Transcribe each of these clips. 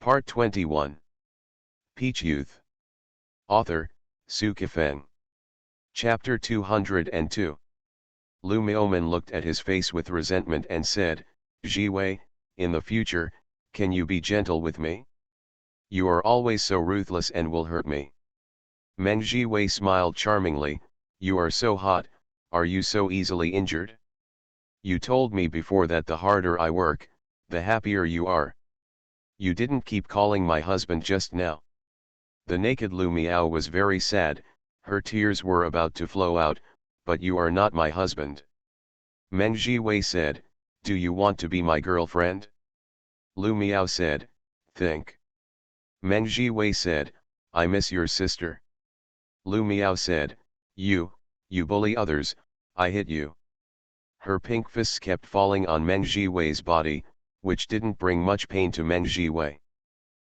Part 21. Peach Youth. Author, Su Kifeng. Chapter 202. Lu Miaoman looked at his face with resentment and said, Jiwei, in the future, can you be gentle with me? You are always so ruthless and will hurt me. Meng Jiwei smiled charmingly, you are so hot, are you so easily injured? You told me before that the harder I work, the happier you are. You didn't keep calling my husband just now. The naked Lu Miao was very sad, her tears were about to flow out, but you are not my husband. Meng Jiwei said, do you want to be my girlfriend? Lu Miao said, think. Meng Jiwei said, I miss your sister. Lu Miao said, you bully others, I hit you. Her pink fists kept falling on Meng Jiwei's body, which didn't bring much pain to Meng Jiwei.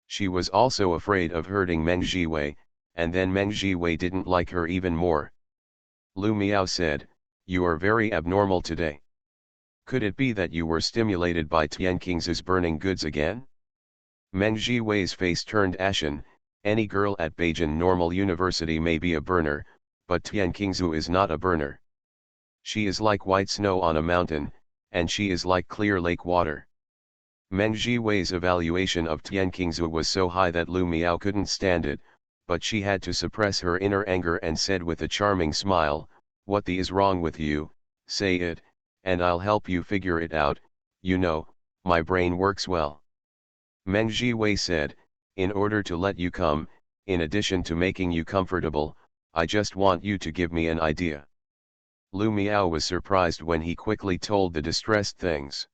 She was also afraid of hurting Meng Jiwei, and then Meng Jiwei didn't like her even more. Lu Miao said, you are very abnormal today. Could it be that you were stimulated by Tian Qingzu's burning goods again? Meng Jiwei's face turned ashen, any girl at Beijing Normal University may be a burner, but Tian Qingzu is not a burner. She is like white snow on a mountain, and she is like clear lake water. Meng Jiwei's evaluation of Tian Qingzu was so high that Lu Miao couldn't stand it, but she had to suppress her inner anger and said with a charming smile, what the is wrong with you, say it, and I'll help you figure it out, you know, my brain works well. Meng Jiwei said, in order to let you come, in addition to making you comfortable, I just want you to give me an idea. Lu Miao was surprised when he quickly told the distressed things.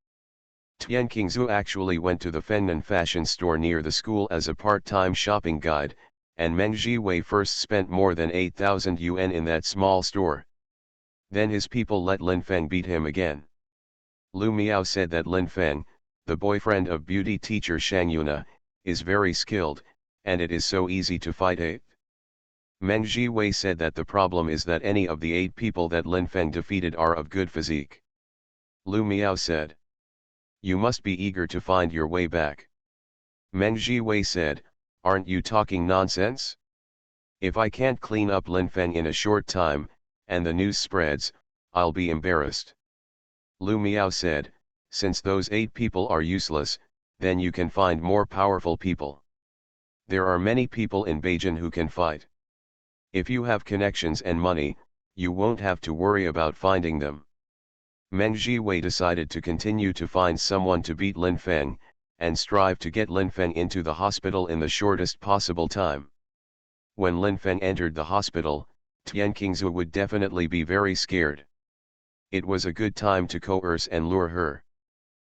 Tian Qingzu actually went to the Fengnan fashion store near the school as a part-time shopping guide, and Meng Jiwei first spent more than 8,000 yuan in that small store. Then his people let Lin Feng beat him again. Lu Miao said that Lin Feng, the boyfriend of beauty teacher Shang Yuna, is very skilled, and it is so easy to fight it. Meng Jiwei said that the problem is that any of the 8 people that Lin Feng defeated are of good physique. Lu Miao said, you must be eager to find your way back. Meng Jiwei said, aren't you talking nonsense? If I can't clean up Lin Feng in a short time, and the news spreads, I'll be embarrassed. Lu Miao said, since those 8 people are useless, then you can find more powerful people. There are many people in Beijing who can fight. If you have connections and money, you won't have to worry about finding them. Meng Jiwei decided to continue to find someone to beat Lin Feng, and strive to get Lin Feng into the hospital in the shortest possible time. When Lin Feng entered the hospital, Tian Qingzu would definitely be very scared. It was a good time to coerce and lure her.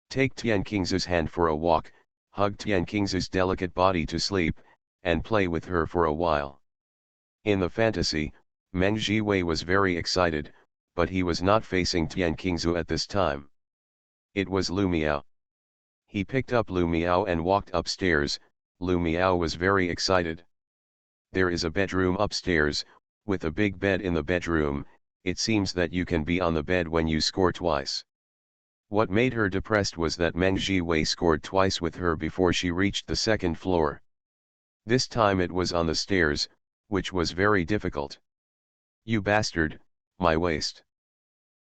Take Tian Qingzu's hand for a walk, hug Tian Qingzu's delicate body to sleep, and play with her for a while. In the fantasy, Meng Jiwei was very excited, but he was not facing Tian Qingzu at this time. It was Lu Miao. He picked up Lu Miao and walked upstairs. Lu Miao was very excited. There is a bedroom upstairs, with a big bed in the bedroom. It seems that you can be on the bed when you score twice. What made her depressed was that Meng Jiwei scored twice with her before she reached the second floor. This time it was on the stairs, which was very difficult. You bastard, my waist.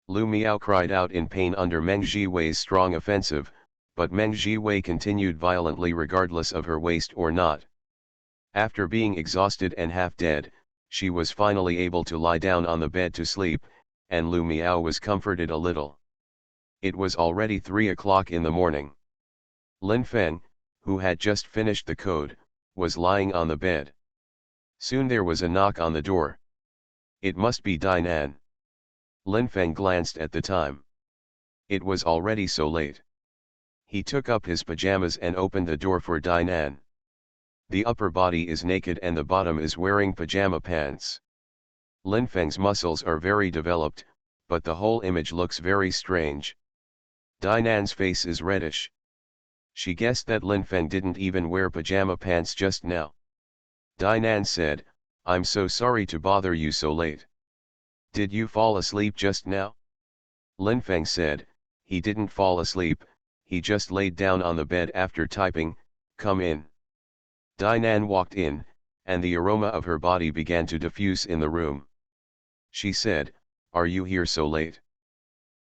Lu Miao cried out in pain under Meng Jiwei's strong offensive, but Meng Jiwei continued violently regardless of her waist or not. After being exhausted and half dead, she was finally able to lie down on the bed to sleep, and Lu Miao was comforted a little. It was already 3 o'clock in the morning. Lin Feng, who had just finished the code, was lying on the bed. Soon there was a knock on the door. It must be Dainan. Lin Feng glanced at the time. It was already so late. He took up his pajamas and opened the door for Dainan. The upper body is naked and the bottom is wearing pajama pants. Lin Feng's muscles are very developed, but the whole image looks very strange. Dainan's face is reddish. She guessed that Lin Feng didn't even wear pajama pants just now. Dainan said, I'm so sorry to bother you so late. Did you fall asleep just now? Lin Feng said, he didn't fall asleep, he just laid down on the bed after typing, come in. Dinan walked in, and the aroma of her body began to diffuse in the room. She said, "Are you here so late?"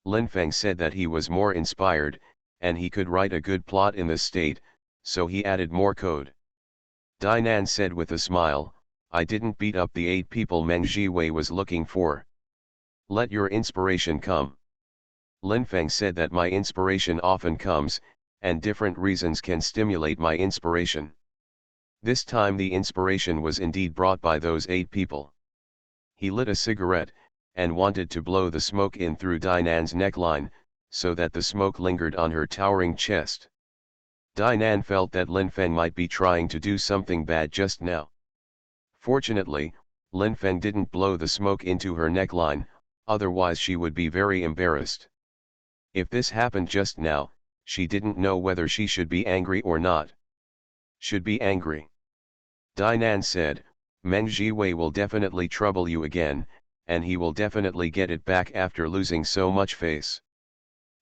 Linfeng said that he was more inspired, and he could write a good plot in this state, so he added more code. Dinan said with a smile, "I didn't beat up the 8 people Meng Jiwei was looking for. Let your inspiration come." Linfeng said that my inspiration often comes, and different reasons can stimulate my inspiration. This time the inspiration was indeed brought by those 8 people. He lit a cigarette, and wanted to blow the smoke in through Dinan's neckline, so that the smoke lingered on her towering chest. Dinan felt that Linfeng might be trying to do something bad just now. Fortunately, Linfeng didn't blow the smoke into her neckline, otherwise she would be very embarrassed. If this happened just now, she didn't know whether she should be angry or not. Should be angry. Dinan said, "Meng Jiwei will definitely trouble you again, and he will definitely get it back after losing so much face."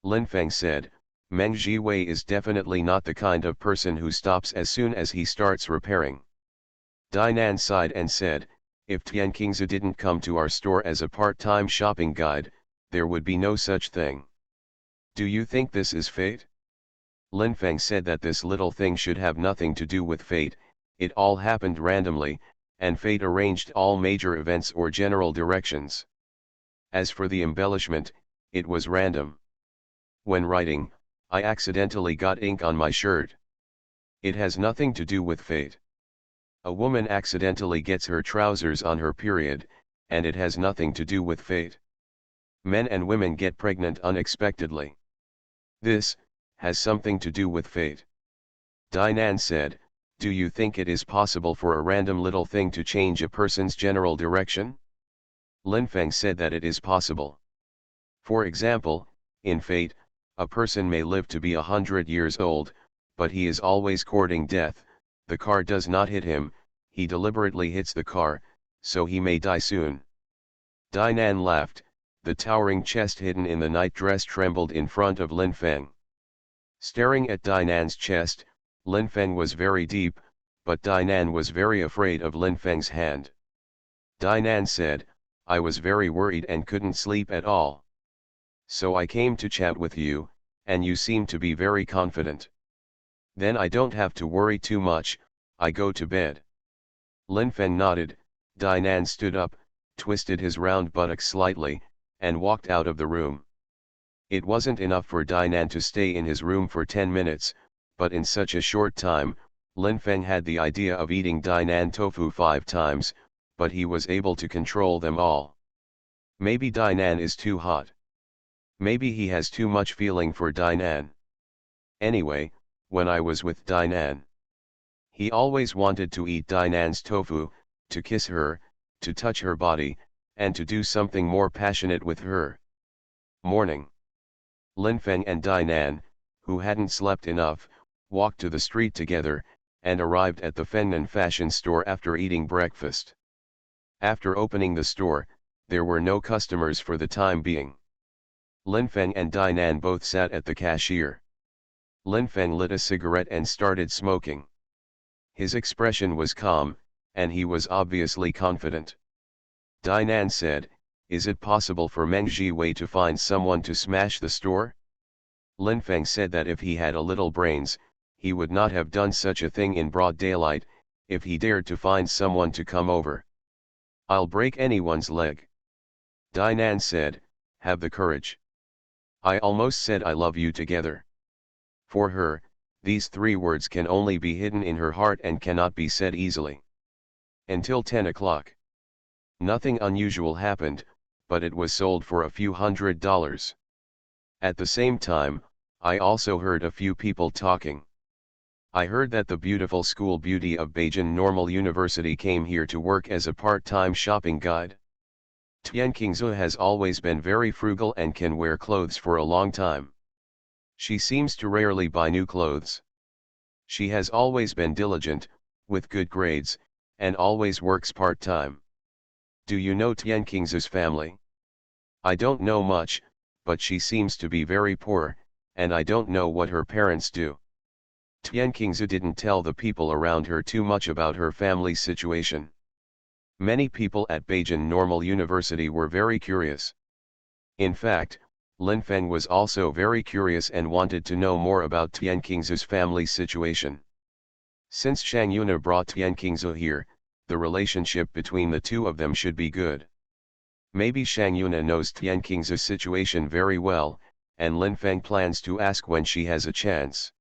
Linfeng said, "Meng Jiwei is definitely not the kind of person who stops as soon as he starts repairing." Dinan sighed and said, "If Tian Qingzi didn't come to our store as a part-time shopping guide, there would be no such thing. Do you think this is fate?" Linfeng said that this little thing should have nothing to do with fate, it all happened randomly, and fate arranged all major events or general directions. As for the embellishment, it was random. When writing, I accidentally got ink on my shirt. It has nothing to do with fate. A woman accidentally gets her trousers on her period, and it has nothing to do with fate. Men and women get pregnant unexpectedly. This has something to do with fate. Dinan said, "Do you think it is possible for a random little thing to change a person's general direction?" Linfeng said that it is possible. For example, in fate, a person may live to be 100 years old, but he is always courting death. The car does not hit him, he deliberately hits the car, so he may die soon. Dinan laughed, the towering chest hidden in the nightdress trembled in front of Linfeng. Staring at Dinan's chest, Linfeng was very deep, but Dinan was very afraid of Linfeng's hand. Dinan said, "I was very worried and couldn't sleep at all. So I came to chat with you, and you seem to be very confident. Then I don't have to worry too much, I go to bed." Linfeng nodded. Dinan stood up, twisted his round buttocks slightly, and walked out of the room. It wasn't enough for Dinan to stay in his room for 10 minutes, but in such a short time, Linfeng had the idea of eating Dinan tofu 5 times, but he was able to control them all. Maybe Dinan is too hot. Maybe he has too much feeling for Dinan. Anyway, when I was with Dinan, he always wanted to eat Dinan's tofu, to kiss her, to touch her body, and to do something more passionate with her. Morning. Linfeng and Dinan, who hadn't slept enough, walked to the street together, and arrived at the Fengnan fashion store after eating breakfast. After opening the store, there were no customers for the time being. Linfeng and Dinan both sat at the cashier. Linfeng lit a cigarette and started smoking. His expression was calm, and he was obviously confident. Dinan said, "Is it possible for Meng Jiwei to find someone to smash the store?" Linfeng said that if he had a little brains, he would not have done such a thing in broad daylight, if he dared to find someone to come over. "I'll break anyone's leg." Dinan said, "Have the courage." I almost said "I love you" together. For her, these 3 words can only be hidden in her heart and cannot be said easily. Until 10 o'clock. Nothing unusual happened, but it was sold for a few $100s. At the same time, I also heard a few people talking. I heard that the beautiful school beauty of Beijing Normal University came here to work as a part-time shopping guide. Tian Qingzi has always been very frugal and can wear clothes for a long time. She seems to rarely buy new clothes. She has always been diligent, with good grades, and always works part-time. Do you know Tian Qingzi's family? I don't know much, but she seems to be very poor, and I don't know what her parents do. Tian Qingzu didn't tell the people around her too much about her family's situation. Many people at Beijing Normal University were very curious. In fact, Lin Feng was also very curious and wanted to know more about Tian Qingzu's family situation. Since Shang Yuna brought Tian Qingzu here, the relationship between the two of them should be good. Maybe Shang Yuna knows Tian Qingzu's situation very well, and Lin Feng plans to ask when she has a chance.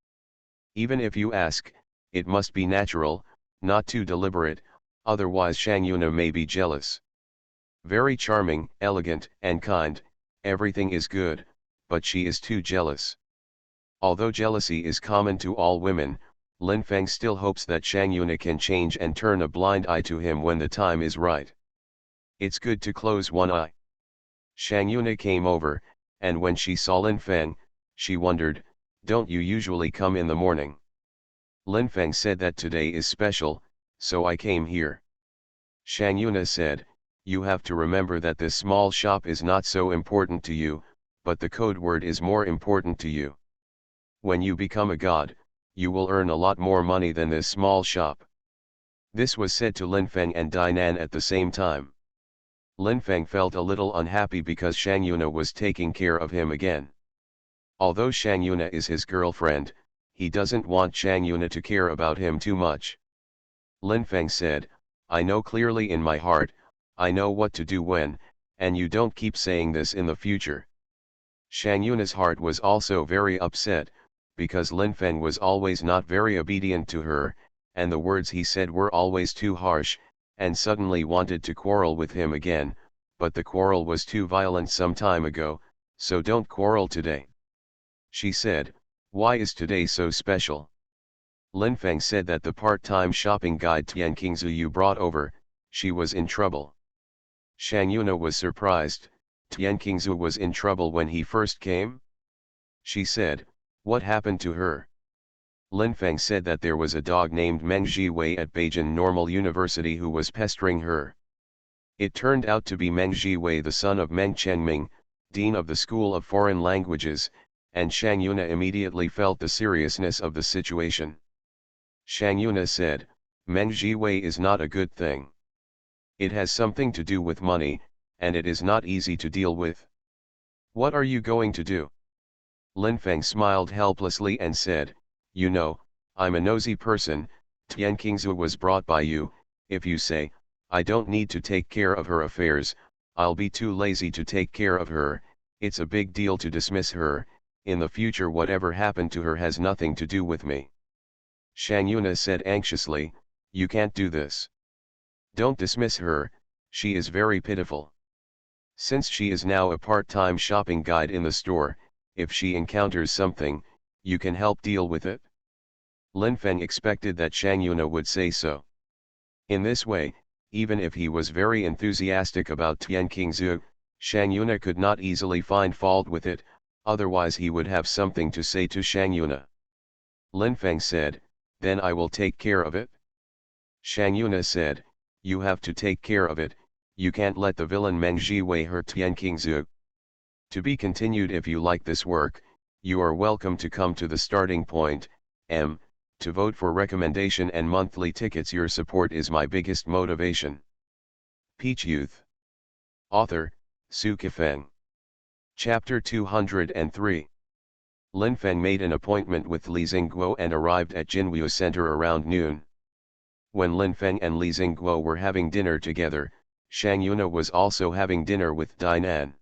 Even if you ask, it must be natural, not too deliberate, otherwise Shang Yuna may be jealous. Very charming, elegant, and kind, everything is good, but she is too jealous. Although jealousy is common to all women, Lin Feng still hopes that Shang Yuna can change and turn a blind eye to him when the time is right. It's good to close one eye. Shang Yuna came over, and when she saw Lin Feng, she wondered, "Don't you usually come in the morning?" Lin Feng said that today is special, so I came here. Shang Yuna said, "You have to remember that this small shop is not so important to you, but the code word is more important to you. When you become a god, you will earn a lot more money than this small shop." This was said to Lin Feng and Dainan at the same time. Lin Feng felt a little unhappy because Shang Yuna was taking care of him again. Although Shang Yuna is his girlfriend, he doesn't want Shang Yuna to care about him too much. Lin Feng said, "I know clearly in my heart, I know what to do when, and you don't keep saying this in the future." Shang Yuna's heart was also very upset, because Lin Feng was always not very obedient to her, and the words he said were always too harsh, and suddenly wanted to quarrel with him again, but the quarrel was too violent some time ago, so don't quarrel today. She said, "Why is today so special?" Lin Feng said that the part-time shopping guide Tian Qingzu you brought over, she was in trouble. Shang Yuna was surprised. Tian Qingzu was in trouble when he first came? She said, "What happened to her?" Lin Feng said that there was a dog named Meng Jiwei at Beijing Normal University who was pestering her. It turned out to be Meng Jiwei, the son of Meng Chengming, dean of the School of Foreign Languages, and Shang Yuna immediately felt the seriousness of the situation. Shang Yuna said, "Meng Jiwei is not a good thing. It has something to do with money, and it is not easy to deal with. What are you going to do?" Lin Feng smiled helplessly and said, "You know, I'm a nosy person. Tian Qingzu was brought by you. If you say, I don't need to take care of her affairs, I'll be too lazy to take care of her. It's a big deal to dismiss her. In the future whatever happened to her has nothing to do with me." Shang Yuna said anxiously, "You can't do this. Don't dismiss her, she is very pitiful. Since she is now a part-time shopping guide in the store, if she encounters something, you can help deal with it." Lin Feng expected that Shang Yuna would say so. In this way, even if he was very enthusiastic about Tian Qingzu, Shang Yuna could not easily find fault with it, otherwise he would have something to say to Shang Yuna. Lin Feng said, "Then I will take care of it." Shang Yuna said, "You have to take care of it, you can't let the villain Meng Jiwei hurt Tian Qingzu." To be continued. If you like this work, you are welcome to come to the starting point, to vote for recommendation and monthly tickets. Your support is my biggest motivation. Peach Youth. Author, Su Kifeng. Chapter 203. Lin Feng made an appointment with Li Xingguo and arrived at Jinwu Center around noon. When Lin Feng and Li Xingguo were having dinner together, Shang Yuna was also having dinner with Dainan.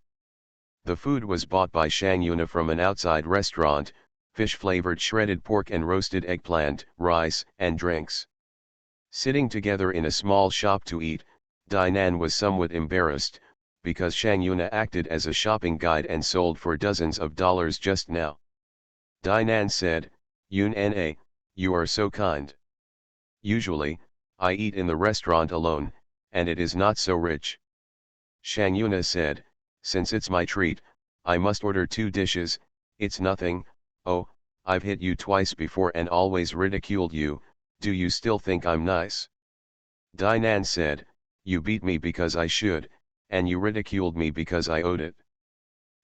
The food was bought by Shang Yuna from an outside restaurant: fish-flavored shredded pork and roasted eggplant, rice, and drinks. Sitting together in a small shop to eat, Dainan was somewhat embarrassed, because Shang Yuna acted as a shopping guide and sold for dozens of dollars just now. Dainan said, "Yun Na, you are so kind. Usually, I eat in the restaurant alone, and it is not so rich." Shang Yuna said, "Since it's my treat, I must order 2 dishes, it's nothing. Oh, I've hit you twice before and always ridiculed you, do you still think I'm nice?" Dainan said, "You beat me because I should, and you ridiculed me because I owed it.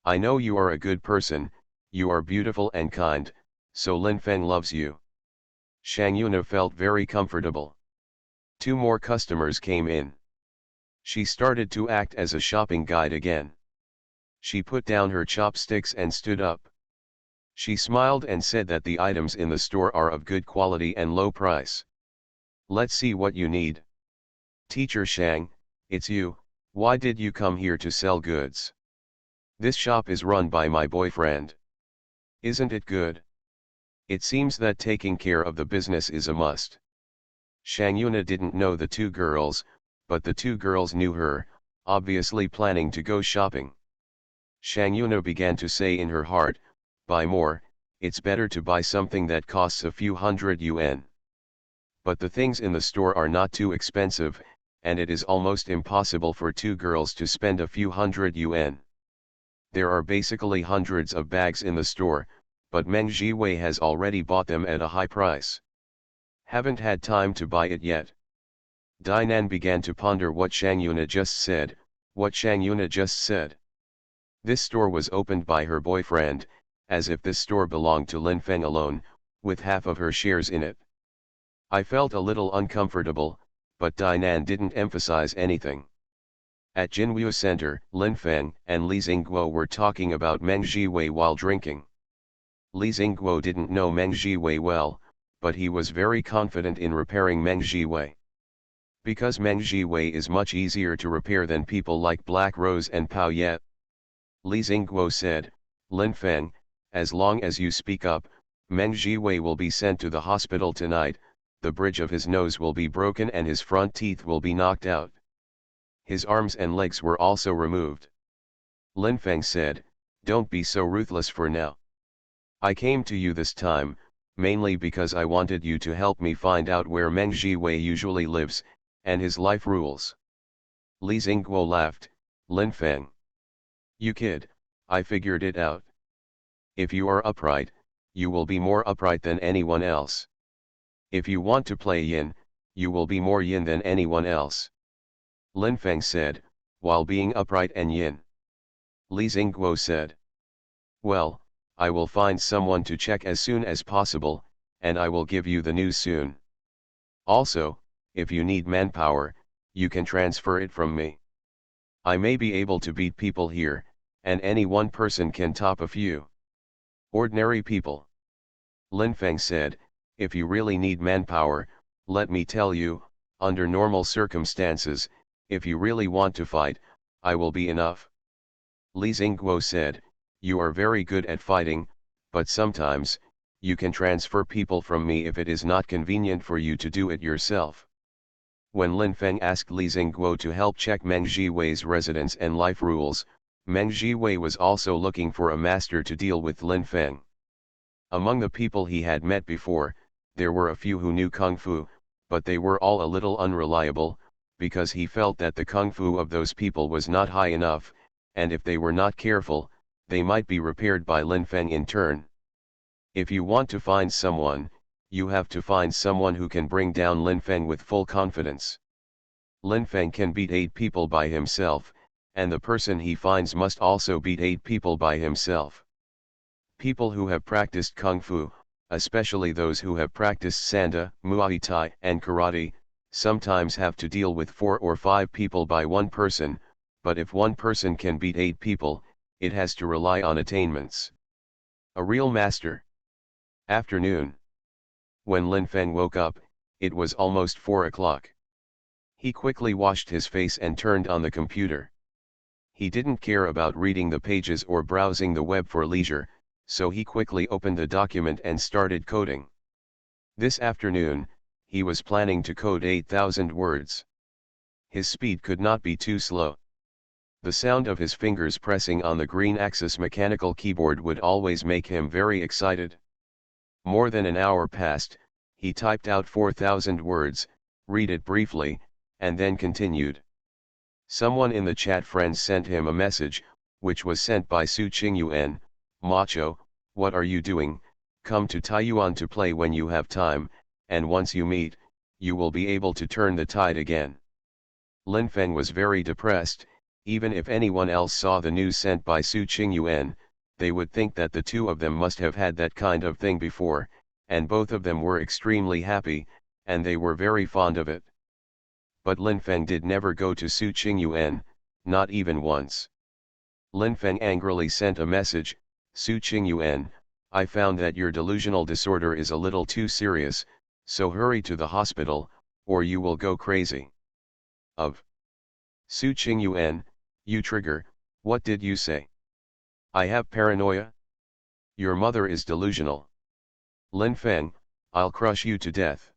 I know you are a good person, you are beautiful and kind, so Lin Feng loves you. Shang Yuna felt very comfortable. 2 more customers came in. She started to act as a shopping guide again. She put down her chopsticks and stood up. She smiled and said that the items in the store are of good quality and low price. Let's see what you need. Teacher Shang, it's you, why did you come here to sell goods? This shop is run by my boyfriend. Isn't it good? It seems that taking care of the business is a must. Shang Yuna didn't know the 2 girls, but the 2 girls knew her, obviously planning to go shopping. Shang Yuna began to say in her heart, buy more, it's better to buy something that costs a few hundred yuan. But the things in the store are not too expensive, and it is almost impossible for 2 girls to spend a few hundred yuan. There are basically hundreds of bags in the store, but Meng Jiwei has already bought them at a high price. Haven't had time to buy it yet. Dainan began to ponder what Shang Yuna just said. This store was opened by her boyfriend, as if this store belonged to Lin Feng alone, with half of her shares in it. I felt a little uncomfortable, but Dainan didn't emphasize anything. At Jinwu Center, Lin Feng and Li Xingguo were talking about Meng Jiwei while drinking. Li Xingguo didn't know Meng Jiwei well, but he was very confident in repairing Meng Jiwei. Because Meng Jiwei is much easier to repair than people like Black Rose and Pao Yet. Li Xingguo said, Lin Feng, as long as you speak up, Meng Jiwei will be sent to the hospital tonight, the bridge of his nose will be broken and his front teeth will be knocked out. His arms and legs were also removed. Lin Feng said, don't be so ruthless for now. I came to you this time, mainly because I wanted you to help me find out where Meng Jiwei usually lives, and his life rules. Li Xingguo laughed, Lin Feng. You kid, I figured it out. If you are upright, you will be more upright than anyone else. If you want to play yin, you will be more yin than anyone else. Lin Feng said, while being upright and yin. Li Xingguo said. Well, I will find someone to check as soon as possible, and I will give you the news soon. Also, if you need manpower, you can transfer it from me. I may be able to beat people here, and any one person can top a few ordinary people. Lin Feng said, if you really need manpower, let me tell you, under normal circumstances, if you really want to fight, I will be enough. Li Xingguo said, you are very good at fighting, but sometimes, you can transfer people from me if it is not convenient for you to do it yourself. When Lin Feng asked Li Xingguo to help check Meng Jiwei's residence and life rules, Meng Jiwei was also looking for a master to deal with Lin Feng. Among the people he had met before, there were a few who knew Kung Fu, but they were all a little unreliable, because he felt that the Kung Fu of those people was not high enough, and if they were not careful, they might be repaired by Lin Feng in turn. If you want to find someone, you have to find someone who can bring down Lin Feng with full confidence. Lin Feng can beat 8 people by himself, and the person he finds must also beat 8 people by himself. People who have practiced Kung Fu, especially those who have practiced Sanda, Muay Thai and Karate, sometimes have to deal with 4 or 5 people by one person, but if one person can beat 8 people, it has to rely on attainments. A real master. Afternoon. When Lin Feng woke up, it was almost 4 o'clock. He quickly washed his face and turned on the computer. He didn't care about reading the pages or browsing the web for leisure, so he quickly opened the document and started coding. This afternoon, he was planning to code 8,000 words. His speed could not be too slow. The sound of his fingers pressing on the green axis mechanical keyboard would always make him very excited. More than an hour passed, he typed out 4,000 words, read it briefly, and then continued. Someone in the chat friends sent him a message, which was sent by Su Qingyuan, Macho, what are you doing, come to Taiyuan to play when you have time, and once you meet, you will be able to turn the tide again. Lin Feng was very depressed. Even if anyone else saw the news sent by Su Qingyuan, they would think that the two of them must have had that kind of thing before, and both of them were extremely happy, and they were very fond of it. But Lin Feng did never go to Su Qingyuan, not even once. Lin Feng angrily sent a message, Su Qingyuan, I found that your delusional disorder is a little too serious, so hurry to the hospital, or you will go crazy. Of Su Qingyuan, you trigger, what did you say? I have paranoia? Your mother is delusional. Lin Feng, I'll crush you to death.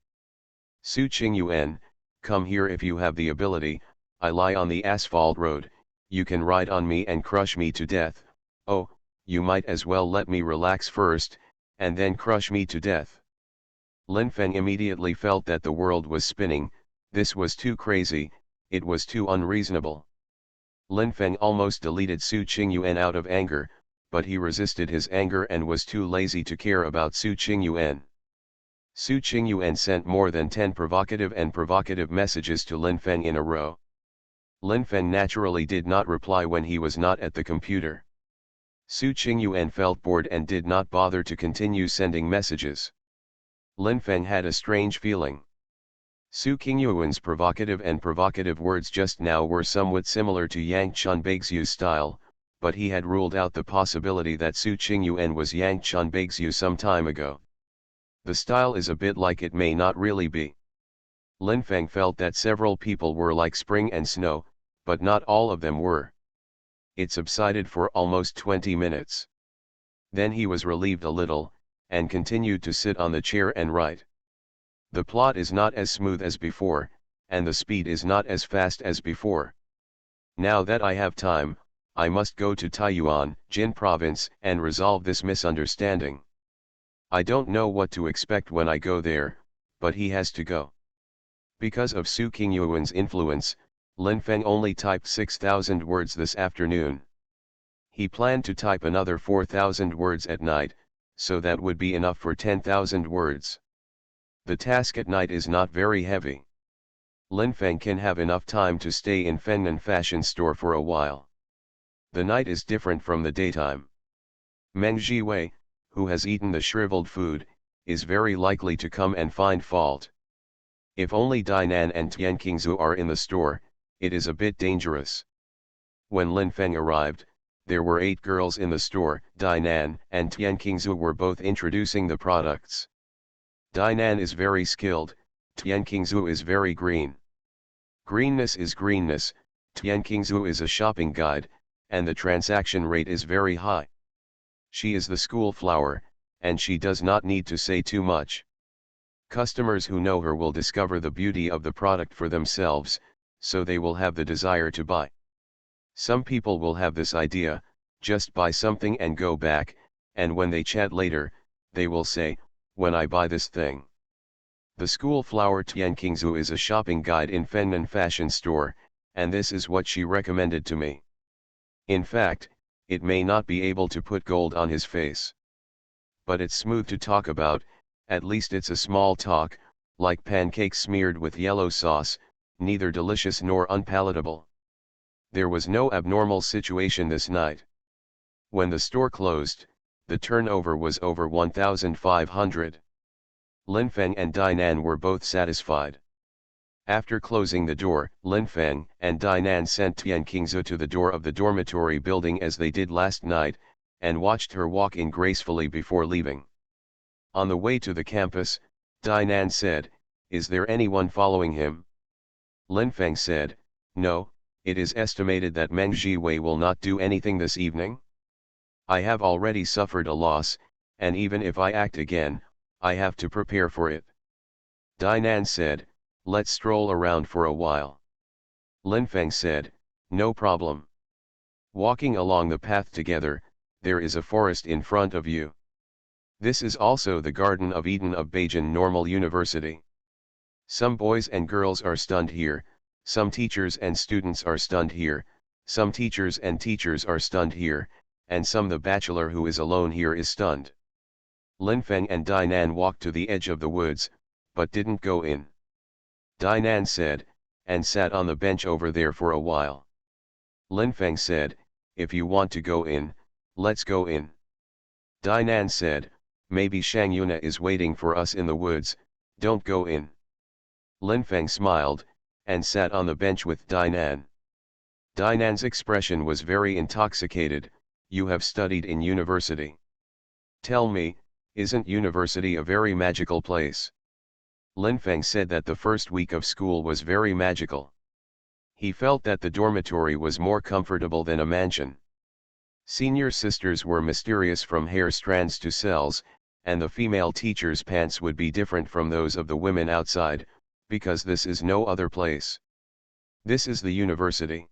Su Qingyuan, come here if you have the ability, I lie on the asphalt road, you can ride on me and crush me to death, oh, you might as well let me relax first, and then crush me to death. Lin Feng immediately felt that the world was spinning, this was too crazy, it was too unreasonable. Lin Feng almost deleted Su Qingyuan out of anger, but he resisted his anger and was too lazy to care about Su Qingyuan. Su Qingyuan sent more than 10 provocative messages to Lin Feng in a row. Lin Feng naturally did not reply when he was not at the computer. Su Qingyuan felt bored and did not bother to continue sending messages. Lin Feng had a strange feeling. Su Qingyuan's provocative words just now were somewhat similar to Yang Chunbaixu's style, but he had ruled out the possibility that Su Qingyuan was Yang Chunbaixu some time ago. The style is a bit like it may not really be. Lin Feng felt that several people were like spring and snow, but not all of them were. It subsided for almost 20 minutes. Then he was relieved a little, and continued to sit on the chair and write. The plot is not as smooth as before, and the speed is not as fast as before. Now that I have time, I must go to Taiyuan, Jin province, and resolve this misunderstanding. I don't know what to expect when I go there, but he has to go. Because of Su Qingyuan's influence, Lin Feng only typed 6,000 words this afternoon. He planned to type another 4,000 words at night, so that would be enough for 10,000 words. The task at night is not very heavy. Lin Feng can have enough time to stay in Fennan fashion store for a while. The night is different from the daytime. Meng Jiwei, who has eaten the shriveled food, is very likely to come and find fault. If only Dainan and Tian Qingzu are in the store, it is a bit dangerous. When Lin Feng arrived, there were 8 girls in the store. Dainan and Tian Qingzu were both introducing the products. Dainan is very skilled, Tian Qingzu is very green. Greenness is greenness, Tian Qingzu is a shopping guide, and the transaction rate is very high. She is the school flower, and she does not need to say too much. Customers who know her will discover the beauty of the product for themselves, so they will have the desire to buy. Some people will have this idea, just buy something and go back, and when they chat later, they will say, when I buy this thing. The school flower Tian Qingzu is a shopping guide in Fennan fashion store, and this is what she recommended to me. In fact, it may not be able to put gold on his face. But it's smooth to talk about, at least it's a small talk, like pancakes smeared with yellow sauce, neither delicious nor unpalatable. There was no abnormal situation this night. When the store closed, the turnover was over 1,500. Lin Feng and Dainan were both satisfied. After closing the door, Lin Feng and Dainan sent Tian Qingzu to the door of the dormitory building as they did last night, and watched her walk in gracefully before leaving. On the way to the campus, Dainan said, "Is there anyone following him?" Lin Feng said, "No, it is estimated that Meng Jiwei will not do anything this evening. I have already suffered a loss, and even if I act again, I have to prepare for it." Dainan said, "Let's stroll around for a while." Lin Feng said, "No problem." Walking along the path together, there is a forest in front of you. This is also the Garden of Eden of Beijing Normal University. Some boys and girls are stunned here, some teachers and students are stunned here, some teachers and teachers are stunned here, and some the bachelor who is alone here is stunned. Lin Feng and Dainan walked to the edge of the woods, but didn't go in. Dainan said, and sat on the bench over there for a while. Lin Feng said, "If you want to go in, let's go in." Dainan said, maybe Shang Yuna is waiting for us in the woods, don't go in. Lin Feng smiled, and sat on the bench with Dainan. Dainan's expression was very intoxicated. You have studied in university. Tell me, isn't university a very magical place? Lin Feng said that the first week of school was very magical. He felt that the dormitory was more comfortable than a mansion. Senior sisters were mysterious from hair strands to cells, and the female teachers' pants would be different from those of the women outside, because this is no other place. This is the university.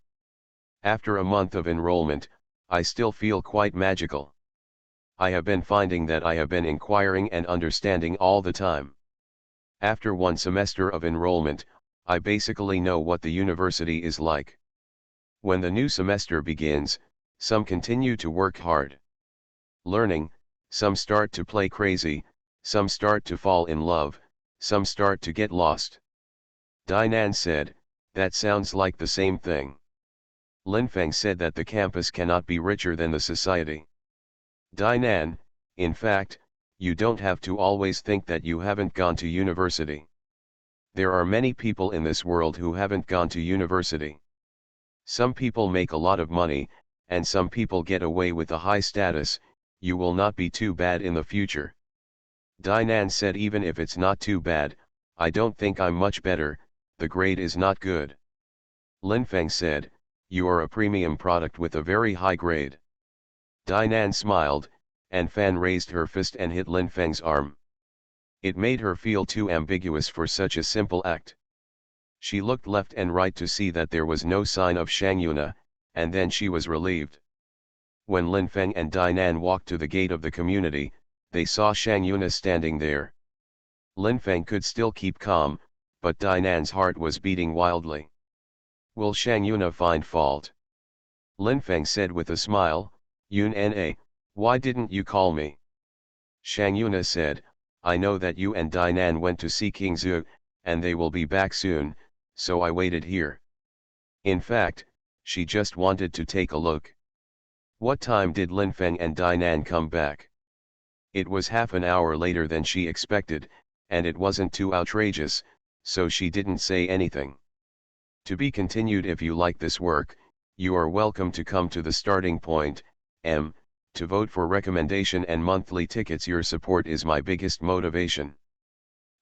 After a month of enrollment, I still feel quite magical. I have been finding that I have been inquiring and understanding all the time. After one semester of enrollment, I basically know what the university is like. When the new semester begins, some continue to work hard. Learning, some start to play crazy, some start to fall in love, some start to get lost. Dainan said, that sounds like the same thing. Lin Feng said that the campus cannot be richer than the society. Dainan, in fact, you don't have to always think that you haven't gone to university. There are many people in this world who haven't gone to university. Some people make a lot of money, and some people get away with a high status. You will not be too bad in the future. Dainan said, even if it's not too bad, I don't think I'm much better, the grade is not good. Lin Feng said, you are a premium product with a very high grade. Dainan smiled, and Fan raised her fist and hit Lin Feng's arm. It made her feel too ambiguous for such a simple act. She looked left and right to see that there was no sign of Shang Yuna, and then she was relieved. When Lin Feng and Dainan walked to the gate of the community, they saw Shang Yuna standing there. Lin Feng could still keep calm, but Dainan's heart was beating wildly. Will Shang Yuna find fault? Lin Feng said with a smile, Yun-na, why didn't you call me? Shang Yuna said, I know that you and Dainan went to see King Zhu, and they will be back soon, so I waited here. In fact, she just wanted to take a look. What time did Lin Feng and Dainan come back? It was half an hour later than she expected, and it wasn't too outrageous, so she didn't say anything. To be continued. If you like this work, you are welcome to come to the starting point, to vote for recommendation and monthly tickets. Your support is my biggest motivation.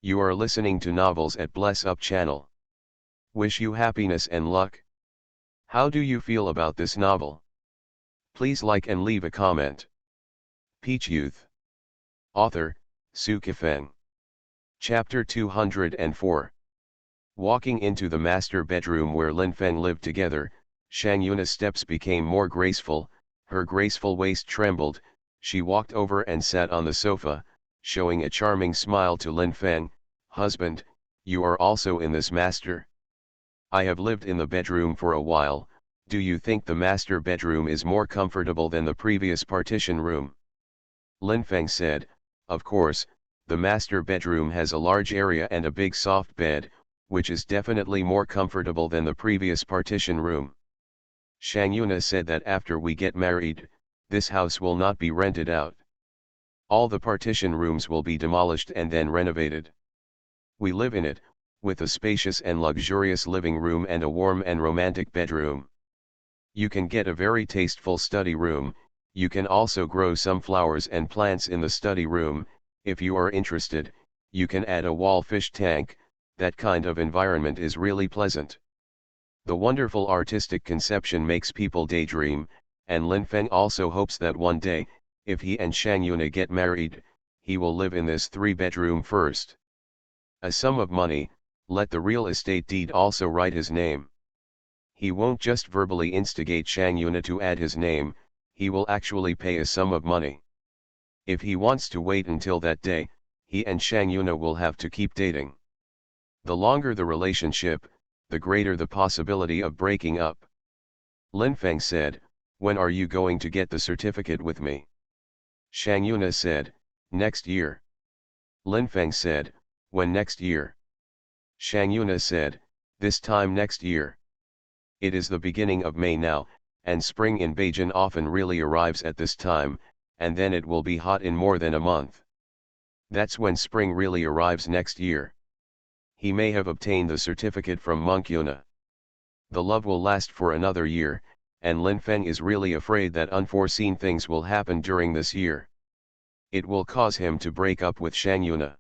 You are listening to Novels at Bless Up channel. Wish you happiness and luck. How do you feel about this novel? Please like and leave a comment. Peach Youth. Author, Sci-fi. Chapter 204. Walking into the master bedroom where Lin Feng lived together, Shang Yuna's steps became more graceful, her graceful waist trembled. She walked over and sat on the sofa, showing a charming smile to Lin Feng. Husband, you are also in this master? I have lived in the bedroom for a while. Do you think the master bedroom is more comfortable than the previous partition room? Lin Feng said, of course, the master bedroom has a large area and a big soft bed, which is definitely more comfortable than the previous partition room. Shang Yuna said that after we get married, this house will not be rented out. All the partition rooms will be demolished and then renovated. We live in it, with a spacious and luxurious living room and a warm and romantic bedroom. You can get a very tasteful study room. You can also grow some flowers and plants in the study room. If you are interested, you can add a wall fish tank. That kind of environment is really pleasant. The wonderful artistic conception makes people daydream, and Lin Feng also hopes that one day, if he and Shang Yuna get married, he will live in this 3-bedroom first. A sum of money, let the real estate deed also write his name. He won't just verbally instigate Shang Yuna to add his name, he will actually pay a sum of money. If he wants to wait until that day, he and Shang Yuna will have to keep dating. The longer the relationship, the greater the possibility of breaking up. Lin Feng said, when are you going to get the certificate with me? Shang Yuna said, next year. Lin Feng said, when next year? Shang Yuna said, this time next year. It is the beginning of May now, and spring in Beijing often really arrives at this time, and then it will be hot in more than a month. That's when spring really arrives next year. He may have obtained the certificate from Monk Yuna. The love will last for another year, and Lin Feng is really afraid that unforeseen things will happen during this year. It will cause him to break up with Shang Yuna.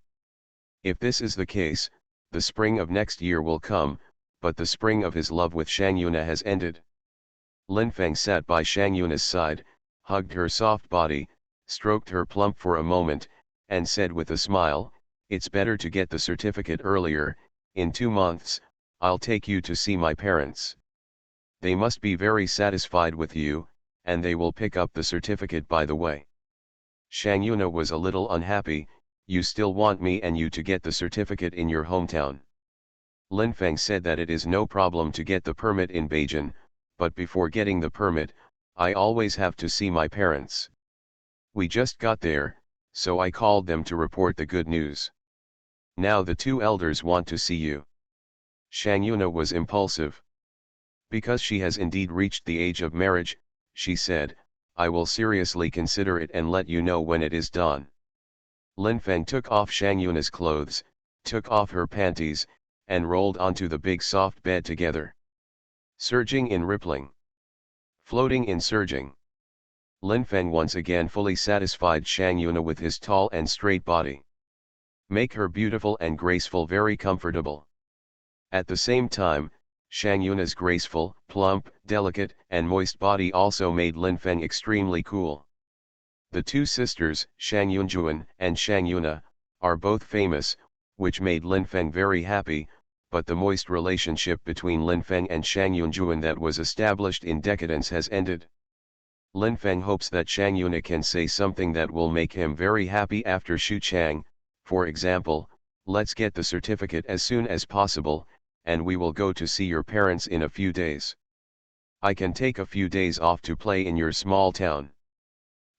If this is the case, the spring of next year will come, but the spring of his love with Shang Yuna has ended. Lin Feng sat by Shang Yuna's side, hugged her soft body, stroked her plump for a moment, and said with a smile, "It's better to get the certificate earlier. In 2 months, I'll take you to see my parents. They must be very satisfied with you, and they will pick up the certificate by the way." Shang Yuna was a little unhappy. "You still want me and you to get the certificate in your hometown?" Lin Feng said that it is no problem to get the permit in Beijing, but before getting the permit, I always have to see my parents. We just got there, so I called them to report the good news. Now the 2 elders want to see you. Shang Yuna was impulsive. Because she has indeed reached the age of marriage, she said, "I will seriously consider it and let you know when it is done." Lin Feng took off Shang Yuna's clothes, took off her panties, and rolled onto the big soft bed together. Surging in rippling. Floating in surging. Lin Feng once again fully satisfied Shang Yuna with his tall and straight body. Make her beautiful and graceful, very comfortable. At the same time, Shang Yuna's graceful, plump, delicate, and moist body also made Lin Feng extremely cool. The 2 sisters, Shang Yunjuan and Shang Yuna, are both famous, which made Lin Feng very happy, but the moist relationship between Lin Feng and Shang Yunjuan that was established in decadence has ended. Lin Feng hopes that Shang Yuna can say something that will make him very happy after Xu Chang, for example, "Let's get the certificate as soon as possible, and we will go to see your parents in a few days. I can take a few days off to play in your small town."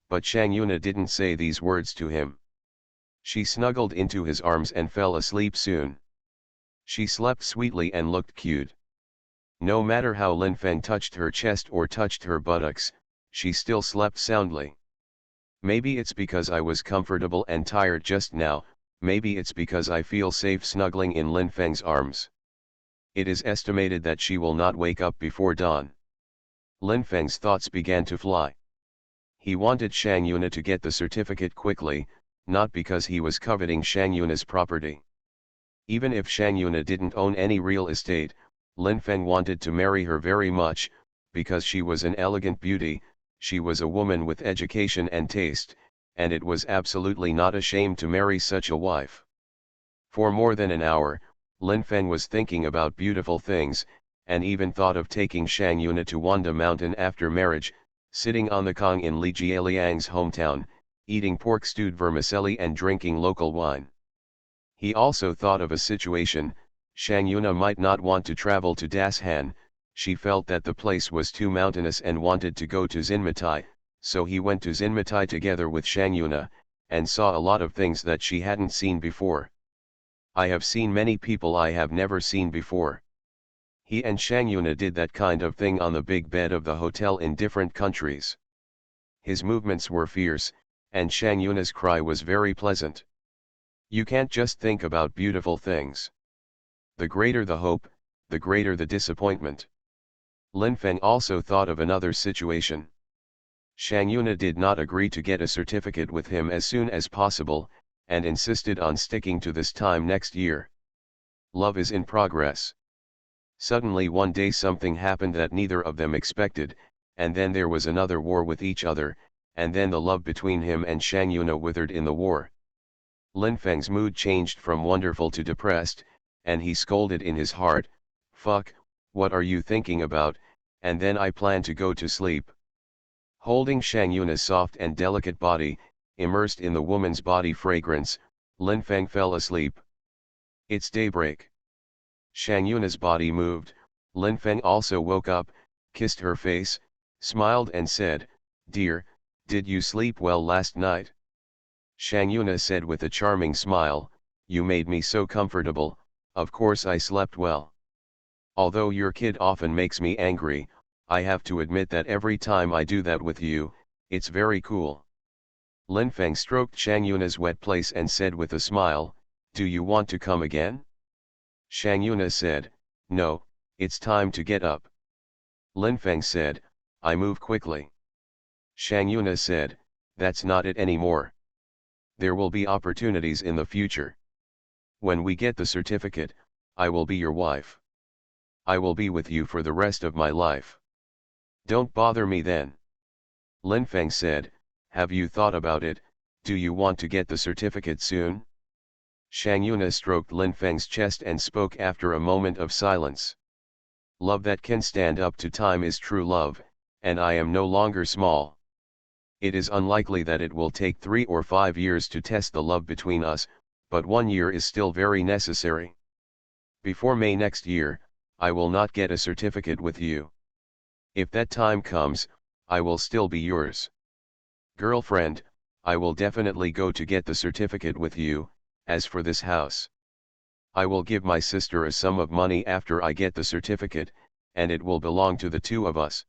But Shang Yuna didn't say these words to him. She snuggled into his arms and fell asleep soon. She slept sweetly and looked cute. No matter how Lin Feng touched her chest or touched her buttocks, she still slept soundly. Maybe it's because I was comfortable and tired just now, maybe it's because I feel safe snuggling in Lin Feng's arms. It is estimated that she will not wake up before dawn. Lin Feng's thoughts began to fly. He wanted Shang Yuna to get the certificate quickly, not because he was coveting Shang Yuna's property. Even if Shang Yuna didn't own any real estate, Lin Feng wanted to marry her very much, because she was an elegant beauty, she was a woman with education and taste, and it was absolutely not a shame to marry such a wife. For more than an hour, Lin Feng was thinking about beautiful things, and even thought of taking Shang Yuna to Wanda Mountain after marriage, sitting on the Kong in Li Jieliang's hometown, eating pork stewed vermicelli and drinking local wine. He also thought of a situation: Shang Yuna might not want to travel to Dashan, she felt that the place was too mountainous and wanted to go to Zinmatai, so he went to Zinmatai together with Shang Yuna, and saw a lot of things that she hadn't seen before. "I have seen many people I have never seen before." He and Shang Yuna did that kind of thing on the big bed of the hotel in different countries. His movements were fierce, and Shang Yuna's cry was very pleasant. You can't just think about beautiful things. The greater the hope, the greater the disappointment. Lin Feng also thought of another situation. Shang Yuna did not agree to get a certificate with him as soon as possible, and insisted on sticking to this time next year. Love is in progress. Suddenly one day something happened that neither of them expected, and then there was another war with each other, and then the love between him and Shang Yuna withered in the war. Lin Feng's mood changed from wonderful to depressed, and he scolded in his heart, "Fuck, what are you thinking about?" And then I plan to go to sleep. Holding Shang Yuna's soft and delicate body, immersed in the woman's body fragrance, Lin Feng fell asleep. It's daybreak. Shang Yuna's body moved, Lin Feng also woke up, kissed her face, smiled and said, "Dear, did you sleep well last night?" Shang Yuna said with a charming smile, "You made me so comfortable, of course I slept well. Although your kid often makes me angry, I have to admit that every time I do that with you, it's very cool." Lin Feng stroked Shang Yuna's wet place and said with a smile, "Do you want to come again?" Shang Yuna said, "No, it's time to get up." Lin Feng said, "I move quickly." Shang Yuna said, "That's not it anymore. There will be opportunities in the future. When we get the certificate, I will be your wife. I will be with you for the rest of my life. Don't bother me then." Lin Feng said, "Have you thought about it? Do you want to get the certificate soon?" Shang Yuna stroked Lin Feng's chest and spoke after a moment of silence. "Love that can stand up to time is true love, and I am no longer small. It is unlikely that it will take 3 or 5 years to test the love between us, but 1 year is still very necessary. Before May next year, I will not get a certificate with you. If that time comes, I will still be yours. Girlfriend, I will definitely go to get the certificate with you. As for this house, I will give my sister a sum of money after I get the certificate, and it will belong to the two of us.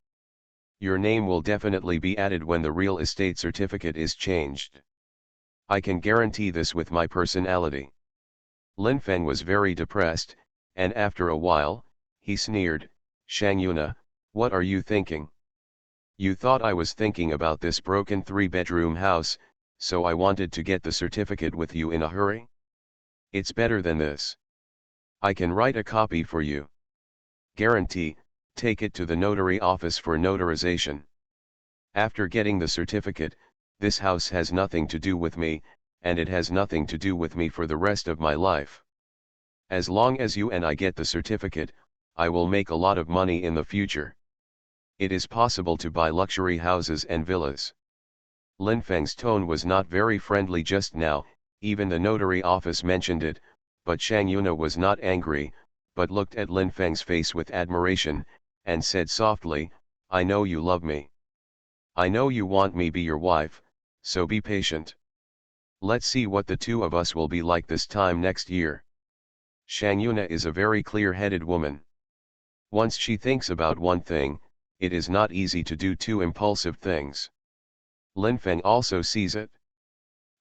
Your name will definitely be added when the real estate certificate is changed. I can guarantee this with my personality." Lin Feng was very depressed, and after a while, he sneered, "Shang Yuna, what are you thinking? You thought I was thinking about this broken 3-bedroom house, so I wanted to get the certificate with you in a hurry? It's better than this. I can write a copy for you. Guarantee, take it to the notary office for notarization. After getting the certificate, this house has nothing to do with me, and it has nothing to do with me for the rest of my life. As long as you and I get the certificate, I will make a lot of money in the future. It is possible to buy luxury houses and villas." Lin Feng's tone was not very friendly just now, even the notary office mentioned it, but Shang Yuna was not angry, but looked at Lin Feng's face with admiration, and said softly, "I know you love me. I know you want me be your wife, so be patient. Let's see what the two of us will be like this time next year." Shang Yuna is a very clear-headed woman. Once she thinks about one thing, it is not easy to do two impulsive things. Lin Feng also sees it.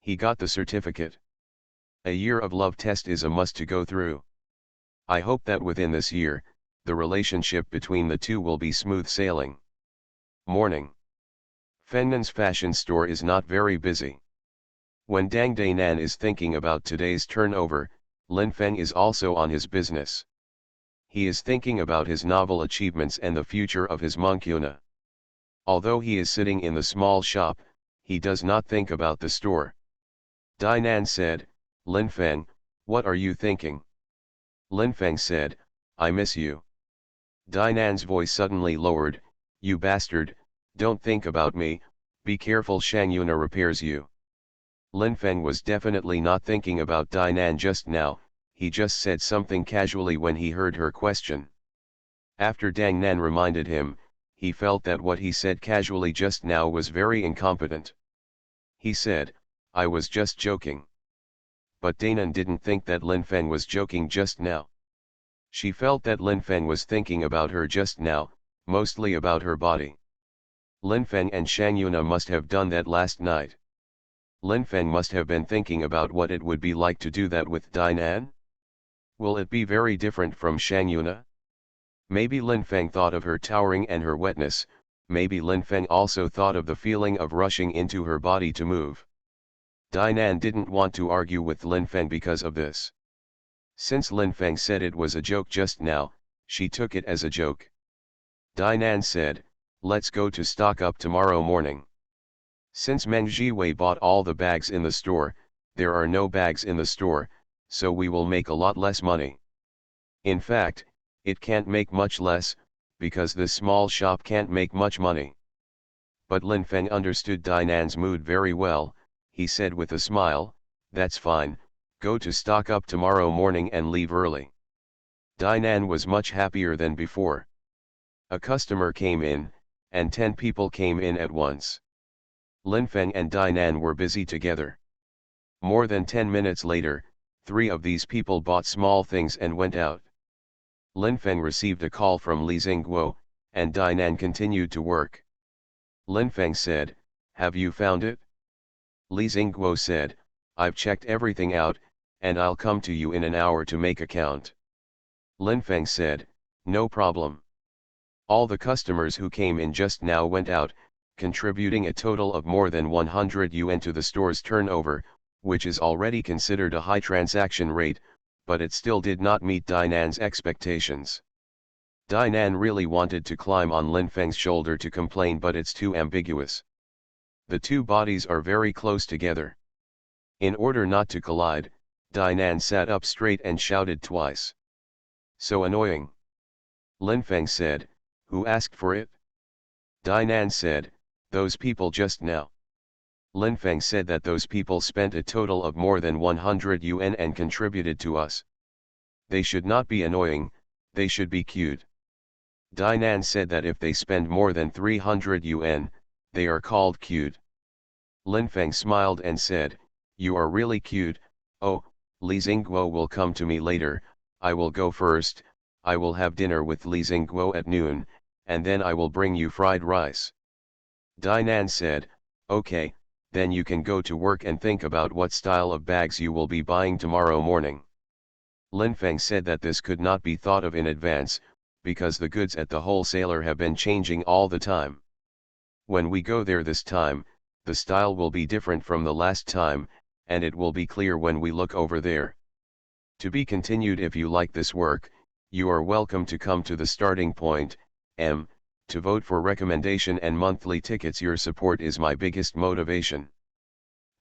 He got the certificate. A year of love test is a must to go through. I hope that within this year, the relationship between the two will be smooth sailing. Morning. Fennan's fashion store is not very busy. When Dang Dainan is thinking about today's turnover, Lin Feng is also on his business. He is thinking about his novel achievements and the future of his monk Yuna. Although he is sitting in the small shop, he does not think about the store. Dainan said, "Lin Feng, what are you thinking?" Lin Feng said, "I miss you." Dainan's voice suddenly lowered, "You bastard, don't think about me, be careful, Shang Yuna repairs you." Lin Feng was definitely not thinking about Dainan just now, he just said something casually when he heard her question. After Dang Nan reminded him, he felt that what he said casually just now was very incompetent. He said, "I was just joking." But Dainan didn't think that Lin Feng was joking just now. She felt that Lin Feng was thinking about her just now, mostly about her body. Lin Feng and Shang Yuna must have done that last night. Lin Feng must have been thinking about what it would be like to do that with Dainan. Will it be very different from Shang Yuna? Maybe Lin Feng thought of her towering and her wetness, maybe Lin Feng also thought of the feeling of rushing into her body to move. Dainan didn't want to argue with Lin Feng because of this. Since Lin Feng said it was a joke just now, she took it as a joke. Dainan said, "Let's go to stock up tomorrow morning." Since Meng Jiwei bought all the bags in the store, there are no bags in the store, so we will make a lot less money. In fact, it can't make much less, because this small shop can't make much money. But Lin Feng understood Dainan's mood very well, he said with a smile, "That's fine, go to stock up tomorrow morning and leave early." Dainan was much happier than before. A customer came in, and 10 people came in at once. Lin Feng and Dainan were busy together. More than 10 minutes later, 3 of these people bought small things and went out. Lin Feng received a call from Li Xingguo, and Dainan continued to work. Lin Feng said, "Have you found it?" Li Xingguo said, I've checked everything out, and I'll come to you in an hour to make a count. Lin Feng said, no problem. All the customers who came in just now went out, contributing a total of more than 100 yuan to the store's turnover, which is already considered a high transaction rate, but it still did not meet Dainan's expectations. Dainan really wanted to climb on Lin Feng's shoulder to complain, but it's too ambiguous. The two bodies are very close together. In order not to collide, Dainan sat up straight and shouted twice. So annoying. Lin Feng said, who asked for it? Dainan said, those people just now. Lin Feng said that those people spent a total of more than 100 yuan and contributed to us. They should not be annoying, they should be cute. Dainan said that if they spend more than 300 yuan, they are called cute. Lin Feng smiled and said, you are really cute. Oh, Li Xingguo will come to me later, I will go first, I will have dinner with Li Xingguo at noon, and then I will bring you fried rice. Dainan said, okay, then you can go to work and think about what style of bags you will be buying tomorrow morning. Lin Feng said that this could not be thought of in advance, because the goods at the wholesaler have been changing all the time. When we go there this time, the style will be different from the last time, and it will be clear when we look over there. To be continued. If you like this work, you are welcome to come to the starting point, to vote for recommendation and monthly tickets. Your support is my biggest motivation.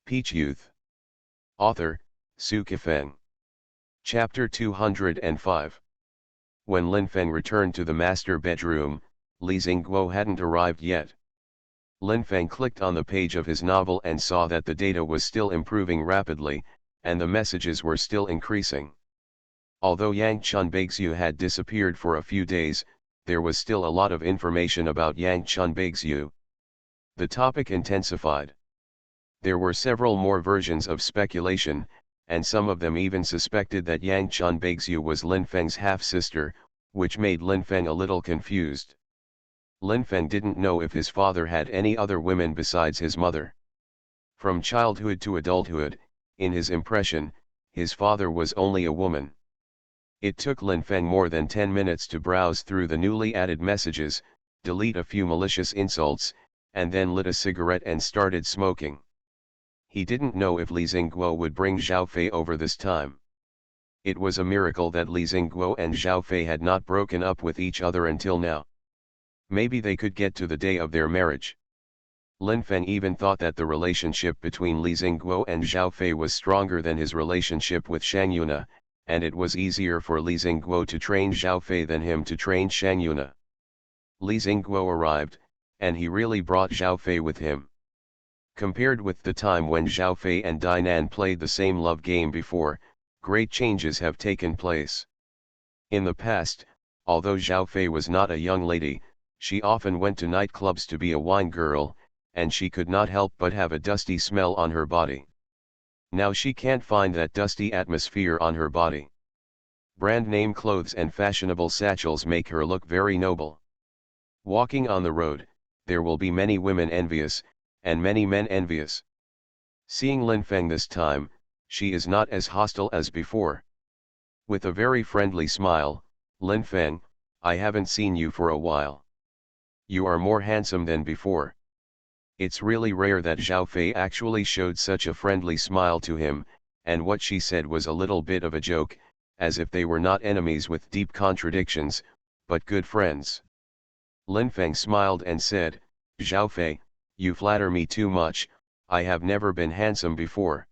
Peach Youth. Author, Su Kifeng. Chapter 205. When Lin Feng returned to the master bedroom, Li Xingguo hadn't arrived yet. Lin Feng clicked on the page of his novel and saw that the data was still improving rapidly, and the messages were still increasing. Although Yang Chun Beixiu had disappeared for a few days, there was still a lot of information about Yang Chun Beixiu. The topic intensified. There were several more versions of speculation, and some of them even suspected that Yang Chun Beixiu was Lin Feng's half-sister, which made Lin Feng a little confused. Lin Feng didn't know if his father had any other women besides his mother. From childhood to adulthood, in his impression, his father was only a woman. It took Lin Feng more than 10 minutes to browse through the newly added messages, delete a few malicious insults, and then lit a cigarette and started smoking. He didn't know if Li Xingguo would bring Zhao Fei over this time. It was a miracle that Li Xingguo and Zhao Fei had not broken up with each other until now. Maybe they could get to the day of their marriage. Lin Feng even thought that the relationship between Li Xingguo and Zhao Fei was stronger than his relationship with Shang Yuna, and it was easier for Li Xingguo to train Zhao Fei than him to train Shang Yuna. Li Xingguo arrived, and he really brought Zhao Fei with him. Compared with the time when Zhao Fei and Dainan played the same love game before, great changes have taken place. In the past, although Zhao Fei was not a young lady, she often went to nightclubs to be a wine girl, and she could not help but have a dusty smell on her body. Now she can't find that dusty atmosphere on her body. Brand name clothes and fashionable satchels make her look very noble. Walking on the road, there will be many women envious, and many men envious. Seeing Lin Feng this time, she is not as hostile as before. With a very friendly smile, Lin Feng, I haven't seen you for a while. You are more handsome than before. It's really rare that Zhao Fei actually showed such a friendly smile to him, and what she said was a little bit of a joke, as if they were not enemies with deep contradictions, but good friends. Lin Feng smiled and said, Zhao Fei, you flatter me too much, I have never been handsome before.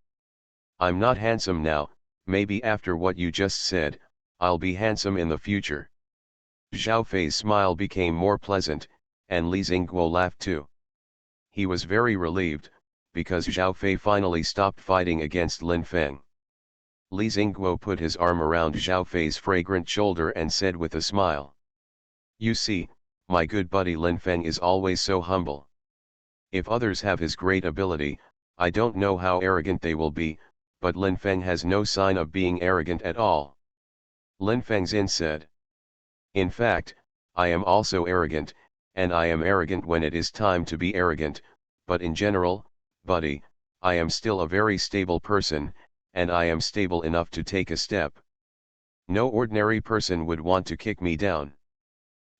I'm not handsome now, maybe after what you just said, I'll be handsome in the future. Zhao Fei's smile became more pleasant, and Li Xingguo laughed too. He was very relieved, because Zhao Fei finally stopped fighting against Lin Feng. Li Xingguo put his arm around Zhao Fei's fragrant shoulder and said with a smile. You see, my good buddy Lin Feng is always so humble. If others have his great ability, I don't know how arrogant they will be, but Lin Feng has no sign of being arrogant at all. Lin Fengzin said. In fact, I am also arrogant, and I am arrogant when it is time to be arrogant, but in general, buddy, I am still a very stable person, and I am stable enough to take a step. No ordinary person would want to kick me down.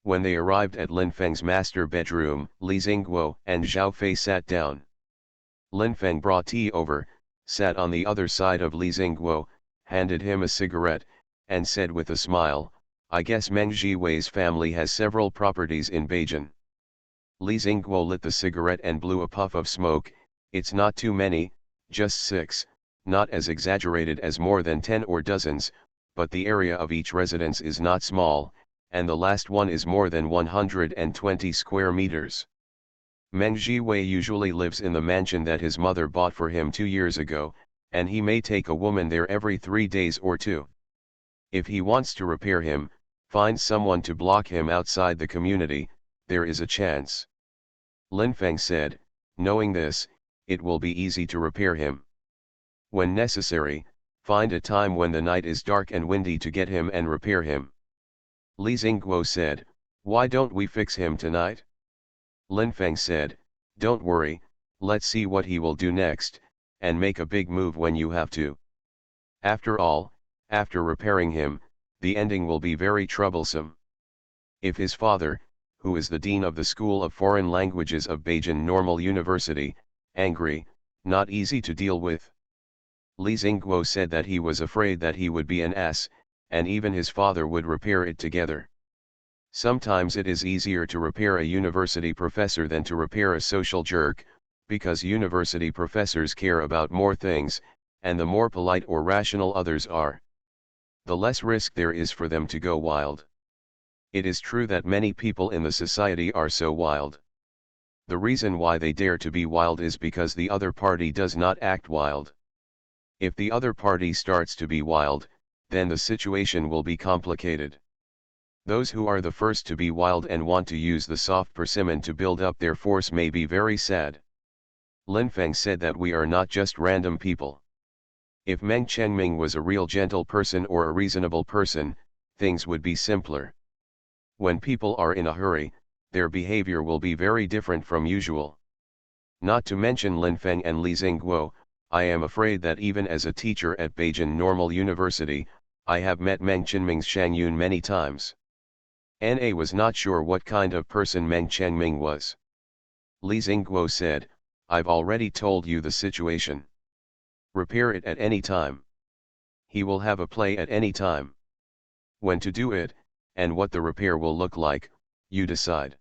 When they arrived at Lin Feng's master bedroom, Li Xingguo and Zhao Fei sat down. Lin Feng brought tea over, sat on the other side of Li Xingguo, handed him a cigarette, and said with a smile, "I guess Meng Jiwei's family has several properties in Beijing." Li Xingguo lit the cigarette and blew a puff of smoke. "It's not too many, just 6, not as exaggerated as more than 10 or dozens, but the area of each residence is not small, and the last one is more than 120 square meters. Meng Jiwei usually lives in the mansion that his mother bought for him 2 years ago, and he may take a woman there every 3 days or 2. If he wants to repair him, find someone to block him outside the community, there is a chance." Lin Feng said, "Knowing this, it will be easy to repair him. When necessary, find a time when the night is dark and windy to get him and repair him." Li Xingguo said, "Why don't we fix him tonight?" Lin Feng said, "Don't worry, let's see what he will do next, and make a big move when you have to. After all, after repairing him, the ending will be very troublesome. If his father, who is the dean of the School of Foreign Languages of Beijing Normal University, angry, not easy to deal with." Li Xingguo said that he was afraid that he would be an ass, and even his father would repair it together. Sometimes it is easier to repair a university professor than to repair a social jerk, because university professors care about more things, and the more polite or rational others are, the less risk there is for them to go wild. It is true that many people in the society are so wild. The reason why they dare to be wild is because the other party does not act wild. If the other party starts to be wild, then the situation will be complicated. Those who are the first to be wild and want to use the soft persimmon to build up their force may be very sad. Lin Feng said that we are not just random people. If Meng Chengming was a real gentle person or a reasonable person, things would be simpler. When people are in a hurry, their behavior will be very different from usual. Not to mention Lin Feng and Li Xingguo, I am afraid that even as a teacher at Beijing Normal University, I have met Meng Chengming's Shang Yun many times. Na was not sure what kind of person Meng Chengming was. Li Xingguo said, "I've already told you the situation. Repair it at any time. He will have a play at any time. When to do it, and what the repair will look like, you decide.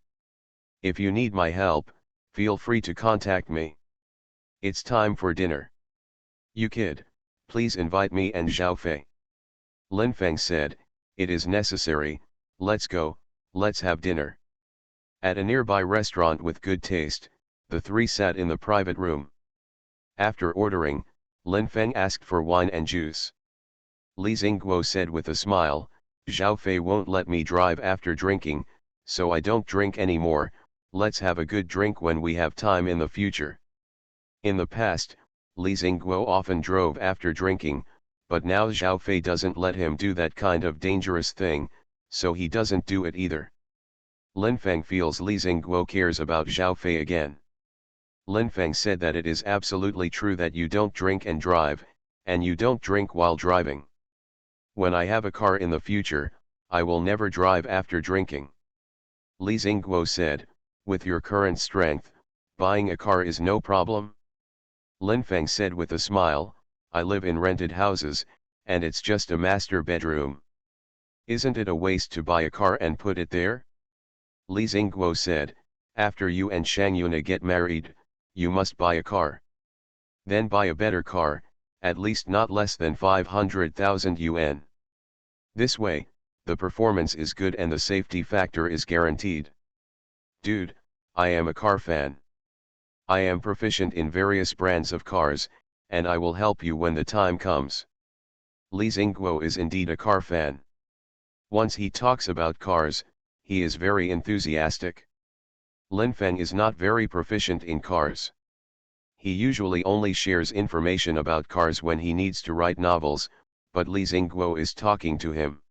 If you need my help, feel free to contact me. It's time for dinner. You kid, please invite me and Zhao Fei." Lin Feng said, "It is necessary, let's go, let's have dinner." At a nearby restaurant with good taste, the three sat in the private room. After ordering, Lin Feng asked for wine and juice. Li Xingguo said with a smile, "Zhao Fei won't let me drive after drinking, so I don't drink anymore. Let's have a good drink when we have time in the future." In the past, Li Xingguo often drove after drinking, but now Zhao Fei doesn't let him do that kind of dangerous thing, so he doesn't do it either. Lin Feng feels Li Xingguo cares about Zhao Fei again. Lin Feng said that it is absolutely true that you don't drink and drive, and you don't drink while driving. When I have a car in the future, I will never drive after drinking. Li Xingguo said, "With your current strength, buying a car is no problem?" Lin Feng said with a smile, "I live in rented houses, and it's just a master bedroom. Isn't it a waste to buy a car and put it there?" Li Xingguo said, "After you and Shang Yuna get married, you must buy a car. Then buy a better car, at least not less than 500,000 yuan. This way, the performance is good and the safety factor is guaranteed. Dude, I am a car fan. I am proficient in various brands of cars, and I will help you when the time comes." Li Xingguo is indeed a car fan. Once he talks about cars, he is very enthusiastic. Lin Feng is not very proficient in cars. He usually only shares information about cars when he needs to write novels, but Li Xingguo is talking to him.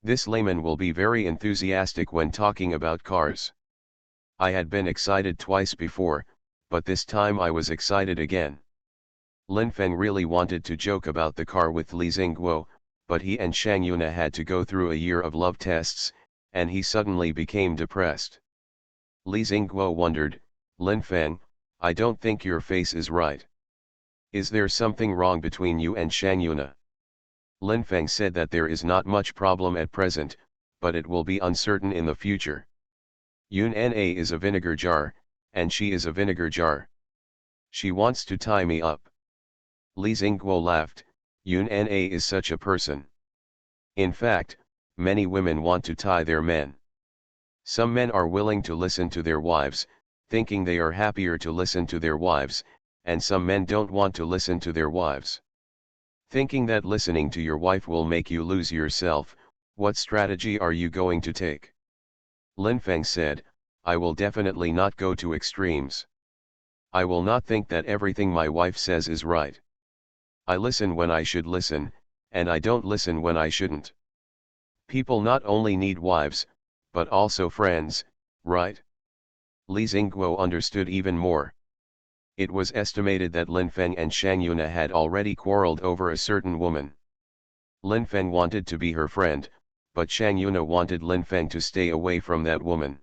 This layman will be very enthusiastic when talking about cars. I had been excited twice before, but this time I was excited again. Lin Feng really wanted to joke about the car with Li Xingguo, but he and Shang Yuna had to go through a year of love tests, and he suddenly became depressed. Li Xingguo wondered, Lin Feng, I don't think your face is right. Is there something wrong between you and Shang Yuna? Lin Feng said that there is not much problem at present, but it will be uncertain in the future. Yun Na is a vinegar jar, and she is a vinegar jar. She wants to tie me up. Li Xingguo laughed, Yun Na is such a person. In fact, many women want to tie their men. Some men are willing to listen to their wives, thinking they are happier to listen to their wives, and some men don't want to listen to their wives. Thinking that listening to your wife will make you lose yourself, what strategy are you going to take? Lin Feng said, I will definitely not go to extremes. I will not think that everything my wife says is right. I listen when I should listen, and I don't listen when I shouldn't. People not only need wives, but also friends, right? Li Xingguo understood even more. It was estimated that Lin Feng and Shang Yuna had already quarreled over a certain woman. Lin Feng wanted to be her friend, but Shang Yuna wanted Lin Feng to stay away from that woman.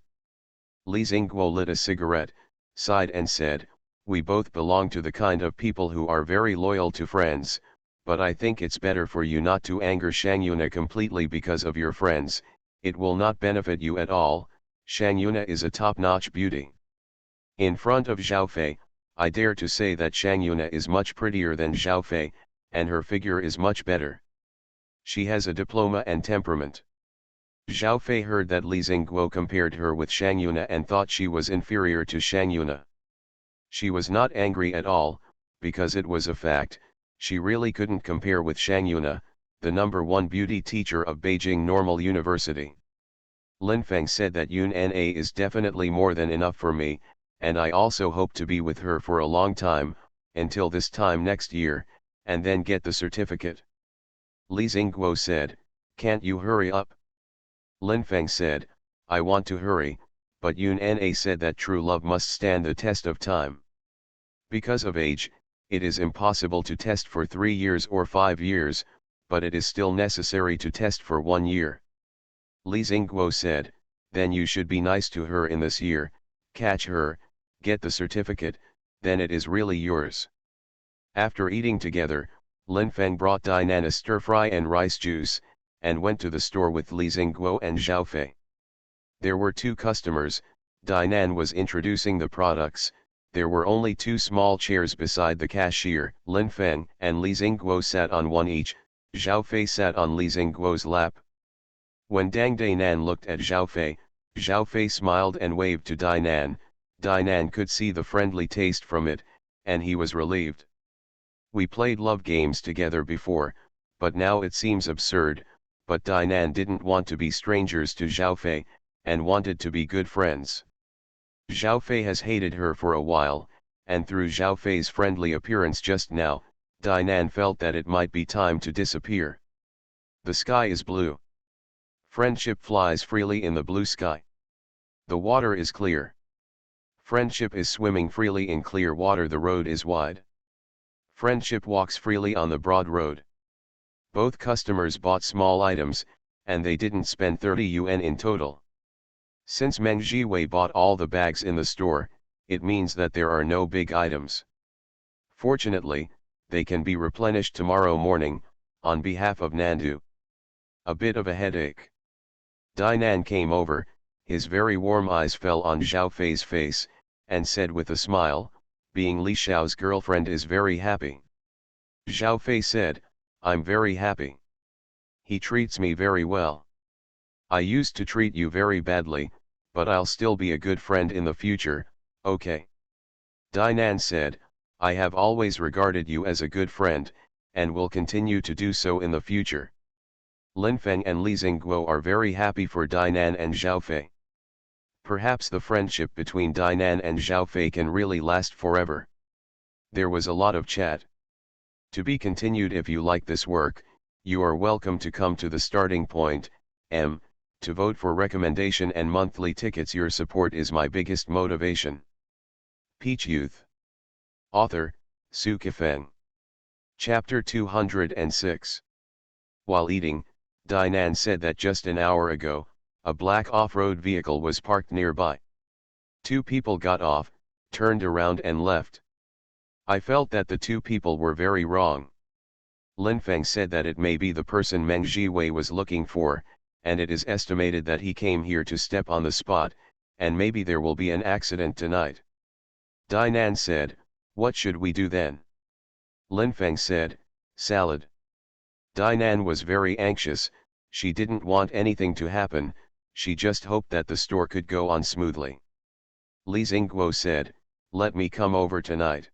Li Xingguo lit a cigarette, sighed and said, we both belong to the kind of people who are very loyal to friends, but I think it's better for you not to anger Shang Yuna completely because of your friends. It will not benefit you at all. Shang Yuna is a top-notch beauty. In front of Zhao Fei, I dare to say that Shang Yuna is much prettier than Zhao Fei, and her figure is much better. She has a diploma and temperament. Zhao Fei heard that Li Xingguo compared her with Shang Yuna and thought she was inferior to Shang Yuna. She was not angry at all, because it was a fact, she really couldn't compare with Shang Yuna, the #1 beauty teacher of Beijing Normal University. Lin Feng said that Yun Na is definitely more than enough for me, and I also hope to be with her for a long time, until this time next year, and then get the certificate. Li Xingguo said, can't you hurry up? Lin Feng said, I want to hurry, but Yun Na said that true love must stand the test of time. Because of age, it is impossible to test for 3 years or 5 years, but it is still necessary to test for 1 year. Li Xingguo said, then you should be nice to her in this year, catch her, get the certificate, then it is really yours. After eating together, Lin Feng brought Dainan a stir-fry and rice juice, and went to the store with Li Xingguo and Zhao Fei. There were 2 customers, Dainan was introducing the products, there were only 2 small chairs beside the cashier, Lin Feng and Li Xingguo sat on one each, Zhao Fei sat on Li Xingguo's lap. When Dang Dainan looked at Zhao Fei smiled and waved to Dainan. Dainan could see the friendly taste from it, and he was relieved. We played love games together before, but now it seems absurd, but Dainan didn't want to be strangers to Zhao Fei, and wanted to be good friends. Zhao Fei has hated her for a while, and through Zhao Fei's friendly appearance just now, Dainan felt that it might be time to disappear. The sky is blue. Friendship flies freely in the blue sky. The water is clear. Friendship is swimming freely in clear water. The road is wide. Friendship walks freely on the broad road. Both customers bought small items, and they didn't spend 30 yuan in total. Since Meng Jiwei bought all the bags in the store, it means that there are no big items. Fortunately, they can be replenished tomorrow morning, on behalf of Nandu. A bit of a headache. Dainan came over, his very warm eyes fell on Zhao Fei's face, and said with a smile, being Li Xiao's girlfriend is very happy. Zhao Fei said, I'm very happy. He treats me very well. I used to treat you very badly, but I'll still be a good friend in the future, okay? Dainan said, I have always regarded you as a good friend, and will continue to do so in the future. Lin Feng and Li Xingguo are very happy for Dainan and Zhao Fei. Perhaps the friendship between Dainan and Zhao Fei can really last forever. There was a lot of chat. To be continued. If you like this work, you are welcome to come to the starting point, to vote for recommendation and monthly tickets. Your support is my biggest motivation. Peach Youth. Author, Sci-fi. Chapter 206. While eating, Dinan said that just an hour ago, a black off-road vehicle was parked nearby. Two people got off, turned around and left. I felt that the two people were very wrong. Linfeng said that it may be the person Meng Jiwei was looking for, and it is estimated that he came here to step on the spot, and maybe there will be an accident tonight. Dinan said, "What should we do then?" Linfeng said, "Salad." Dinan was very anxious, she didn't want anything to happen, she just hoped that the store could go on smoothly. Li Xingguo said, "Let me come over tonight."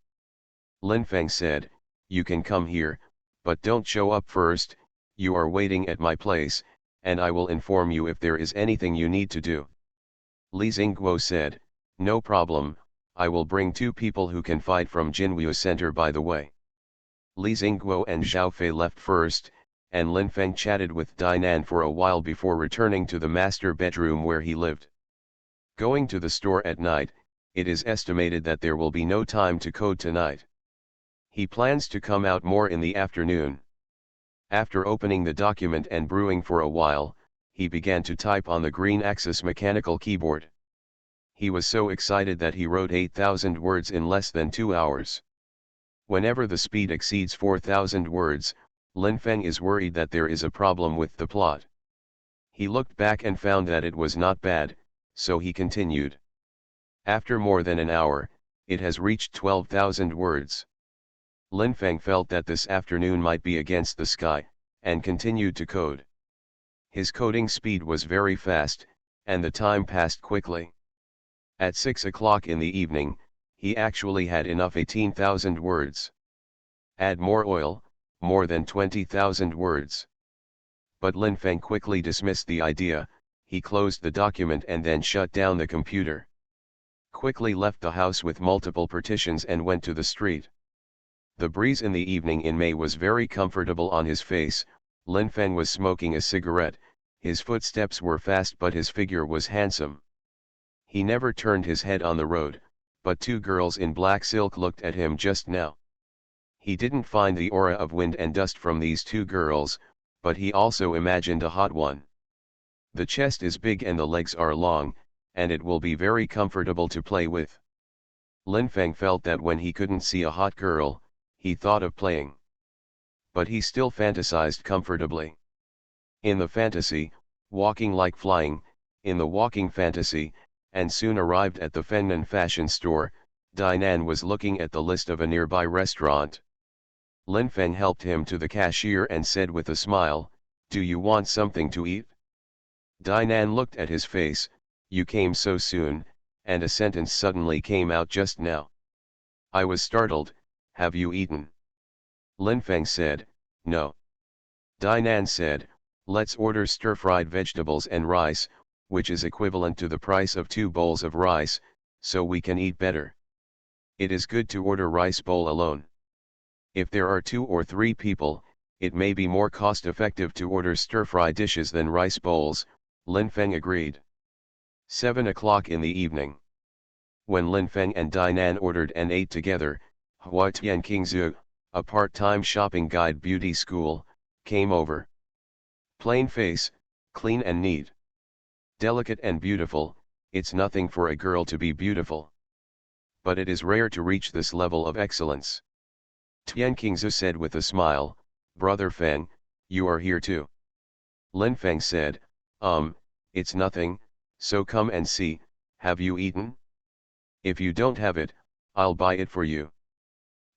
Linfeng said, "You can come here, but don't show up first, you are waiting at my place, and I will inform you if there is anything you need to do." Li Xingguo said, "No problem, I will bring two people who can fight from Jinwu Center by the way." Li Xingguo and Zhao Fei left first, and Linfeng chatted with Dinan for a while before returning to the master bedroom where he lived. Going to the store at night, it is estimated that there will be no time to code tonight. He plans to come out more in the afternoon. After opening the document and brewing for a while, he began to type on the green axis mechanical keyboard. He was so excited that he wrote 8,000 words in less than 2 hours. Whenever the speed exceeds 4,000 words, Linfeng is worried that there is a problem with the plot. He looked back and found that it was not bad, so he continued. After more than an hour, it has reached 12,000 words. Linfeng felt that this afternoon might be against the sky, and continued to code. His coding speed was very fast, and the time passed quickly. At 6 o'clock in the evening, he actually had enough 18,000 words. Add more oil, more than 20,000 words. But Linfeng quickly dismissed the idea, he closed the document and then shut down the computer. Quickly left the house with multiple partitions and went to the street. The breeze in the evening in May was very comfortable on his face. Linfeng was smoking a cigarette, his footsteps were fast but his figure was handsome. He never turned his head on the road, but two girls in black silk looked at him just now. He didn't find the aura of wind and dust from these two girls, but he also imagined a hot one. The chest is big and the legs are long, and it will be very comfortable to play with. Linfeng felt that when he couldn't see a hot girl, he thought of playing. But he still fantasized comfortably. In the fantasy, walking like flying, in the walking fantasy, and soon arrived at the Fengnan fashion store, Dinan was looking at the list of a nearby restaurant. Linfeng helped him to the cashier and said with a smile, "Do you want something to eat?" Dinan looked at his face, "You came so soon," and a sentence suddenly came out just now. I was startled, "Have you eaten?" Linfeng said, "No." Dinan said, "Let's order stir-fried vegetables and rice, which is equivalent to the price of 2 bowls of rice, so we can eat better. It is good to order rice bowl alone. If there are 2 or 3 people, it may be more cost-effective to order stir-fry dishes than rice bowls," Linfeng agreed. 7 o'clock in the evening. When Linfeng and Dinan ordered and ate together, Hua Tianqingzu, a part-time shopping guide beauty school, came over. Plain face, clean and neat. Delicate and beautiful, it's nothing for a girl to be beautiful. But it is rare to reach this level of excellence. Tianqingzu said with a smile, "Brother Feng, you are here too." Linfeng said, It's nothing, so come and see, have you eaten? If you don't have it, I'll buy it for you."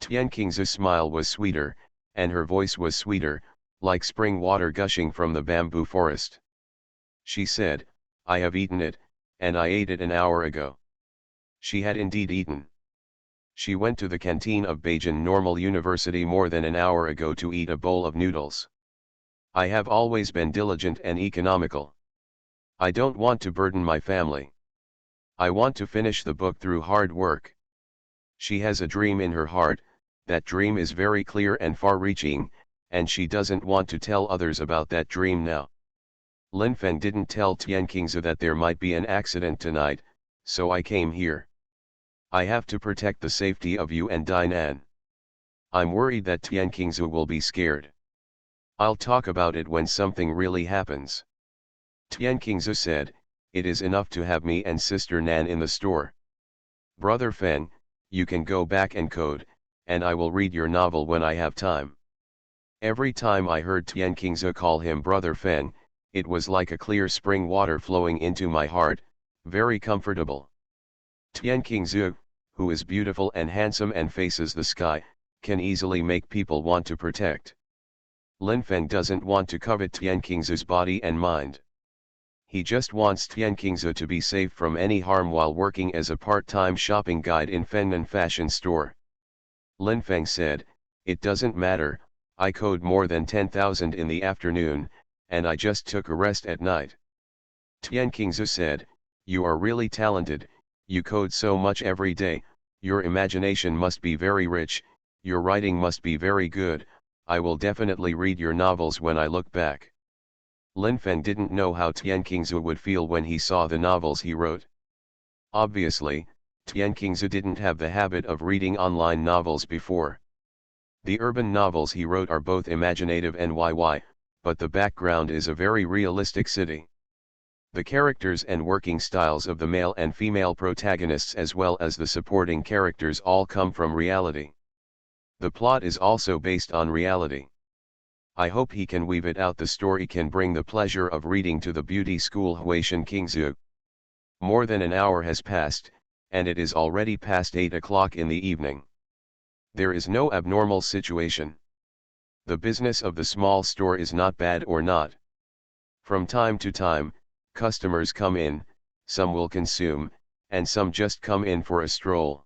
Tianqingzu's smile was sweeter, and her voice was sweeter, like spring water gushing from the bamboo forest. She said, "I have eaten it, and I ate it an hour ago." She had indeed eaten. She went to the canteen of Beijing Normal University more than an hour ago to eat a bowl of noodles. "I have always been diligent and economical. I don't want to burden my family. I want to finish the book through hard work." She has a dream in her heart, that dream is very clear and far-reaching, and she doesn't want to tell others about that dream now. Linfeng didn't tell Tianqingzu that there might be an accident tonight, so I came here. I have to protect the safety of you and Dinan. I'm worried that Tianqingzu will be scared. I'll talk about it when something really happens. Tianqingzu said, it is enough to have me and Sister Nan in the store. Brother Feng, you can go back and code, and I will read your novel when I have time. Every time I heard Tianqingzu call him Brother Feng, it was like a clear spring water flowing into my heart, very comfortable. Tianqingzu, who is beautiful and handsome and faces the sky, can easily make people want to protect. Lin Feng doesn't want to covet Tianqingzu's body and mind. He just wants Tianqingzu to be safe from any harm while working as a part-time shopping guide in Fengnan fashion store. Lin Feng said, it doesn't matter, I code more than 10,000 in the afternoon, and I just took a rest at night. Tianqingzu said, you are really talented, you code so much every day, your imagination must be very rich, your writing must be very good, I will definitely read your novels when I look back. Lin Feng didn't know how Tianqingzu would feel when he saw the novels he wrote. Obviously, Tianqingzu didn't have the habit of reading online novels before. The urban novels he wrote are both imaginative and YY, but the background is a very realistic city. The characters and working styles of the male and female protagonists as well as the supporting characters all come from reality. The plot is also based on reality. I hope he can weave it out. The story can bring the pleasure of reading to the beauty school Huishan Qingzu. More than an hour has passed, and it is already past 8 o'clock in the evening. There is no abnormal situation. The business of the small store is not bad or not. From time to time, customers come in, some will consume, and some just come in for a stroll.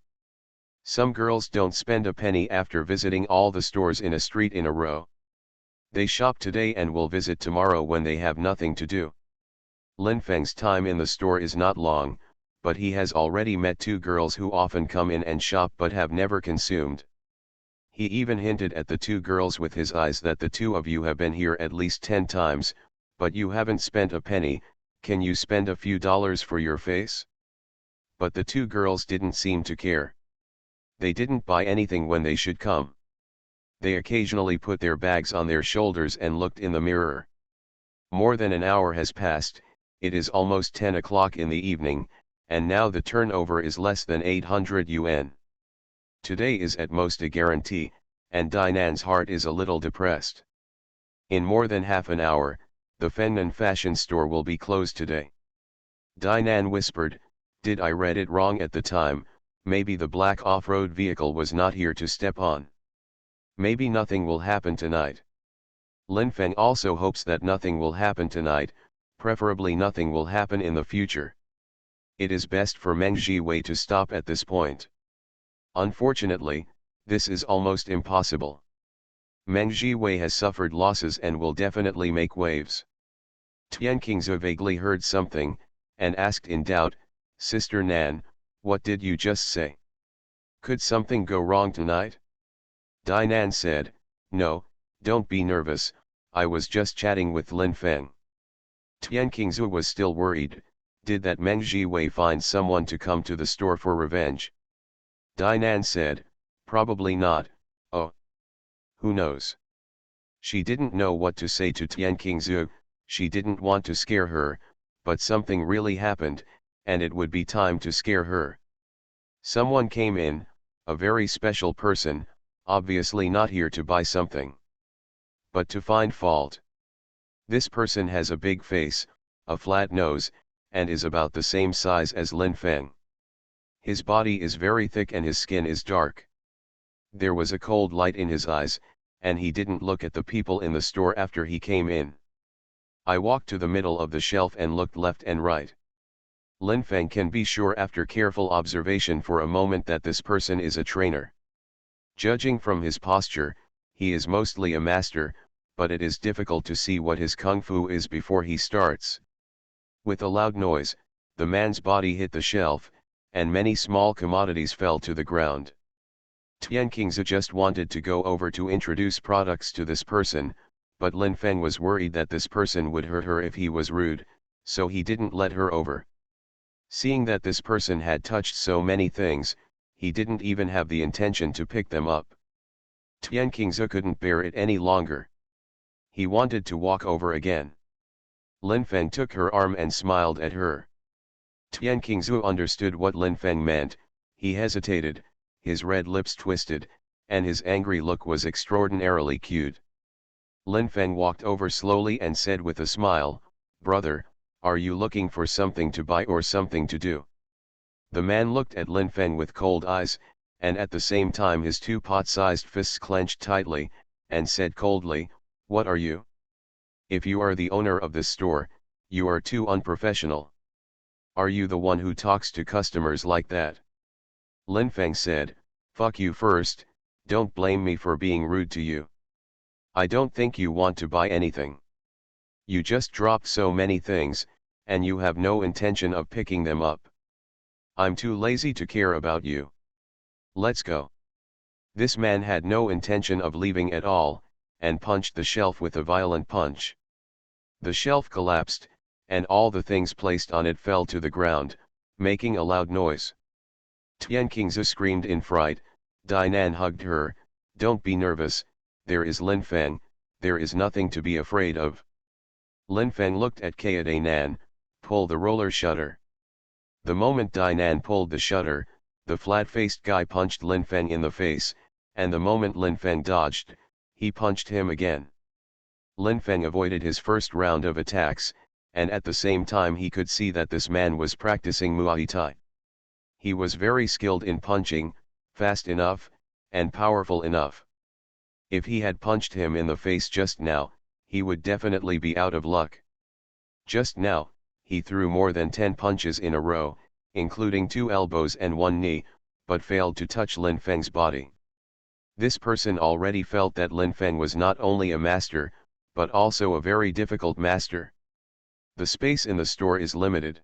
Some girls don't spend a penny after visiting all the stores in a street in a row. They shop today and will visit tomorrow when they have nothing to do. Lin Feng's time in the store is not long, but he has already met 2 girls who often come in and shop but have never consumed. He even hinted at the 2 girls with his eyes that the 2 of you have been here at least 10 times, but you haven't spent a penny, can you spend a few dollars for your face? But the 2 girls didn't seem to care. They didn't buy anything when they should come. They occasionally put their bags on their shoulders and looked in the mirror. More than an hour has passed, it is almost 10 o'clock in the evening, and now the turnover is less than 800 yuan. Today is at most a guarantee, and Dinan's heart is a little depressed. In more than half an hour, the Fengnan fashion store will be closed today. Dinan whispered, did I read it wrong at the time, maybe the black off-road vehicle was not here to step on. Maybe nothing will happen tonight. Lin Feng also hopes that nothing will happen tonight, preferably nothing will happen in the future. It is best for Meng Jiwei to stop at this point. Unfortunately, this is almost impossible. Meng Jiwei has suffered losses and will definitely make waves. Tianqingzu vaguely heard something, and asked in doubt, Sister Nan, what did you just say? Could something go wrong tonight? Dinan said, no, don't be nervous, I was just chatting with Lin Feng. Tianqingzu was still worried, did that Meng Jiwei find someone to come to the store for revenge? Dinan said, probably not, oh. Who knows? She didn't know what to say to Tianqingzu, she didn't want to scare her, but something really happened, and it would be time to scare her. Someone came in, a very special person, obviously not here to buy something, but to find fault. This person has a big face, a flat nose, and is about the same size as Lin Feng. His body is very thick and his skin is dark. There was a cold light in his eyes, and he didn't look at the people in the store after he came in. I walked to the middle of the shelf and looked left and right. Lin Feng can be sure after careful observation for a moment that this person is a trainer. Judging from his posture, he is mostly a master, but it is difficult to see what his kung fu is before he starts. With a loud noise, the man's body hit the shelf, and many small commodities fell to the ground. Tianqingzu just wanted to go over to introduce products to this person, but Lin Feng was worried that this person would hurt her if he was rude, so he didn't let her over. Seeing that this person had touched so many things, he didn't even have the intention to pick them up. Tian Qingzu couldn't bear it any longer. He wanted to walk over again. Lin Feng took her arm and smiled at her. Tian Qingzu understood what Lin Feng meant. He hesitated, his red lips twisted, and his angry look was extraordinarily cute. Lin Feng walked over slowly and said with a smile, "Brother, are you looking for something to buy or something to do?" The man looked at Lin Feng with cold eyes, and at the same time his two pot-sized fists clenched tightly, and said coldly, "What are you? If you are the owner of this store, you are too unprofessional. Are you the one who talks to customers like that?" Lin Feng said, "Fuck you first, don't blame me for being rude to you. I don't think you want to buy anything. You just dropped so many things, and you have no intention of picking them up. I'm too lazy to care about you. Let's go." This man had no intention of leaving at all, and punched the shelf with a violent punch. The shelf collapsed, and all the things placed on it fell to the ground, making a loud noise. Tian Qingzu screamed in fright. Dinan hugged her. "Don't be nervous, there is Lin Feng, there is nothing to be afraid of." Lin Feng looked at Nan. "Pull the roller shutter." The moment Dinan pulled the shutter, the flat-faced guy punched Lin Feng in the face, and the moment Lin Feng dodged, he punched him again. Lin Feng avoided his first round of attacks, and at the same time he could see that this man was practicing Muay Thai. He was very skilled in punching, fast enough, and powerful enough. If he had punched him in the face just now, he would definitely be out of luck. Just now, he threw more than 10 punches in a row, including 2 elbows and 1 knee, but failed to touch Lin Feng's body. This person already felt that Lin Feng was not only a master, but also a very difficult master. The space in the store is limited.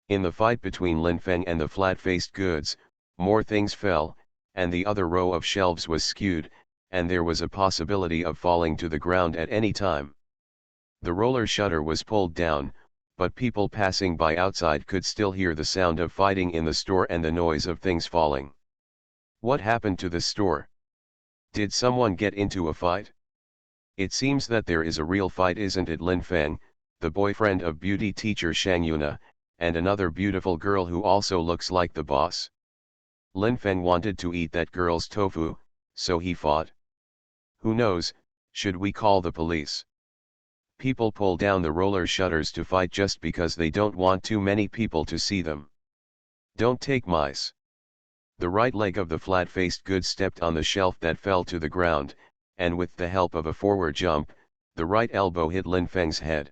In the fight between Lin Feng and the flat-faced goods, more things fell, and the other row of shelves was skewed, and there was a possibility of falling to the ground at any time. The roller shutter was pulled down, but people passing by outside could still hear the sound of fighting in the store and the noise of things falling. What happened to the store? Did someone get into a fight? It seems that there is a real fight, isn't it? Lin Feng, the boyfriend of beauty teacher Shang Yuna, and another beautiful girl who also looks like the boss. Lin Feng wanted to eat that girl's tofu, so he fought. Who knows, should we call the police? People pull down the roller shutters to fight just because they don't want too many people to see them. Don't take mice. The right leg of the flat-faced good stepped on the shelf that fell to the ground, and with the help of a forward jump, the right elbow hit Lin Feng's head.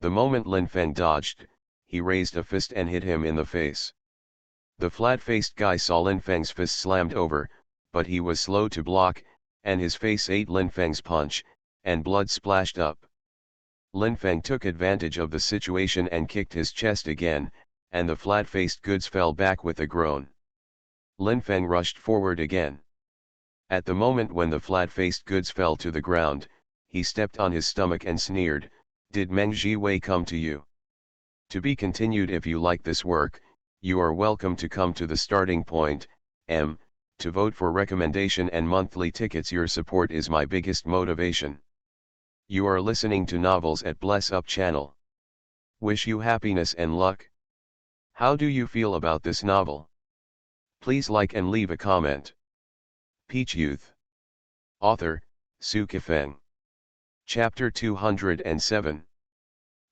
The moment Lin Feng dodged, he raised a fist and hit him in the face. The flat-faced guy saw Lin Feng's fist slammed over, but he was slow to block, and his face ate Lin Feng's punch, and blood splashed up. Lin Feng took advantage of the situation and kicked his chest again, and the flat-faced goods fell back with a groan. Lin Feng rushed forward again. At the moment when the flat-faced goods fell to the ground, he stepped on his stomach and sneered, "Did Meng Jiwei come to you?" To be continued. If you like this work, you are welcome to come to the starting point, to vote for recommendation and monthly tickets. Your support is my biggest motivation. You are listening to Novels at Bless Up channel. Wish you happiness and luck. How do you feel about this novel? Please like and leave a comment. Peach Youth. Author, Su Kifeng. Chapter 207.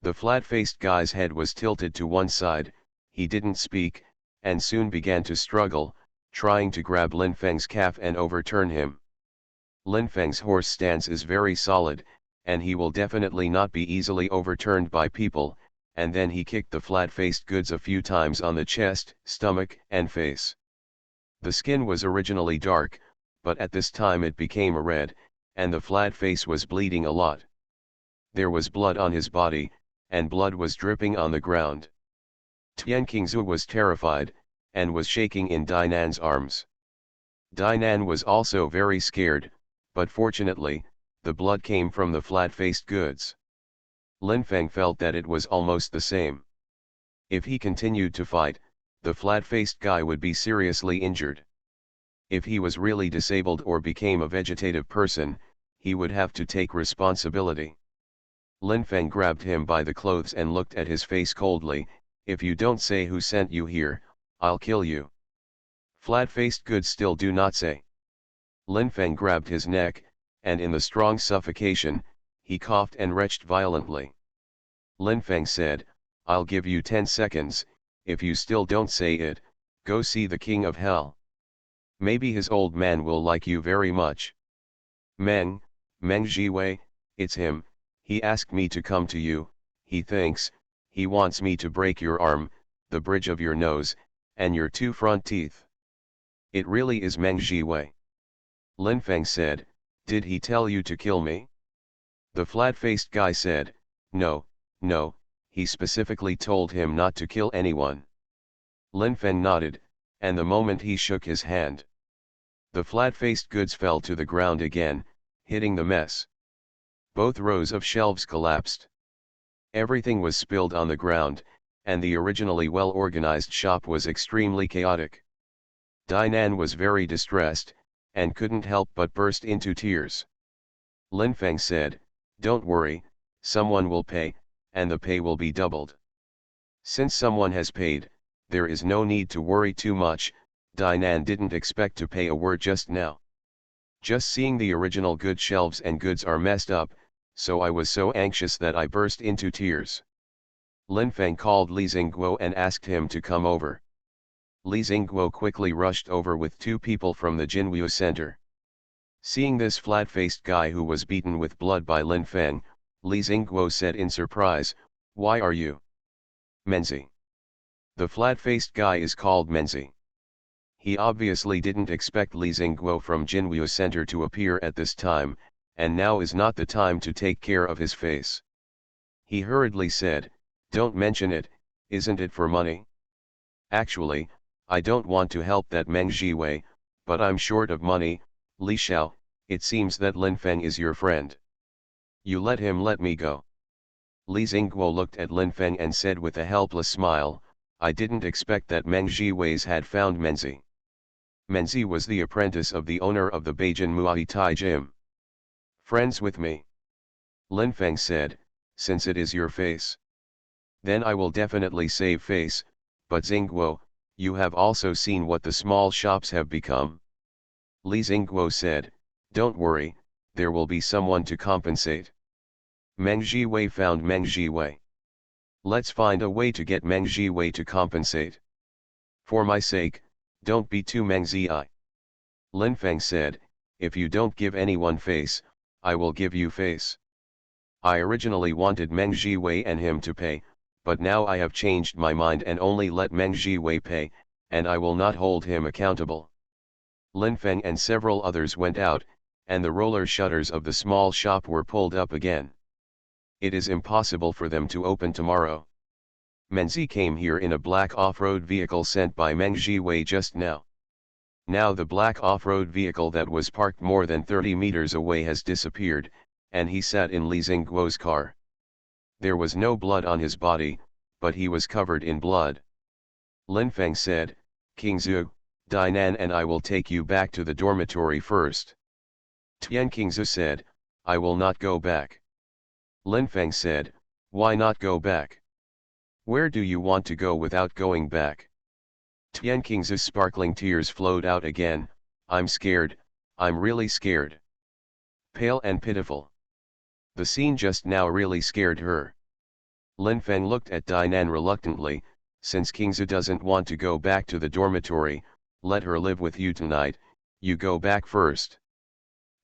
The flat-faced guy's head was tilted to one side, he didn't speak, and soon began to struggle, trying to grab Lin Feng's calf and overturn him. Lin Feng's horse stance is very solid, and he will definitely not be easily overturned by people, and then he kicked the flat-faced goods a few times on the chest, stomach, and face. The skin was originally dark, but at this time it became a red, and the flat face was bleeding a lot. There was blood on his body, and blood was dripping on the ground. Tian Qingzu was terrified, and was shaking in Dinan's arms. Dinan was also very scared, but fortunately, the blood came from the flat-faced goods. Lin Feng felt that it was almost the same. If he continued to fight, the flat-faced guy would be seriously injured. If he was really disabled or became a vegetative person, he would have to take responsibility. Lin Feng grabbed him by the clothes and looked at his face coldly. If you don't say who sent you here, I'll kill you. Flat-faced goods still do not say. Lin Feng grabbed his neck, and in the strong suffocation, he coughed and retched violently. Lin Feng said, I'll give you 10 seconds, if you still don't say it, go see the king of hell. Maybe his old man will like you very much. Meng Jiwei, it's him, he asked me to come to you, he wants me to break your arm, the bridge of your nose, and your 2 front teeth. It really is Meng Jiwei. Lin Feng said, did he tell you to kill me? The flat-faced guy said, no, he specifically told him not to kill anyone. Lin Feng nodded, and the moment he shook his hand, the flat-faced goods fell to the ground again, hitting the mess. Both rows of shelves collapsed. Everything was spilled on the ground, and the originally well-organized shop was extremely chaotic. Dainan was very distressed, and couldn't help but burst into tears. Lin Feng said, don't worry, someone will pay, and the pay will be doubled. Since someone has paid, there is no need to worry too much. Dainan didn't expect to pay a word just now. Just seeing the original good shelves and goods are messed up, so I was so anxious that I burst into tears. Lin Feng called Li Xingguo and asked him to come over. Li Xingguo quickly rushed over with 2 people from the Jinwu Center. Seeing this flat-faced guy who was beaten with blood by Lin Feng, Li Xingguo said in surprise, why are you? Menzi. The flat-faced guy is called Menzi. He obviously didn't expect Li Xingguo from Jinwu Center to appear at this time, and now is not the time to take care of his face. He hurriedly said, don't mention it, isn't it for money? Actually, I don't want to help that Meng Jiwei, but I'm short of money. Li Xiao, it seems that Lin Feng is your friend. You let him let me go. Li Xingguo looked at Lin Feng and said with a helpless smile, I didn't expect that Meng Jiwei's had found Menzi. Menzi was the apprentice of the owner of the Beijing Muay Thai gym. Friends with me? Lin Feng said, since it is your face. Then I will definitely save face, but Xingguo, you have also seen what the small shops have become. Li Xingguo said, don't worry, there will be someone to compensate. Meng Jiwei found Meng Jiwei. Let's find a way to get Meng Jiwei to compensate. For my sake, don't be too Meng Zi. Lin Feng said, if you don't give anyone face, I will give you face. I originally wanted Meng Jiwei and him to pay, but now I have changed my mind and only let Meng Jiwei pay, and I will not hold him accountable. Lin Feng and several others went out, and the roller shutters of the small shop were pulled up again. It is impossible for them to open tomorrow. Menzi came here in a black off-road vehicle sent by Meng Jiwei just now. Now the black off-road vehicle that was parked more than 30 meters away has disappeared, and he sat in Li Xingguo's car. There was no blood on his body, but he was covered in blood. Lin Feng said, King Zhu, Dainan and I will take you back to the dormitory first. Tian Qingzu said, I will not go back. Lin Feng said, why not go back? Where do you want to go without going back? Tian Qingzu's sparkling tears flowed out again, I'm scared, I'm really scared. Pale and pitiful. The scene just now really scared her. Lin Feng looked at Dainan reluctantly, since Qingzu doesn't want to go back to the dormitory, let her live with you tonight, you go back first.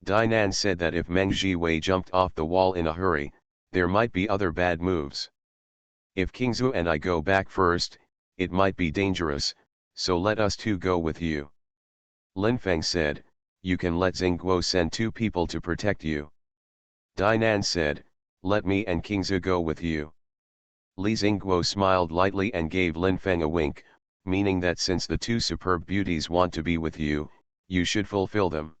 Dainan said that if Meng Jiwei jumped off the wall in a hurry, there might be other bad moves. If Qingzu and I go back first, it might be dangerous, so let us 2 go with you. Lin Feng said, you can let Xingguo send 2 people to protect you. Dainan said, let me and Qingzu go with you. Li Xingguo smiled lightly and gave Lin Feng a wink, meaning that since the 2 superb beauties want to be with you, you should fulfill them.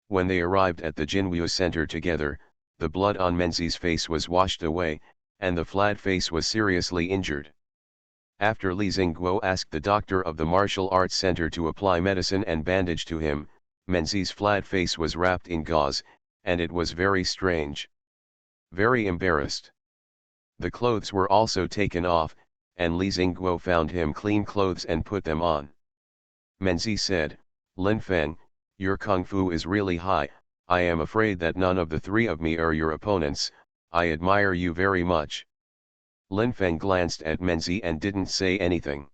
When they arrived at the Jinwu Center together, the blood on Menzi's face was washed away, and the flat face was seriously injured. After Li Xingguo asked the doctor of the martial arts center to apply medicine and bandage to him, Menzies' flat face was wrapped in gauze, and it was very strange. Very embarrassed. The clothes were also taken off, and Li Xingguo found him clean clothes and put them on. Menzies said, "Lin Feng, your kung fu is really high. I am afraid that none of the three of me are your opponents. I admire you very much." Lin Feng glanced at Menzies and didn't say anything.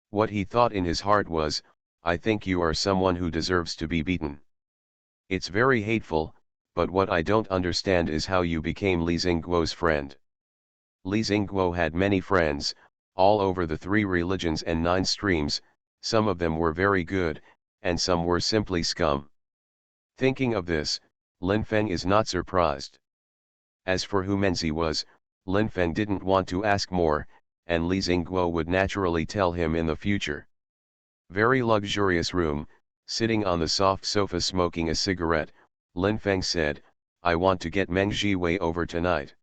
What he thought in his heart was, "I think you are someone who deserves to be beaten. It's very hateful, but what I don't understand is how you became Li Xingguo's friend." Li Xingguo had many friends, all over the three religions and 9 streams. Some of them were very good, and some were simply scum. Thinking of this, Lin Feng is not surprised. As for who Menzies was, Lin Feng didn't want to ask more, and Li Xingguo would naturally tell him in the future. Very luxurious room, sitting on the soft sofa smoking a cigarette, Lin Feng said, "I want to get Meng Jiwei over tonight."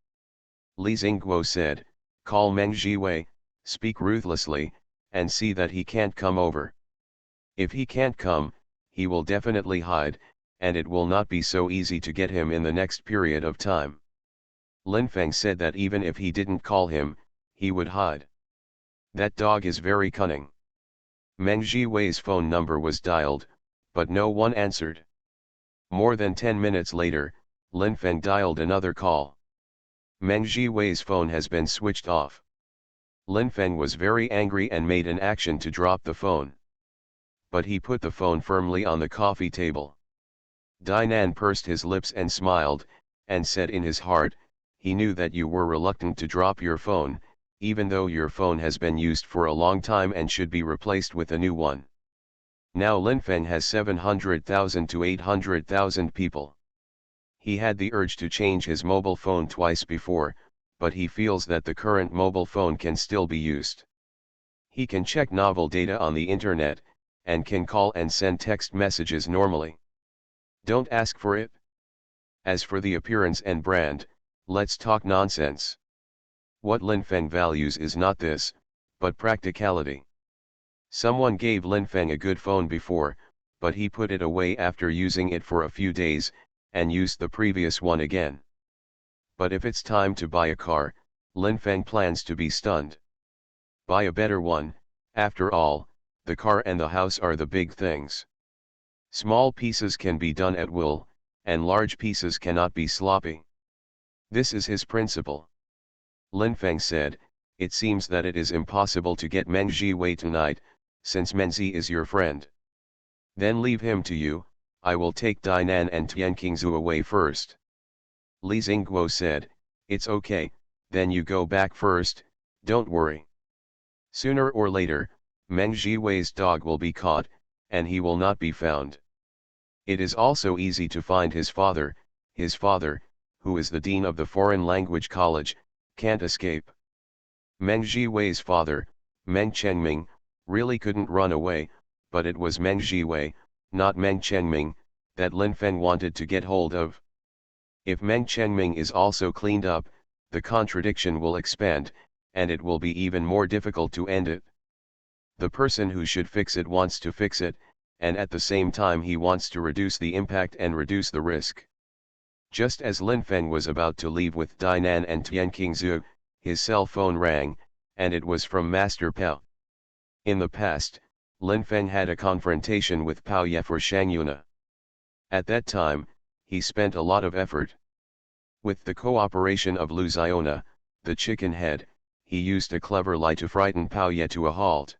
Li Xingguo said, "Call Meng Jiwei, speak ruthlessly, and see that he can't come over. If he can't come, he will definitely hide, and it will not be so easy to get him in the next period of time." Lin Feng said that even if he didn't call him, he would hide. That dog is very cunning. Meng Jiwei's phone number was dialed, but no one answered. More than 10 minutes later, Lin Feng dialed another call. Meng Jiwei's phone has been switched off. Lin Feng was very angry and made an action to drop the phone. But he put the phone firmly on the coffee table. Dainan pursed his lips and smiled, and said in his heart, "He knew that you were reluctant to drop your phone, even though your phone has been used for a long time and should be replaced with a new one." Now Lin Feng has 700,000 to 800,000 people. He had the urge to change his mobile phone twice before, but he feels that the current mobile phone can still be used. He can check novel data on the internet, and can call and send text messages normally. Don't ask for it. As for the appearance and brand, let's talk nonsense. What Lin Feng values is not this, but practicality. Someone gave Lin Feng a good phone before, but he put it away after using it for a few days, and used the previous one again. But if it's time to buy a car, Lin Feng plans to be stunned. Buy a better one. After all, the car and the house are the big things. Small pieces can be done at will, and large pieces cannot be sloppy. This is his principle. Lin Feng said, "It seems that it is impossible to get Meng Jiwei tonight, since Menzies is your friend. Then leave him to you. I will take Dainan and Tianqingzhu away first." Li Xingguo said, "It's okay, then you go back first, don't worry. Sooner or later, Meng Jiwei's dog will be caught, and he will not be found. It is also easy to find his father, who is the dean of the foreign language college, can't escape." Meng Jiwei's father, Meng Chengming, really couldn't run away, but it was Meng Jiwei, not Meng Chengming, that Lin Feng wanted to get hold of. If Meng Chengming is also cleaned up, the contradiction will expand, and it will be even more difficult to end it. The person who should fix it wants to fix it, and at the same time he wants to reduce the impact and reduce the risk. Just as Lin Feng was about to leave with Dainan and Tianqingzhu, his cell phone rang, and it was from Master Pao. In the past, Lin Feng had a confrontation with Pao Ye for Shangyuna. At that time, he spent a lot of effort. With the cooperation of Lu Xiona, the chicken head, he used a clever lie to frighten Pao Ye to a halt.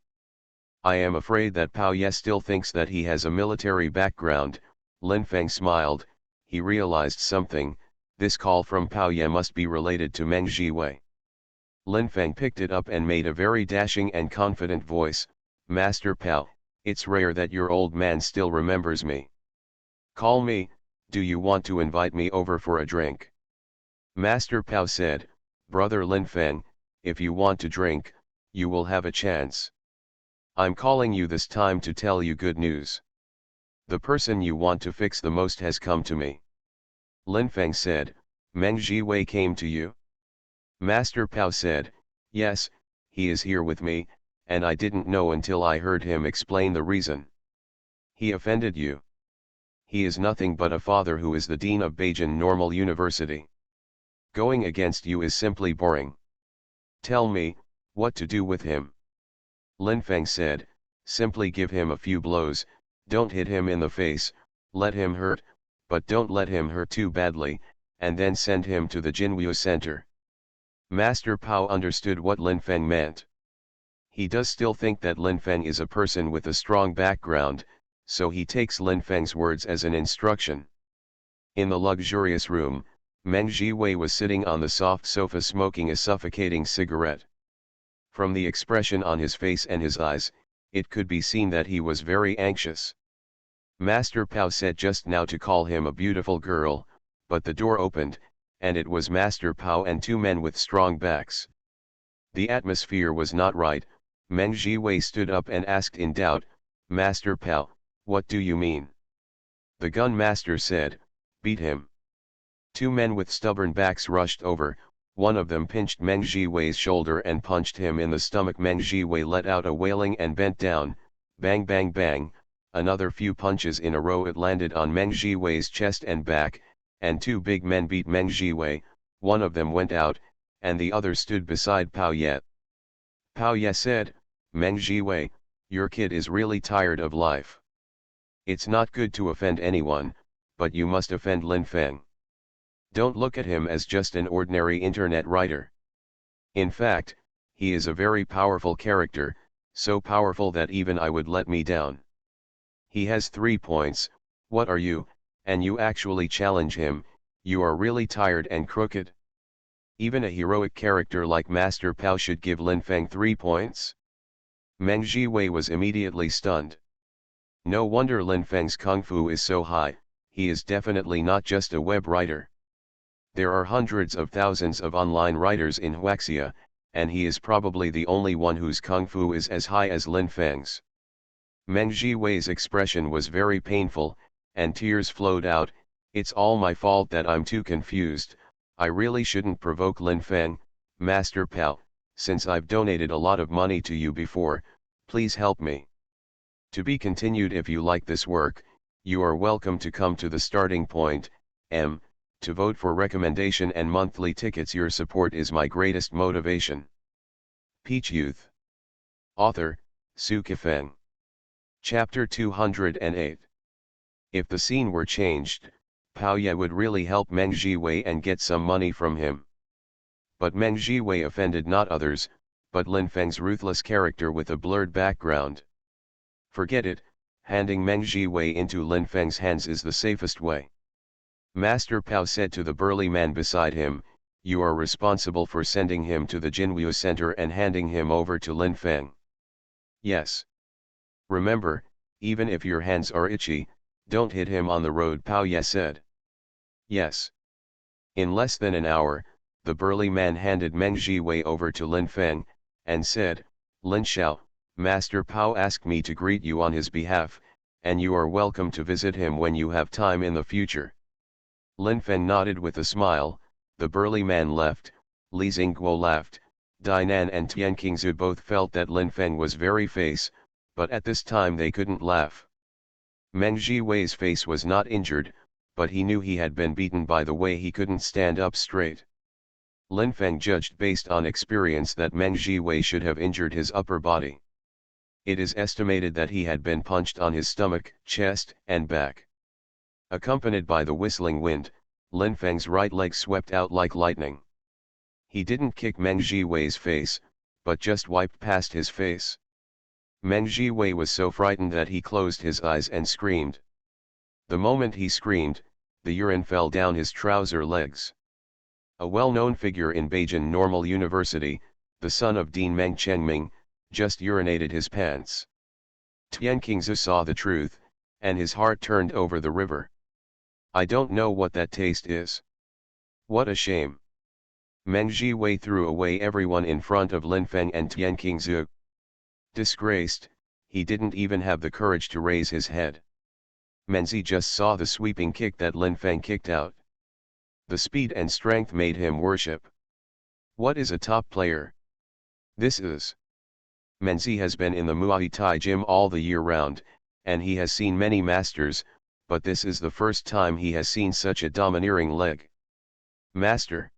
I am afraid that Pao Ye still thinks that he has a military background. Lin Feng smiled. He realized something. This call from Pao Ye must be related to Meng Jiwei. Lin Feng picked it up and made a very dashing and confident voice, "Master Pao, it's rare that your old man still remembers me. Call me, do you want to invite me over for a drink?" Master Pao said, "Brother Lin Feng, if you want to drink, you will have a chance. I'm calling you this time to tell you good news. The person you want to fix the most has come to me." Lin Feng said, "Meng Jiwei came to you?" Master Pao said, "Yes, he is here with me, and I didn't know until I heard him explain the reason. He offended you. He is nothing but a father who is the dean of Beijing Normal University. Going against you is simply boring. Tell me, what to do with him. Lin Feng said, simply give him a few blows, don't hit him in the face, let him hurt, but don't let him hurt too badly, and then send him to the Jinwu Center. Master Pao understood what Lin Feng meant. He does still think that Lin Feng is a person with a strong background, so he takes Lin Feng's words as an instruction. In the luxurious room, Meng Jiwei was sitting on the soft sofa smoking a suffocating cigarette. From the expression on his face and his eyes, it could be seen that he was very anxious. Master Pao said just now to call him a beautiful girl, but the door opened, and it was Master Pao and two men with strong backs. The atmosphere was not right. Meng Jiwei stood up and asked in doubt, Master Pao, what do you mean? The gun master said, beat him. Two men with stubborn backs rushed over, one of them pinched Meng Jiwei's shoulder and punched him in the stomach. Meng Jiwei let out a wailing and bent down, bang bang bang, another few punches in a row it landed on Meng Jiwei's chest and back, and two big men beat Meng Jiwei, one of them went out, and the other stood beside Pao Ye. Pao Ye said, Meng Jiwei, your kid is really tired of life. It's not good to offend anyone, but you must offend Lin Feng. Don't look at him as just an ordinary internet writer. In fact, he is a very powerful character, so powerful that even I would let me down. He has 3 points, what are you, and you actually challenge him, you are really tired and crooked. Even a heroic character like Master Pao should give Lin Feng 3 points. Meng Jiwei was immediately stunned. No wonder Lin Feng's kung fu is so high, he is definitely not just a web writer. There are hundreds of thousands of online writers in Huaxia, and he is probably the only one whose kung fu is as high as Lin Feng's. Meng Jiwei's expression was very painful, and tears flowed out. It's all my fault that I'm too confused. I really shouldn't provoke Lin Feng, Master Pao, since I've donated a lot of money to you before, please help me. To be continued. If you like this work, you are welcome to come to the starting point, to vote for recommendation and monthly tickets. Your support is my greatest motivation. Peach Youth. Author, Su Kifeng. Chapter 208. If the scene were changed, Pao Ye would really help Meng Jiwei and get some money from him. But Meng Jiwei offended not others, but Lin Feng's ruthless character with a blurred background. Forget it, handing Meng Jiwei into Lin Feng's hands is the safest way. Master Pao said to the burly man beside him, you are responsible for sending him to the Jinwu Center and handing him over to Lin Feng. Yes. Remember, even if your hands are itchy, don't hit him on the road, Pao Ye said. Yes. In less than an hour, the burly man handed Meng Jiwei over to Lin Feng, and said, Lin Xiao, Master Pao asked me to greet you on his behalf, and you are welcome to visit him when you have time in the future. Lin Feng nodded with a smile. The burly man left. Li Xingguo laughed. Dainan and Tian Qingzu both felt that Lin Feng was very face, but at this time they couldn't laugh. Meng Jiwei's face was not injured, but he knew he had been beaten by the way he couldn't stand up straight. Lin Feng judged based on experience that Meng Jiwei should have injured his upper body. It is estimated that he had been punched on his stomach, chest, and back. Accompanied by the whistling wind, Lin Feng's right leg swept out like lightning. He didn't kick Meng Jiwei's face, but just wiped past his face. Meng Jiwei was so frightened that he closed his eyes and screamed. The moment he screamed, the urine fell down his trouser legs. A well-known figure in Beijing Normal University, the son of Dean Meng Chengming, just urinated his pants. Tian Qingzu saw the truth, and his heart turned over the river. I don't know what that taste is. What a shame. Meng Jiwei threw away everyone in front of Lin Feng and Tian Qingzu. Disgraced, he didn't even have the courage to raise his head. Menzi just saw the sweeping kick that Lin Feng kicked out. The speed and strength made him worship. What is a top player? This is. Menzi has been in the Muay Thai gym all the year round, and he has seen many masters, but this is the first time he has seen such a domineering leg. Master.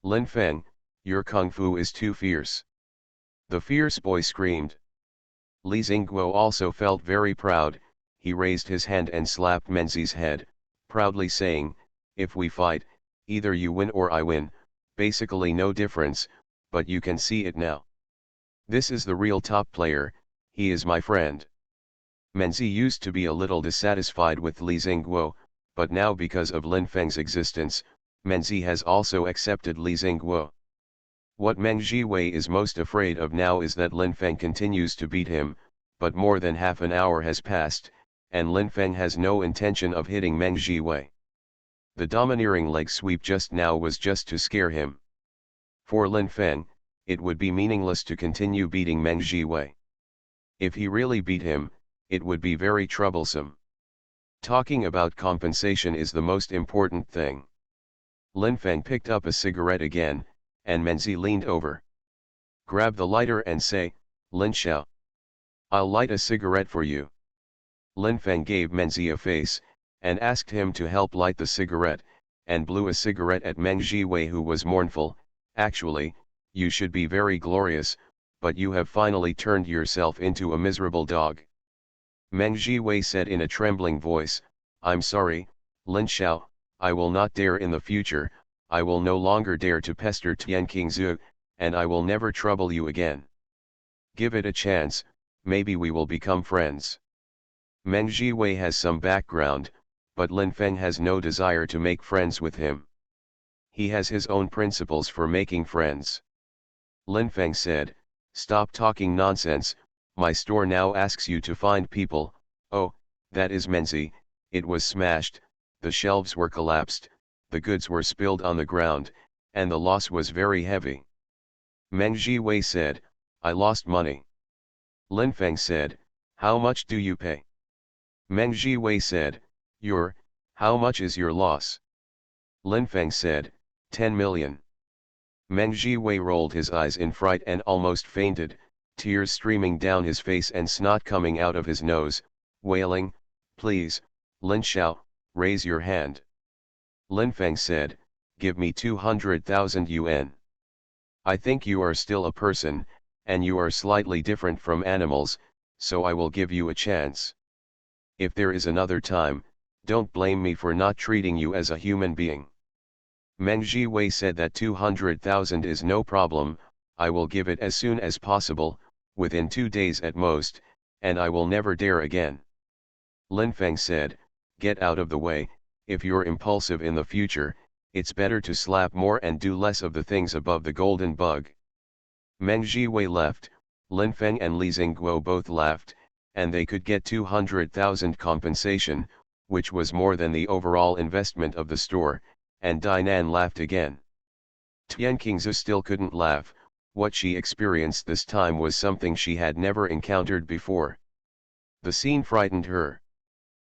Lin Feng, your kung fu is too fierce. The fierce boy screamed. Li Xingguo also felt very proud. He raised his hand and slapped Menzi's head, proudly saying, "If we fight, either you win or I win, basically no difference, but you can see it now. This is the real top player, he is my friend." Menzi used to be a little dissatisfied with Li Xingguo, but now because of Lin Feng's existence, Menzi has also accepted Li Xingguo. What Meng Jiwei is most afraid of now is that Lin Feng continues to beat him, but more than half an hour has passed, and Lin Feng has no intention of hitting Meng Jiwei. The domineering leg sweep just now was just to scare him. For Lin Feng, it would be meaningless to continue beating Meng Jiwei. If he really beat him, it would be very troublesome. Talking about compensation is the most important thing. Lin Feng picked up a cigarette again, and Menzi leaned over. "Grab the lighter and say, Lin Xiao. I'll light a cigarette for you." Lin Feng gave Menzi a face, and asked him to help light the cigarette, and blew a cigarette at Meng Jiwei, who was mournful. "Actually, you should be very glorious, but you have finally turned yourself into a miserable dog." Meng Jiwei said in a trembling voice, "I'm sorry, Lin Xiao, I will not dare in the future. I will no longer dare to pester Tian Qingzu, and I will never trouble you again. Give it a chance, maybe we will become friends." Meng Jiwei has some background, but Lin Feng has no desire to make friends with him. He has his own principles for making friends. Lin Feng said, "Stop talking nonsense, my store now asks you to find people." "Oh, that is Menzi, it was smashed, the shelves were collapsed, the goods were spilled on the ground, and the loss was very heavy." Meng Jiwei said, "I lost money." Lin Feng said, "How much do you pay?" Meng Jiwei said, How much is your loss?" Lin Feng said, 10 million. Meng Jiwei rolled his eyes in fright and almost fainted, tears streaming down his face and snot coming out of his nose, wailing, "Please, Lin Xiao, raise your hand." Lin Feng said, "Give me 200,000 yuan. I think you are still a person, and you are slightly different from animals, so I will give you a chance. If there is another time, don't blame me for not treating you as a human being." Meng Jiwei said that 200,000 is no problem, I will give it as soon as possible, within 2 days at most, and I will never dare again. Lin Feng said, "Get out of the way, if you're impulsive in the future, it's better to slap more and do less of the things above the golden bug." Meng Jiwei left, Lin Feng and Li Xingguo both laughed, and they could get 200,000 compensation, which was more than the overall investment of the store, and Dinan laughed again. Tian Qingzu still couldn't laugh. What she experienced this time was something she had never encountered before. The scene frightened her.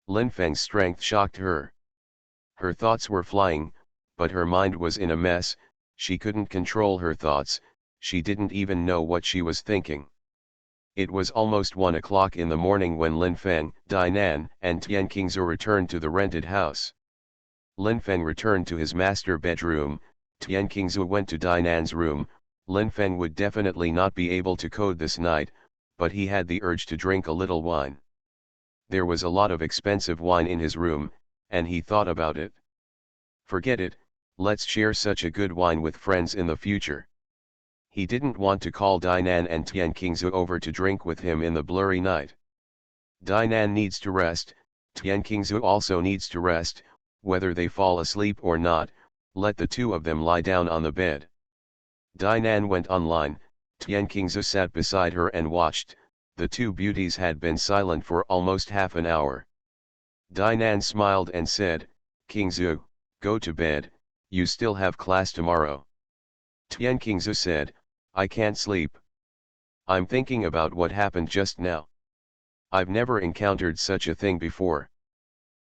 Lin Feng's strength shocked her. Her thoughts were flying, but her mind was in a mess. She couldn't control her thoughts, she didn't even know what she was thinking. It was almost 1 o'clock in the morning when Lin Feng, Dinan, and Tian Qingzu returned to the rented house. Lin Feng returned to his master bedroom, Tian Qingzu went to Dinan's room. Lin Feng would definitely not be able to code this night, but he had the urge to drink a little wine. There was a lot of expensive wine in his room, and he thought about it. Forget it, let's share such a good wine with friends in the future. He didn't want to call Dinan and Tian Qingzu over to drink with him in the blurry night. Dinan needs to rest, Tian Qingzu also needs to rest. Whether they fall asleep or not, let the two of them lie down on the bed. Dinan went online, Tian Qingzu sat beside her and watched. The two beauties had been silent for almost half an hour. Dinan smiled and said, "Qingzu, go to bed, you still have class tomorrow." Tian Qingzu said, "I can't sleep. I'm thinking about what happened just now. I've never encountered such a thing before.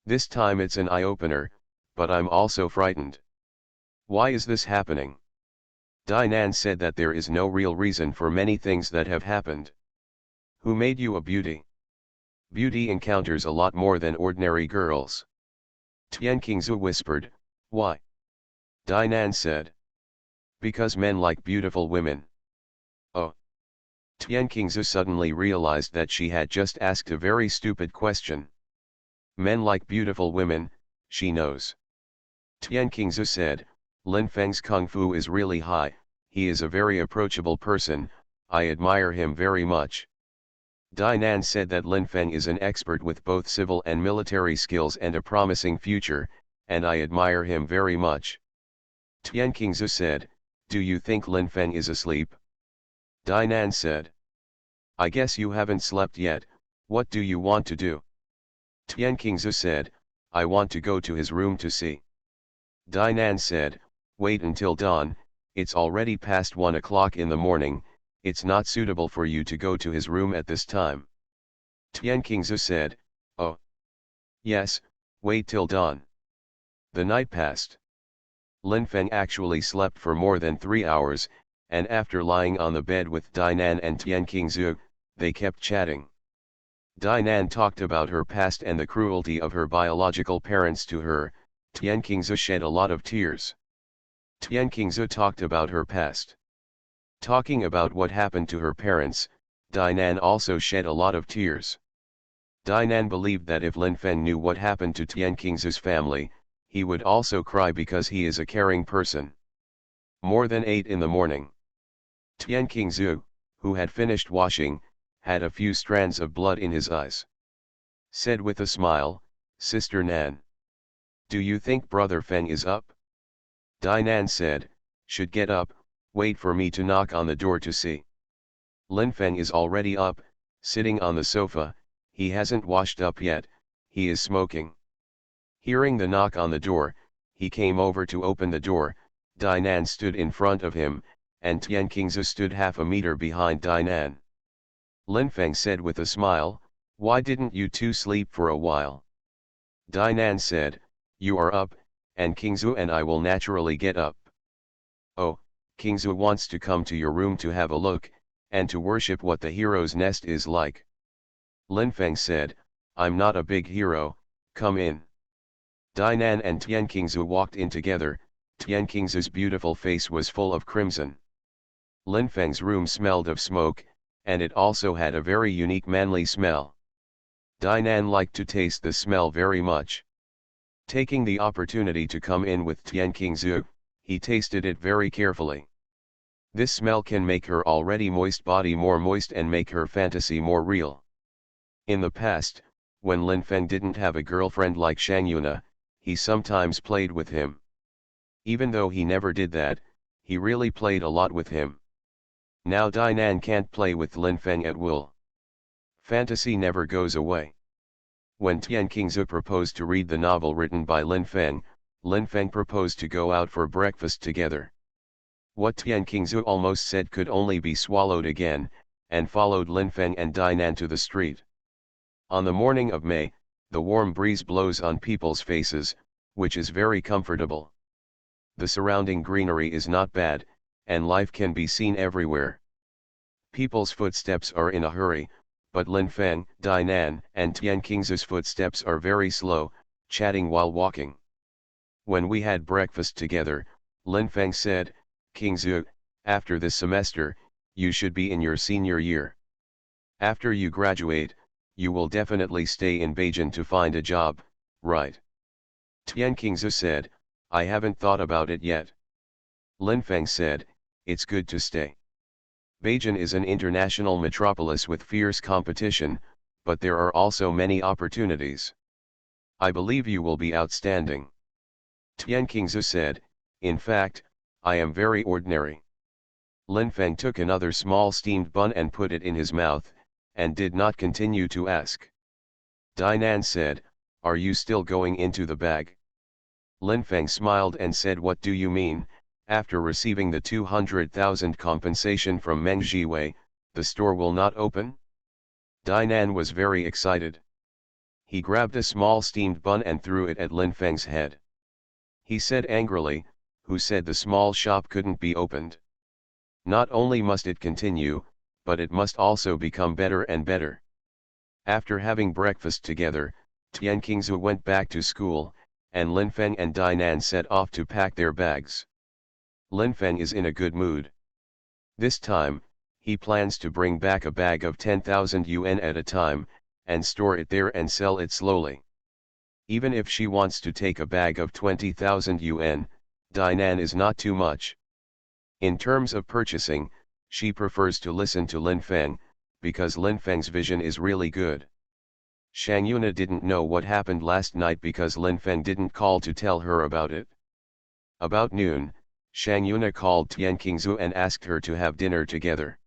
This time it's an eye-opener, but I'm also frightened. Why is this happening?" Dinan said that there is no real reason for many things that have happened. Who made you a beauty? Beauty encounters a lot more than ordinary girls. Tian Qingzu whispered, why? Dinan said. Because men like beautiful women. Oh. Tian Qingzu suddenly realized that she had just asked a very stupid question. Men like beautiful women, she knows. Tian Qingzu said, Lin Feng's kung fu is really high, he is a very approachable person, I admire him very much. Dinan said that Lin Feng is an expert with both civil and military skills and a promising future, and I admire him very much. Tian Qingzu said, do you think Lin Feng is asleep? Dinan said. I guess you haven't slept yet, what do you want to do? Tian Qingzu said, I want to go to his room to see. Dinan said, wait until dawn, it's already past 1 o'clock in the morning, it's not suitable for you to go to his room at this time. Tian Qingzu said, oh. Yes, wait till dawn. The night passed. Lin Feng actually slept for more than 3 hours, and after lying on the bed with Dinan and Tian Qingzu, they kept chatting. Dinan talked about her past and the cruelty of her biological parents to her. Tian Qingzu shed a lot of tears. Tian Qingzu talked about her past. Talking about what happened to her parents, Dinan also shed a lot of tears. Dinan believed that if Lin Feng knew what happened to Tian Qingzu's family, he would also cry because he is a caring person. More than 8 in the morning. Tian Qingzu, who had finished washing, had a few strands of blood in his eyes. Said with a smile, Sister Nan. Do you think Brother Feng is up? Dinan said, should get up, wait for me to knock on the door to see. Lin Feng is already up, sitting on the sofa, he hasn't washed up yet, he is smoking. Hearing the knock on the door, he came over to open the door, Dinan stood in front of him, and Tian Qingzu stood half a meter behind Dinan. Lin Feng said with a smile, why didn't you two sleep for a while? Dinan said, you are up, and Qingzu and I will naturally get up. Oh, Qingzu wants to come to your room to have a look, and to worship what the hero's nest is like. Lin Feng said, I'm not a big hero, come in. Dinan and Tian Qingzu walked in together, Tian Qingzu's beautiful face was full of crimson. Lin Feng's room smelled of smoke, and it also had a very unique manly smell. Dinan liked to taste the smell very much. Taking the opportunity to come in with Tian Qingzu, he tasted it very carefully. This smell can make her already moist body more moist and make her fantasy more real. In the past, when Lin Feng didn't have a girlfriend like Shang Yuna, he sometimes played with him. Even though he never did that, he really played a lot with him. Now Dinan can't play with Lin Feng at will. Fantasy never goes away. When Tian Qingzu proposed to read the novel written by Lin Feng proposed to go out for breakfast together. What Tian Qingzu almost said could only be swallowed again, and followed Lin Feng and Dinan to the street. On the morning of May, the warm breeze blows on people's faces, which is very comfortable. The surrounding greenery is not bad, and life can be seen everywhere. People's footsteps are in a hurry, but Lin Feng, Dinan, and Tian Qingzu's footsteps are very slow, chatting while walking. When we had breakfast together, Lin Feng said, Qingzu, after this semester, you should be in your senior year. After you graduate, you will definitely stay in Beijing to find a job, right? Tian Qingzu said, I haven't thought about it yet. Lin Feng said, it's good to stay. Beijing is an international metropolis with fierce competition, but there are also many opportunities. I believe you will be outstanding. Tian Qingzu said, in fact, I am very ordinary. Lin Feng took another small steamed bun and put it in his mouth, and did not continue to ask. Dinan said, are you still going into the bag? Lin Feng smiled and said, what do you mean? After receiving the 200,000 compensation from Meng Jiwei, the store will not open? Dinan was very excited. He grabbed a small steamed bun and threw it at Lin Feng's head. He said angrily, who said the small shop couldn't be opened? Not only must it continue, but it must also become better and better. After having breakfast together, Tian Qingzu went back to school, and Lin Feng and Dinan set off to pack their bags. Lin Feng is in a good mood. This time, he plans to bring back a bag of 10,000 yuan at a time, and store it there and sell it slowly. Even if she wants to take a bag of 20,000 yuan, Dinan is not too much. In terms of purchasing, she prefers to listen to Lin Feng, because Lin Feng's vision is really good. Shang Yuna didn't know what happened last night because Lin Feng didn't call to tell her about it. About noon, Shang Yuna called Tian Qingzu and asked her to have dinner together.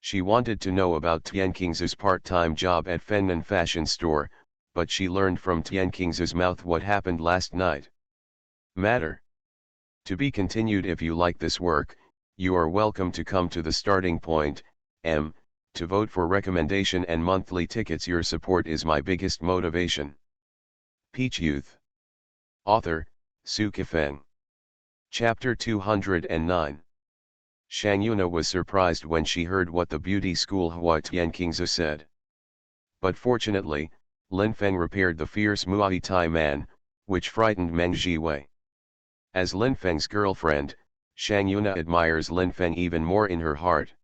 She wanted to know about Tian Qingzu's part-time job at Fengnan fashion store, but she learned from Tian Qingzu's mouth what happened last night. Matter. To be continued. If you like this work, you are welcome to come to the starting point, to vote for recommendation and monthly tickets. Your support is my biggest motivation. Peach Youth. Author, Su Kifeng. Chapter 209. Shang Yuna was surprised when she heard what the beauty school Hua Tian Qingzu said. But fortunately, Lin Feng repaired the fierce Muay Thai man, which frightened Meng Jiwei. As Lin Feng's girlfriend, Shang Yuna admires Lin Feng even more in her heart.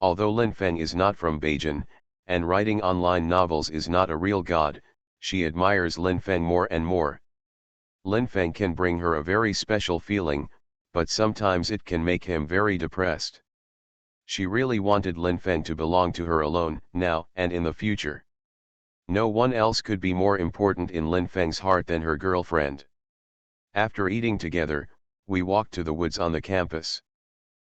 Although Lin Feng is not from Beijing, and writing online novels is not a real god, she admires Lin Feng more and more. Lin Feng can bring her a very special feeling, but sometimes it can make him very depressed. She really wanted Lin Feng to belong to her alone, now and in the future. No one else could be more important in Lin Feng's heart than her girlfriend. After eating together, we walked to the woods on the campus.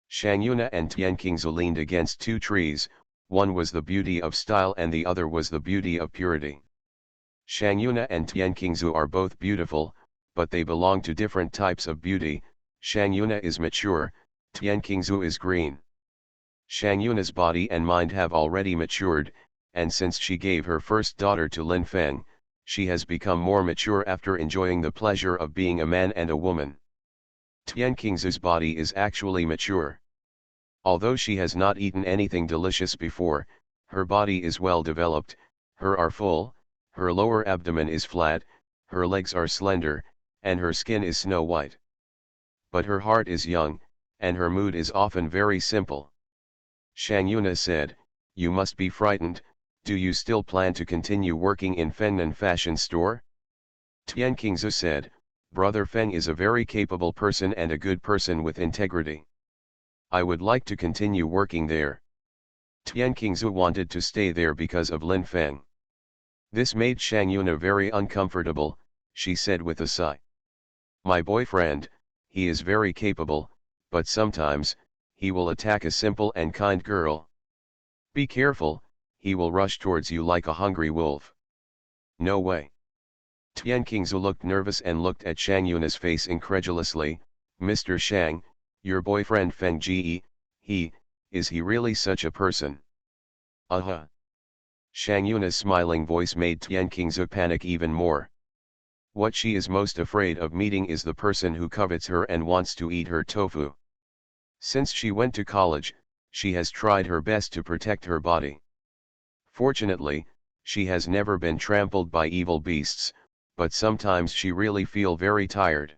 Shang Yuna and Tian Qingzu leaned against two trees, one was the beauty of style and the other was the beauty of purity. Shang Yuna and Tian Qingzu are both beautiful, but they belong to different types of beauty. Shang Yuna is mature, Tian Qingzu is green. Shang Yuna's body and mind have already matured, and since she gave her first daughter to Lin Feng, she has become more mature after enjoying the pleasure of being a man and a woman. Tian Qingzu's body is actually mature. Although she has not eaten anything delicious before, her body is well developed, her are full, her lower abdomen is flat, her legs are slender, and her skin is snow white. But her heart is young, and her mood is often very simple. Shang Yuna said, "You must be frightened, do you still plan to continue working in Fengnan fashion store?" Tian Qingzu said, "Brother Feng is a very capable person and a good person with integrity. I would like to continue working there." Tian Qingzu wanted to stay there because of Lin Feng. This made Shang Yuna very uncomfortable. She said with a sigh, "My boyfriend, he is very capable, but sometimes, he will attack a simple and kind girl. Be careful, he will rush towards you like a hungry wolf." "No way." Tian Qingzu looked nervous and looked at Shang Yuna's face incredulously. "Mr. Shang, your boyfriend Feng Ji, is he really such a person?" Shang Yuna's smiling voice made Tian Qingzu panic even more. What she is most afraid of meeting is the person who covets her and wants to eat her tofu. Since she went to college, she has tried her best to protect her body. Fortunately, she has never been trampled by evil beasts, but sometimes she really feel very tired.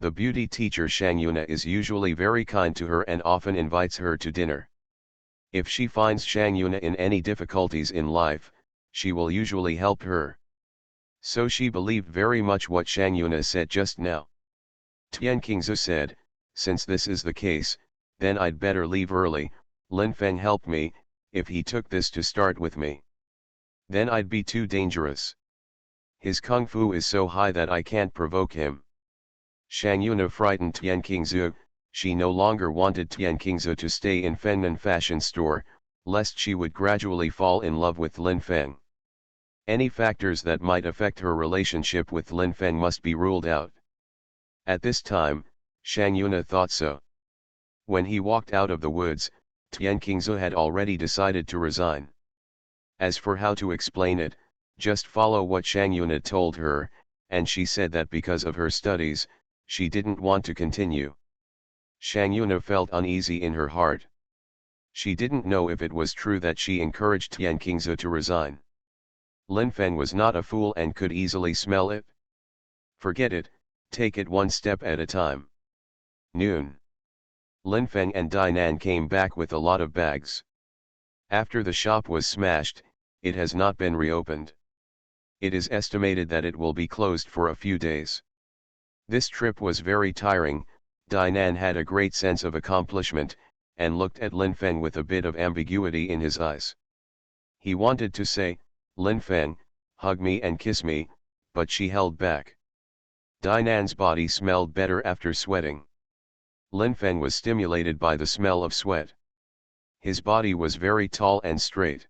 The beauty teacher Shang Yuna is usually very kind to her and often invites her to dinner. If she finds Shang Yuna in any difficulties in life, she will usually help her. So she believed very much what Shang Yuna said just now. Tian Qingzu said, "Since this is the case, then I'd better leave early. Lin Feng helped me, if he took this to start with me, then I'd be too dangerous. His kung fu is so high that I can't provoke him." Shang Yuna frightened Tian Qingzu. She no longer wanted Tian Qingzu to stay in Fengnan fashion store, lest she would gradually fall in love with Lin Feng. Any factors that might affect her relationship with Lin Feng must be ruled out. At this time, Shang Yuna thought so. When he walked out of the woods, Tian Qingzu had already decided to resign. As for how to explain it, just follow what Shang Yuna told her, and she said that because of her studies, she didn't want to continue. Shang Yuna felt uneasy in her heart. She didn't know if it was true that she encouraged Tian Qingze to resign. Lin Feng was not a fool and could easily smell it. Forget it, take it one step at a time. Noon. Lin Feng and Dainan came back with a lot of bags. After the shop was smashed, it has not been reopened. It is estimated that it will be closed for a few days. This trip was very tiring. Dainan had a great sense of accomplishment, and looked at Lin Feng with a bit of ambiguity in his eyes. He wanted to say, "Lin Feng, hug me and kiss me," but she held back. Dainan's body smelled better after sweating. Lin Feng was stimulated by the smell of sweat. His body was very tall and straight.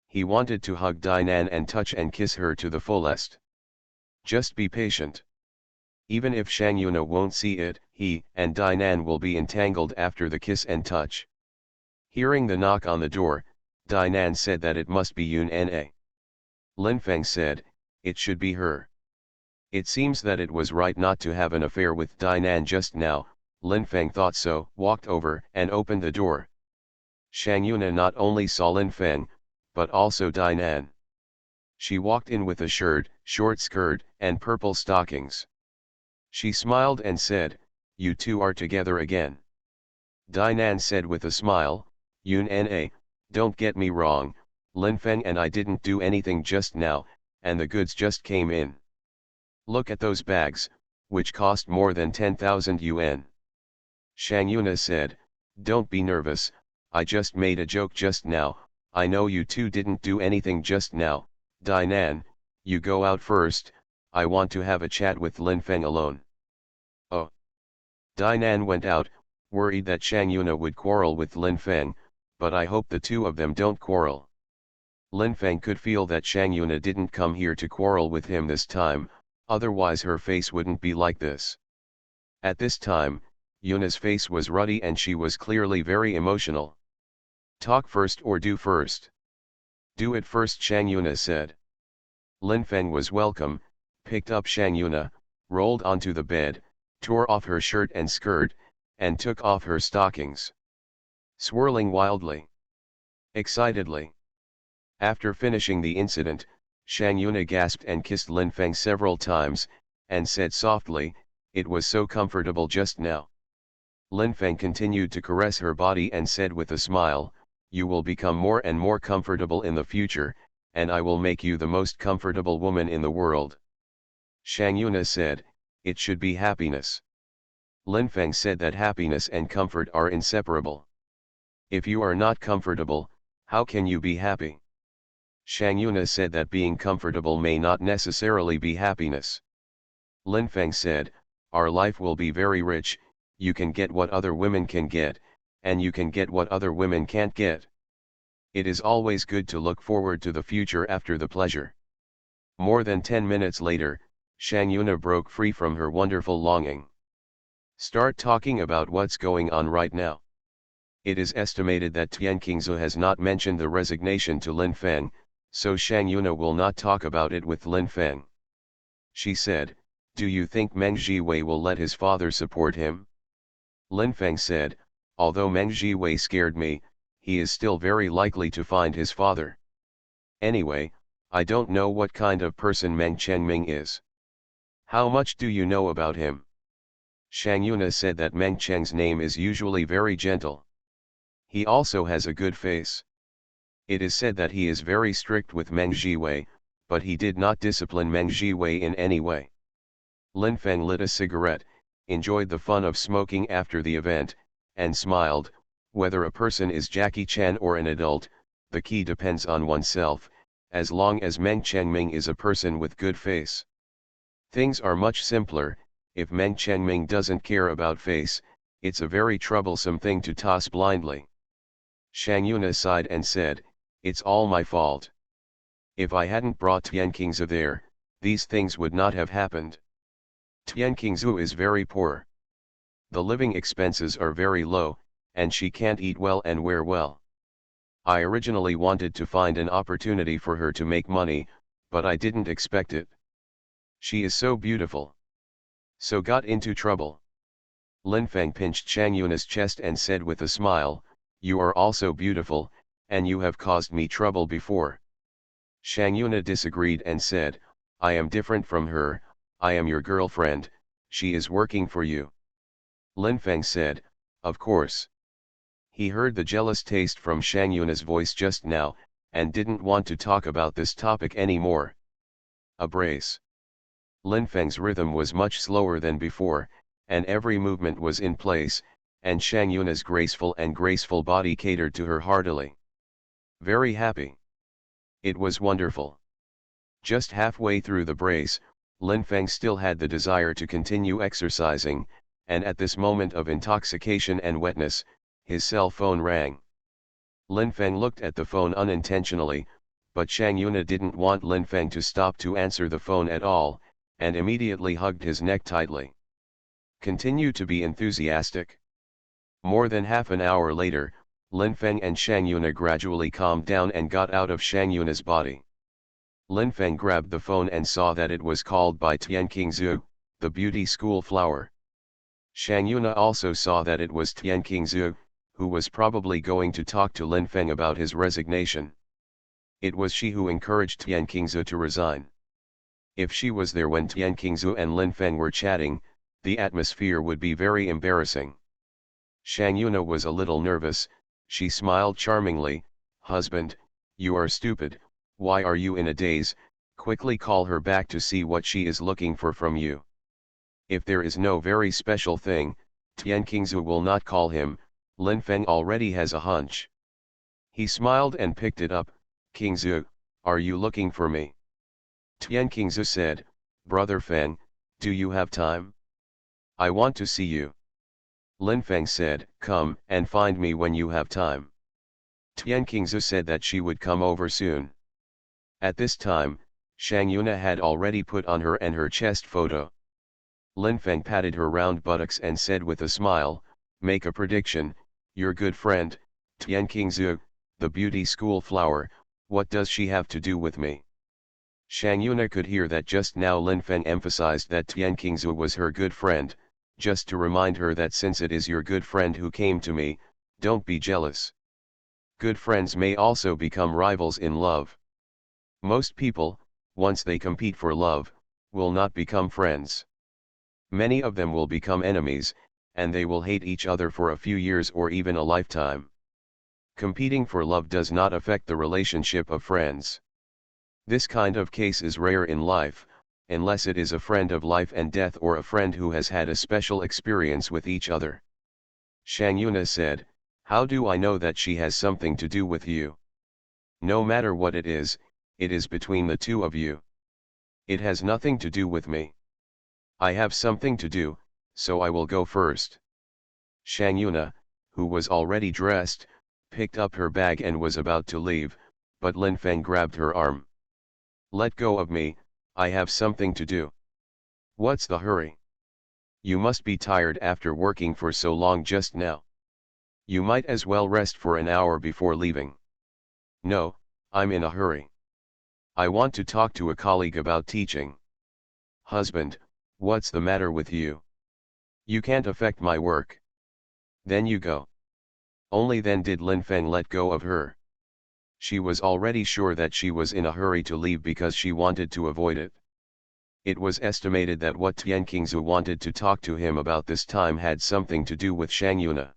He wanted to hug Dainan and touch and kiss her to the fullest. Just be patient. Even if Shang Yuna won't see it, he and Dainan will be entangled after the kiss and touch. Hearing the knock on the door, Dainan said that it must be Yun Na. Lin Feng said, it should be her. It seems that it was right not to have an affair with Dainan just now. Lin Feng thought so, walked over and opened the door. Shang Yuna not only saw Lin Feng, but also Dainan. She walked in with a shirt, short skirt, and purple stockings. She smiled and said, "You two are together again." Dainan said with a smile, "Yun Na, don't get me wrong, Lin Feng and I didn't do anything just now, and the goods just came in. Look at those bags, which cost more than 10,000 yuan. Shang Yuna said, "Don't be nervous, I just made a joke just now. I know you two didn't do anything just now. Dainan, you go out first, I want to have a chat with Lin Feng alone." Oh. Dainan went out, worried that Shang Yuna would quarrel with Lin Feng, but I hope the two of them don't quarrel. Lin Feng could feel that Shang Yuna didn't come here to quarrel with him this time, otherwise her face wouldn't be like this. At this time, Yuna's face was ruddy and she was clearly very emotional. "Talk first or do first?" "Do it first," Shang Yuna said. Lin Feng was welcome, picked up Shang Yuna, rolled onto the bed, tore off her shirt and skirt, and took off her stockings. Swirling wildly, excitedly. After finishing the incident, Shang Yuna gasped and kissed Lin Feng several times, and said softly, "It was so comfortable just now." Lin Feng continued to caress her body and said with a smile, "You will become more and more comfortable in the future, and I will make you the most comfortable woman in the world." Shang Yuna said, "It should be happiness." Lin Feng said that happiness and comfort are inseparable. "If you are not comfortable, how can you be happy?" Shang Yuna said that being comfortable may not necessarily be happiness. Lin Feng said, "Our life will be very rich, you can get what other women can get, and you can get what other women can't get. It is always good to look forward to the future after the pleasure." More than 10 minutes later, Shang Yuna broke free from her wonderful longing. "Start talking about what's going on right now." It is estimated that Tian Qingze has not mentioned the resignation to Lin Feng, so Shang Yuna will not talk about it with Lin Feng. She said, "Do you think Meng Jiwei will let his father support him?" Lin Feng said, "Although Meng Jiwei scared me, he is still very likely to find his father. Anyway, I don't know what kind of person Meng Chengming is." "How much do you know about him?" Shang Yuna said that Meng Cheng's name is usually very gentle. He also has a good face. It is said that he is very strict with Meng Jiwei, but he did not discipline Meng Jiwei in any way. Lin Feng lit a cigarette, enjoyed the fun of smoking after the event, and smiled. Whether a person is Jackie Chan or an adult, the key depends on oneself, as long as Meng Chengming is a person with good face. Things are much simpler. If Meng Chengming doesn't care about face, it's a very troublesome thing to toss blindly. Shang Yuna sighed and said, "It's all my fault. If I hadn't brought Tian Qingze there, these things would not have happened. Tian Qingze is very poor. The living expenses are very low, and she can't eat well and wear well. I originally wanted to find an opportunity for her to make money, but I didn't expect it. She is so beautiful. So got into trouble." Lin Feng pinched Shang Yuna's chest and said with a smile, "You are also beautiful, and you have caused me trouble before." Shang Yuna disagreed and said, "I am different from her, I am your girlfriend, she is working for you." Lin Feng said, "Of course." He heard the jealous taste from Shang Yuna's voice just now, and didn't want to talk about this topic anymore. A brace. Lin Feng's rhythm was much slower than before, and every movement was in place, and Shang Yuna's graceful body catered to her heartily. Very happy. It was wonderful. Just halfway through the brace, Lin Feng still had the desire to continue exercising, and at this moment of intoxication and wetness, his cell phone rang. Lin Feng looked at the phone unintentionally, but Shang Yuna didn't want Lin Feng to stop to answer the phone at all, and immediately hugged his neck tightly. Continue to be enthusiastic. More than half an hour later, Lin Feng and Shang Yuna gradually calmed down and got out of Shang Yuna's body. Lin Feng grabbed the phone and saw that it was called by Tian Qingzhu, the beauty school flower. Shang Yuna also saw that it was Tian Qingzhu, who was probably going to talk to Lin Feng about his resignation. It was she who encouraged Tian Qingzhu to resign. If she was there when Tian Qingzhu and Lin Feng were chatting, the atmosphere would be very embarrassing. Shang Yuna was a little nervous. She smiled charmingly. "Husband, you are stupid, why are you in a daze? Quickly call her back to see what she is looking for from you. If there is no very special thing, Tian Qingzhu will not call him, Lin Feng already has a hunch." He smiled and picked it up. "Qingzhu, are you looking for me?" Tian Qingzhu said, "Brother Feng, do you have time? I want to see you." Lin Feng said, "Come and find me when you have time." Tian Qingzhu said that she would come over soon. At this time, Shang Yuna had already put on her and her chest photo. Lin Feng patted her round buttocks and said with a smile, "Make a prediction, your good friend, Tian Qingzhu, the beauty school flower, what does she have to do with me?" Shang Yuna could hear that just now Lin Feng emphasized that Tian Qingzhu was her good friend, just to remind her that since it is your good friend who came to me, don't be jealous. Good friends may also become rivals in love. Most people, once they compete for love, will not become friends. Many of them will become enemies, and they will hate each other for a few years or even a lifetime. Competing for love does not affect the relationship of friends. This kind of case is rare in life, unless it is a friend of life and death or a friend who has had a special experience with each other. Shang Yuna said, "How do I know that she has something to do with you? No matter what it is between the two of you. It has nothing to do with me. I have something to do, so I will go first." Shang Yuna, who was already dressed, picked up her bag and was about to leave, but Lin Feng grabbed her arm. "Let go of me, I have something to do." "What's the hurry? You must be tired after working for so long just now. You might as well rest for an hour before leaving." "No, I'm in a hurry. I want to talk to a colleague about teaching." "Husband, what's the matter with you? You can't affect my work." "Then you go." Only then did Lin Feng let go of her. She was already sure that she was in a hurry to leave because she wanted to avoid it. It was estimated that what Tian Qingzhu wanted to talk to him about this time had something to do with Shang Yuna.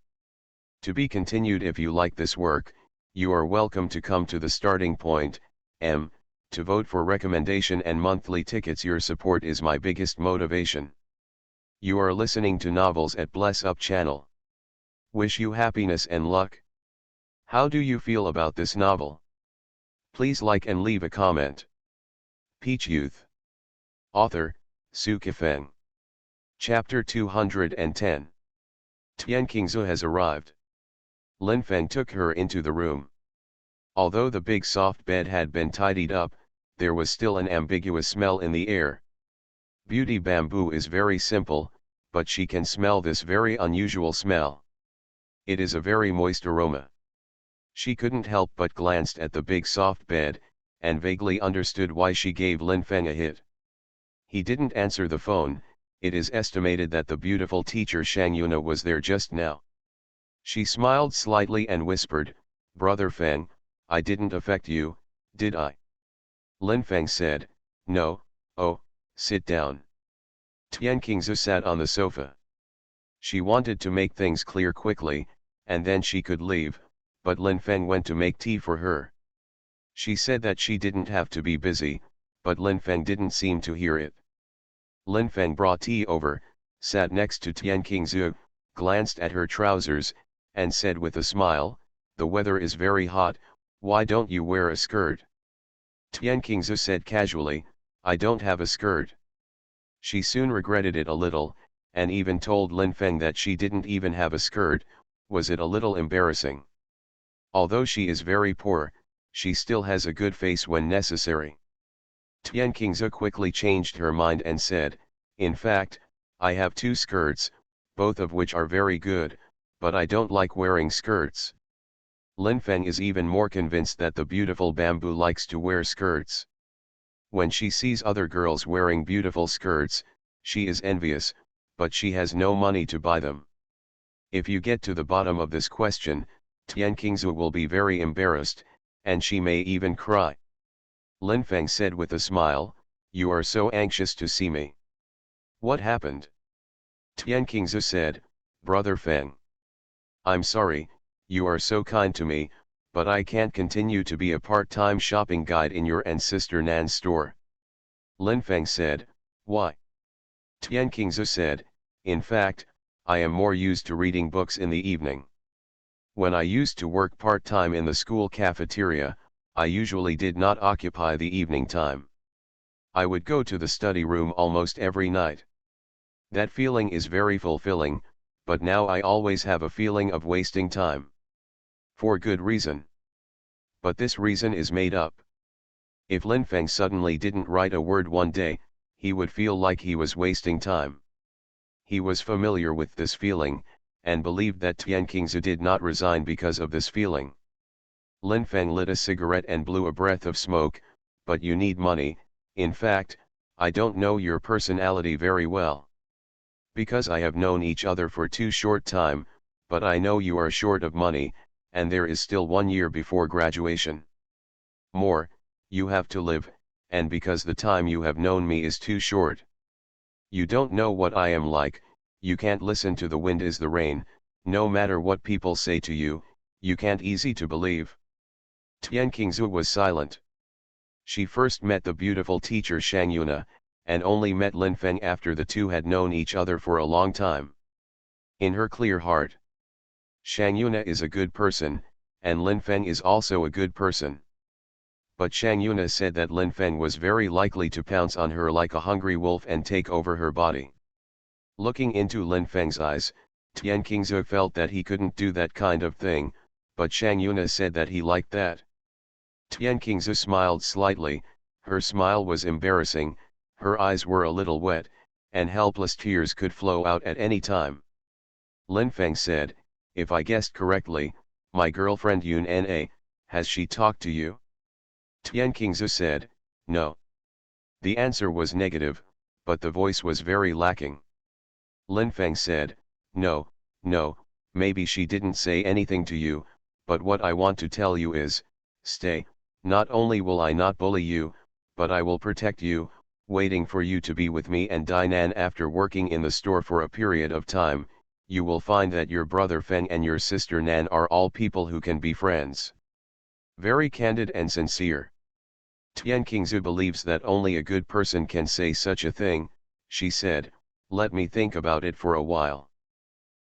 To be continued. If you like this work, you are welcome to come to the starting point, to vote for recommendation and monthly tickets. Your support is my biggest motivation. You are listening to Novels at Bless Up channel. Wish you happiness and luck. How do you feel about this novel? Please like and leave a comment. Peach Youth. Author, Sci-fi Feng. Chapter 210. Tian Qingzhu has arrived. Lin Feng took her into the room. Although the big soft bed had been tidied up, there was still an ambiguous smell in the air. Beauty bamboo is very simple, but she can smell this very unusual smell. It is a very moist aroma. She couldn't help but glanced at the big soft bed, and vaguely understood why she gave Lin Feng a hit. He didn't answer the phone, it is estimated that the beautiful teacher Shang Yuna was there just now. She smiled slightly and whispered, "Brother Feng, I didn't affect you, did I?" Lin Feng said, "No, oh, sit down." Tian Qingzu sat on the sofa. She wanted to make things clear quickly, and then she could leave, but Lin Feng went to make tea for her. She said that she didn't have to be busy, but Lin Feng didn't seem to hear it. Lin Feng brought tea over, sat next to Tian Qingzu, glanced at her trousers, and said with a smile, "The weather is very hot, why don't you wear a skirt?" Tian Qingzu said casually, "I don't have a skirt." She soon regretted it a little, and even told Lin Feng that she didn't even have a skirt. Was it a little embarrassing? Although she is very poor, she still has a good face when necessary. Tian Qingzu quickly changed her mind and said, "In fact, I have two skirts, both of which are very good, but I don't like wearing skirts." Lin Feng is even more convinced that the beautiful bamboo likes to wear skirts. When she sees other girls wearing beautiful skirts, she is envious, but she has no money to buy them. If you get to the bottom of this question, Tian Qingzu will be very embarrassed, and she may even cry. Lin Feng said with a smile, "You are so anxious to see me. What happened?" Tian Qingzu said, "Brother Feng. I'm sorry, you are so kind to me, but I can't continue to be a part-time shopping guide in your and Sister Nan's store." Lin Feng said, "Why?" Tian Qingzu said, "In fact, I am more used to reading books in the evening. When I used to work part-time in the school cafeteria, I usually did not occupy the evening time. I would go to the study room almost every night. That feeling is very fulfilling, but now I always have a feeling of wasting time. For good reason. But this reason is made up. If Lin Feng suddenly didn't write a word one day, he would feel like he was wasting time. He was familiar with this feeling, and believed that Tian Qingzu did not resign because of this feeling. Lin Feng lit a cigarette and blew a breath of smoke, "But you need money. In fact, I don't know your personality very well. Because I have known each other for too short time, but I know you are short of money, and there is still 1 year before graduation. More, you have to live, and because the time you have known me is too short. You don't know what I am like, you can't listen to the wind is the rain, no matter what people say to you, you can't easy to believe." Tian Qingzu was silent. She first met the beautiful teacher Shang Yuna, and only met Lin Feng after the two had known each other for a long time. In her clear heart, Shang Yuna is a good person, and Lin Feng is also a good person. But Shang Yuna said that Lin Feng was very likely to pounce on her like a hungry wolf and take over her body. Looking into Lin Feng's eyes, Tian Qingzu felt that he couldn't do that kind of thing, but Shang Yuna said that he liked that. Tian Qingzu smiled slightly, her smile was embarrassing, her eyes were a little wet, and helpless tears could flow out at any time. Lin Feng said, "If I guessed correctly, my girlfriend Yun Na, has she talked to you?" Tian Qingzu said, "No." The answer was negative, but the voice was very lacking. Lin Feng said, "No, no, maybe she didn't say anything to you, but what I want to tell you is, stay, not only will I not bully you, but I will protect you, waiting for you to be with me and Dainan. After working in the store for a period of time, you will find that your brother Feng and your sister Nan are all people who can be friends. Very candid and sincere." Tian Qingzu believes that only a good person can say such a thing. She said, "Let me think about it for a while."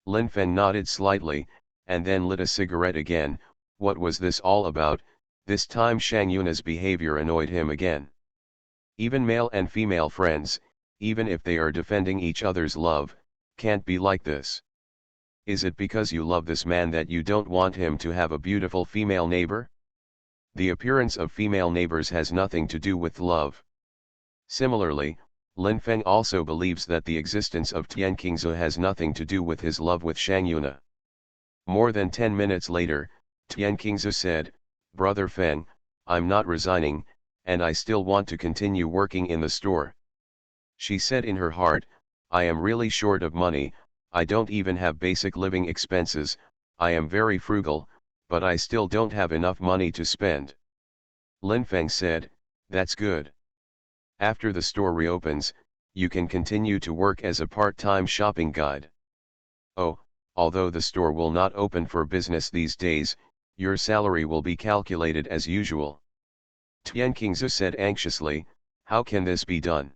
Lin Feng nodded slightly, and then lit a cigarette again. What was this all about? This time Shang Yuna's behavior annoyed him again. Even male and female friends, even if they are defending each other's love, can't be like this. Is it because you love this man that you don't want him to have a beautiful female neighbor? The appearance of female neighbors has nothing to do with love. Similarly, Lin Feng also believes that the existence of Tian Qingzu has nothing to do with his love with Shang Yuna. More than 10 minutes later, Tian Qingzu said, "Brother Feng, I'm not resigning, and I still want to continue working in the store." She said in her heart, I am really short of money, I don't even have basic living expenses, I am very frugal, but I still don't have enough money to spend. Lin Feng said, that's good. After the store reopens, you can continue to work as a part-time shopping guide. Oh, although the store will not open for business these days, your salary will be calculated as usual. Tian Qingzu said anxiously, how can this be done?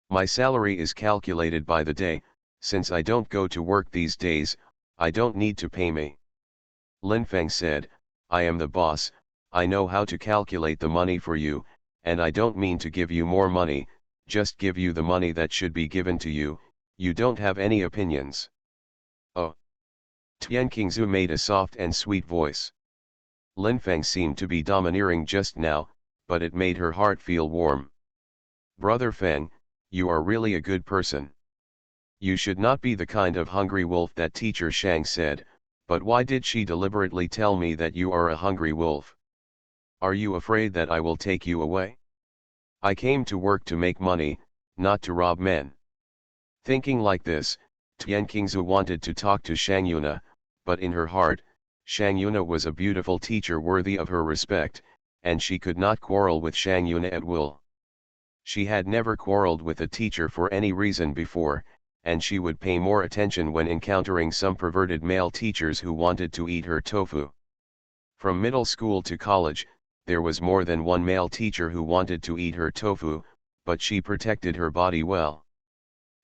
My salary is calculated by the day, since I don't go to work these days, I don't need to pay me. Lin Feng said, I am the boss, I know how to calculate the money for you, and I don't mean to give you more money, just give you the money that should be given to you, you don't have any opinions. Oh. Tian Qingzu made a soft and sweet voice. Lin Feng seemed to be domineering just now, but it made her heart feel warm. Brother Feng, you are really a good person. You should not be the kind of hungry wolf that teacher Shang said, but why did she deliberately tell me that you are a hungry wolf? Are you afraid that I will take you away? I came to work to make money, not to rob men. Thinking like this, Tian Qingzu wanted to talk to Shang Yuna, but in her heart, Shang Yuna was a beautiful teacher worthy of her respect, and she could not quarrel with Shang Yuna at will. She had never quarreled with a teacher for any reason before, and she would pay more attention when encountering some perverted male teachers who wanted to eat her tofu. From middle school to college, there was more than one male teacher who wanted to eat her tofu, but she protected her body well.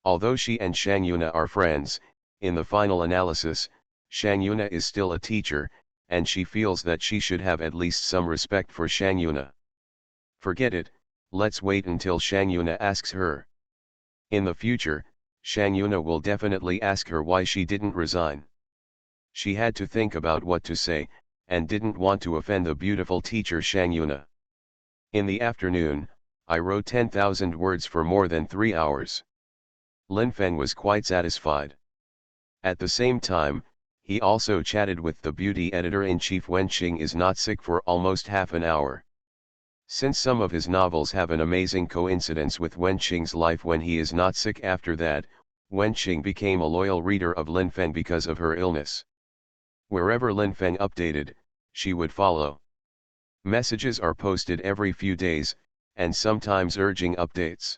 Although she and Shang Yuna are friends, in the final analysis, Shang Yuna is still a teacher, and she feels that she should have at least some respect for Shang Yuna. Forget it, let's wait until Shang Yuna asks her. In the future, Shang Yuna will definitely ask her why she didn't resign. She had to think about what to say, and didn't want to offend the beautiful teacher Shang Yuna. In the afternoon, I wrote 10,000 words for more than 3 hours. Lin Feng was quite satisfied. At the same time, he also chatted with the beauty editor-in-chief when Qing is not sick for almost half an hour. Since some of his novels have an amazing coincidence with Wen Qing's life when he is not sick. After that, Wen Qing became a loyal reader of Lin Feng because of her illness. Wherever Lin Feng updated, she would follow. Messages are posted every few days, and sometimes urging updates.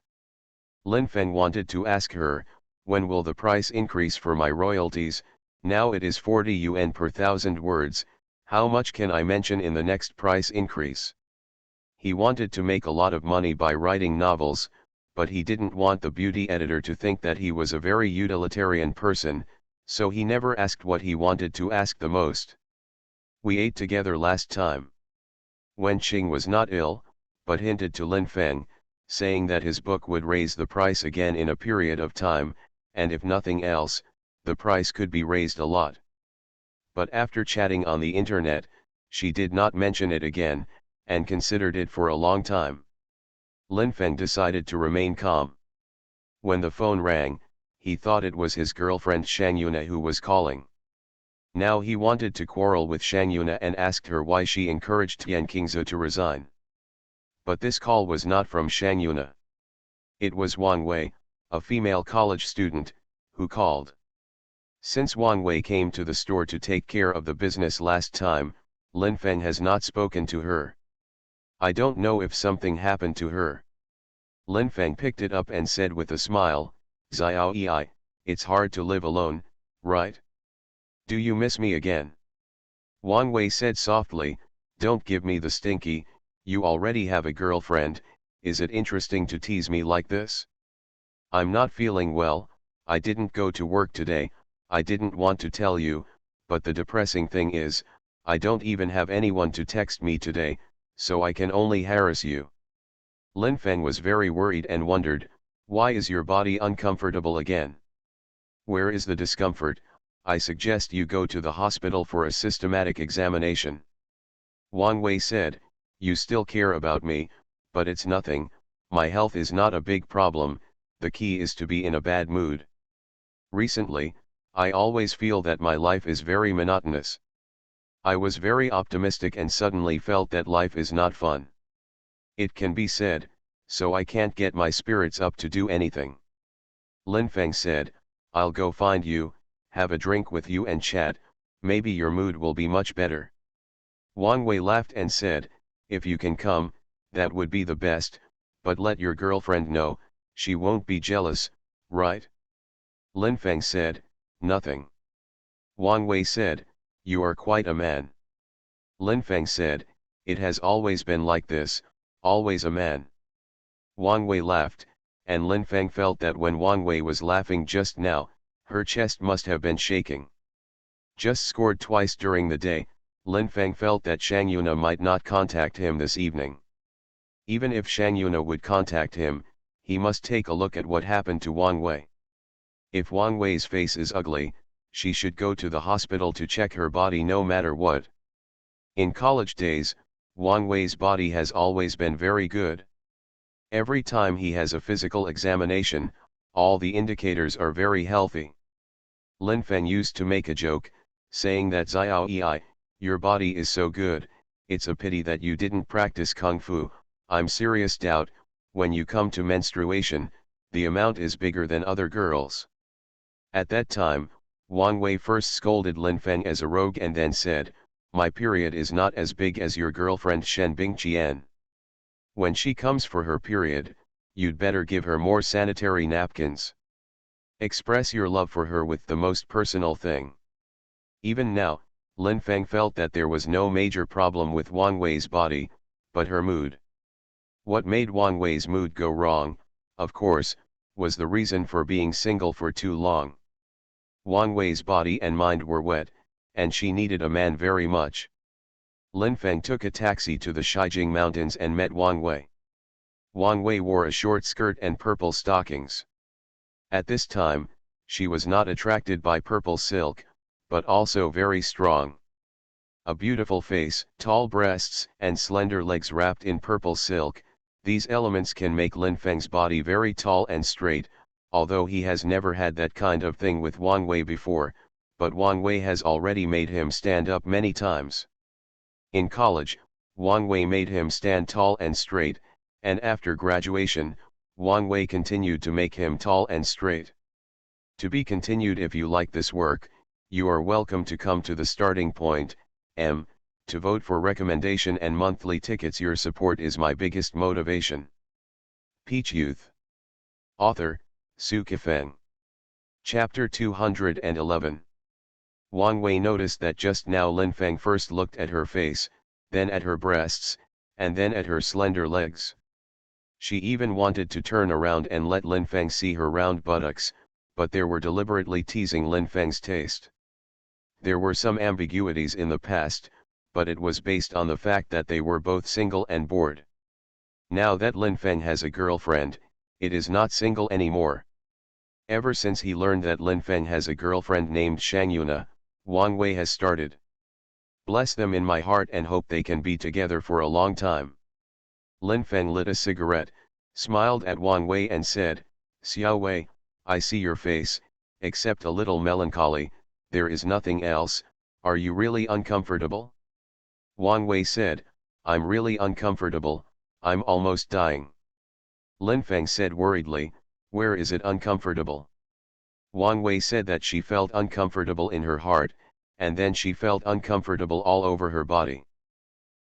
Lin Feng wanted to ask her, when will the price increase for my royalties? Now it is 40 yuan per 1,000 words, how much can I mention in the next price increase? He wanted to make a lot of money by writing novels, but he didn't want the beauty editor to think that he was a very utilitarian person, so he never asked what he wanted to ask the most. We ate together last time. Wen Qing was not ill, but hinted to Lin Feng, saying that his book would raise the price again in a period of time, and if nothing else, the price could be raised a lot. But after chatting on the internet, she did not mention it again, and considered it for a long time. Lin Feng decided to remain calm. When the phone rang, he thought it was his girlfriend Shang Yuna who was calling. Now he wanted to quarrel with Shang Yuna and asked her why she encouraged Tian Qingzu to resign. But this call was not from Shang Yuna. It was Wang Wei, a female college student, who called. Since Wang Wei came to the store to take care of the business last time, Lin Feng has not spoken to her. I don't know if something happened to her. Lin Feng picked it up and said with a smile, Xiao Yi, it's hard to live alone, right? Do you miss me again? Wang Wei said softly, don't give me the stinky, you already have a girlfriend, is it interesting to tease me like this? I'm not feeling well, I didn't go to work today, I didn't want to tell you, but the depressing thing is, I don't even have anyone to text me today, so I can only harass you. Lin Feng was very worried and wondered, why is your body uncomfortable again? Where is the discomfort? I suggest you go to the hospital for a systematic examination. Wang Wei said, you still care about me, but it's nothing, my health is not a big problem, the key is to be in a bad mood. Recently, I always feel that my life is very monotonous. I was very optimistic and suddenly felt that life is not fun. It can be said, so I can't get my spirits up to do anything. Lin Feng said, I'll go find you, have a drink with you and chat, maybe your mood will be much better. Wang Wei laughed and said, if you can come, that would be the best, but let your girlfriend know, she won't be jealous, right? Lin Feng said, nothing. Wang Wei said, you are quite a man. Lin Feng said, it has always been like this, always a man. Wang Wei laughed, and Lin Feng felt that when Wang Wei was laughing just now, her chest must have been shaking. Just scored twice during the day, Lin Feng felt that Shang Yuna might not contact him this evening. Even if Shang Yuna would contact him, he must take a look at what happened to Wang Wei. If Wang Wei's face is ugly, she should go to the hospital to check her body no matter what. In college days, Wang Wei's body has always been very good. Every time he has a physical examination, all the indicators are very healthy. Lin Feng used to make a joke, saying that Xiao Yi, your body is so good, it's a pity that you didn't practice Kung Fu. I'm serious doubt, when you come to menstruation, the amount is bigger than other girls. At that time, Wang Wei first scolded Lin Feng as a rogue and then said, my period is not as big as your girlfriend Shen Bingqian. When she comes for her period, you'd better give her more sanitary napkins. Express your love for her with the most personal thing. Even now, Lin Feng felt that there was no major problem with Wang Wei's body, but her mood. What made Wang Wei's mood go wrong, of course, was the reason for being single for too long. Wang Wei's body and mind were wet, and she needed a man very much. Lin Feng took a taxi to the Shijing Mountains and met Wang Wei. Wang Wei wore a short skirt and purple stockings. At this time, she was not attracted by purple silk, but also very strong. A beautiful face, tall breasts, and slender legs wrapped in purple silk, these elements can make Lin Feng's body very tall and straight, although he has never had that kind of thing with Wang Wei before, but Wang Wei has already made him stand up many times. In college, Wang Wei made him stand tall and straight, and after graduation, Wang Wei continued to make him tall and straight. To be continued. If you like this work, you are welcome to come to the starting point, to vote for recommendation and monthly tickets. Your support is my biggest motivation. Peach Youth. Author, Su Kifeng. Chapter 211. Wang Wei noticed that just now Lin Feng first looked at her face, then at her breasts, and then at her slender legs. She even wanted to turn around and let Lin Feng see her round buttocks, but they were deliberately teasing Lin Feng's taste. There were some ambiguities in the past, but it was based on the fact that they were both single and bored. Now that Lin Feng has a girlfriend, it is not single anymore. Ever since he learned that Lin Feng has a girlfriend named Shang Yuna, Wang Wei has started. Bless them in my heart and hope they can be together for a long time. Lin Feng lit a cigarette, smiled at Wang Wei and said, Xiao Wei, I see your face, except a little melancholy, there is nothing else. Are you really uncomfortable? Wang Wei said, I'm really uncomfortable, I'm almost dying. Lin Feng said worriedly, where is it uncomfortable? Wang Wei said that she felt uncomfortable in her heart, and then she felt uncomfortable all over her body.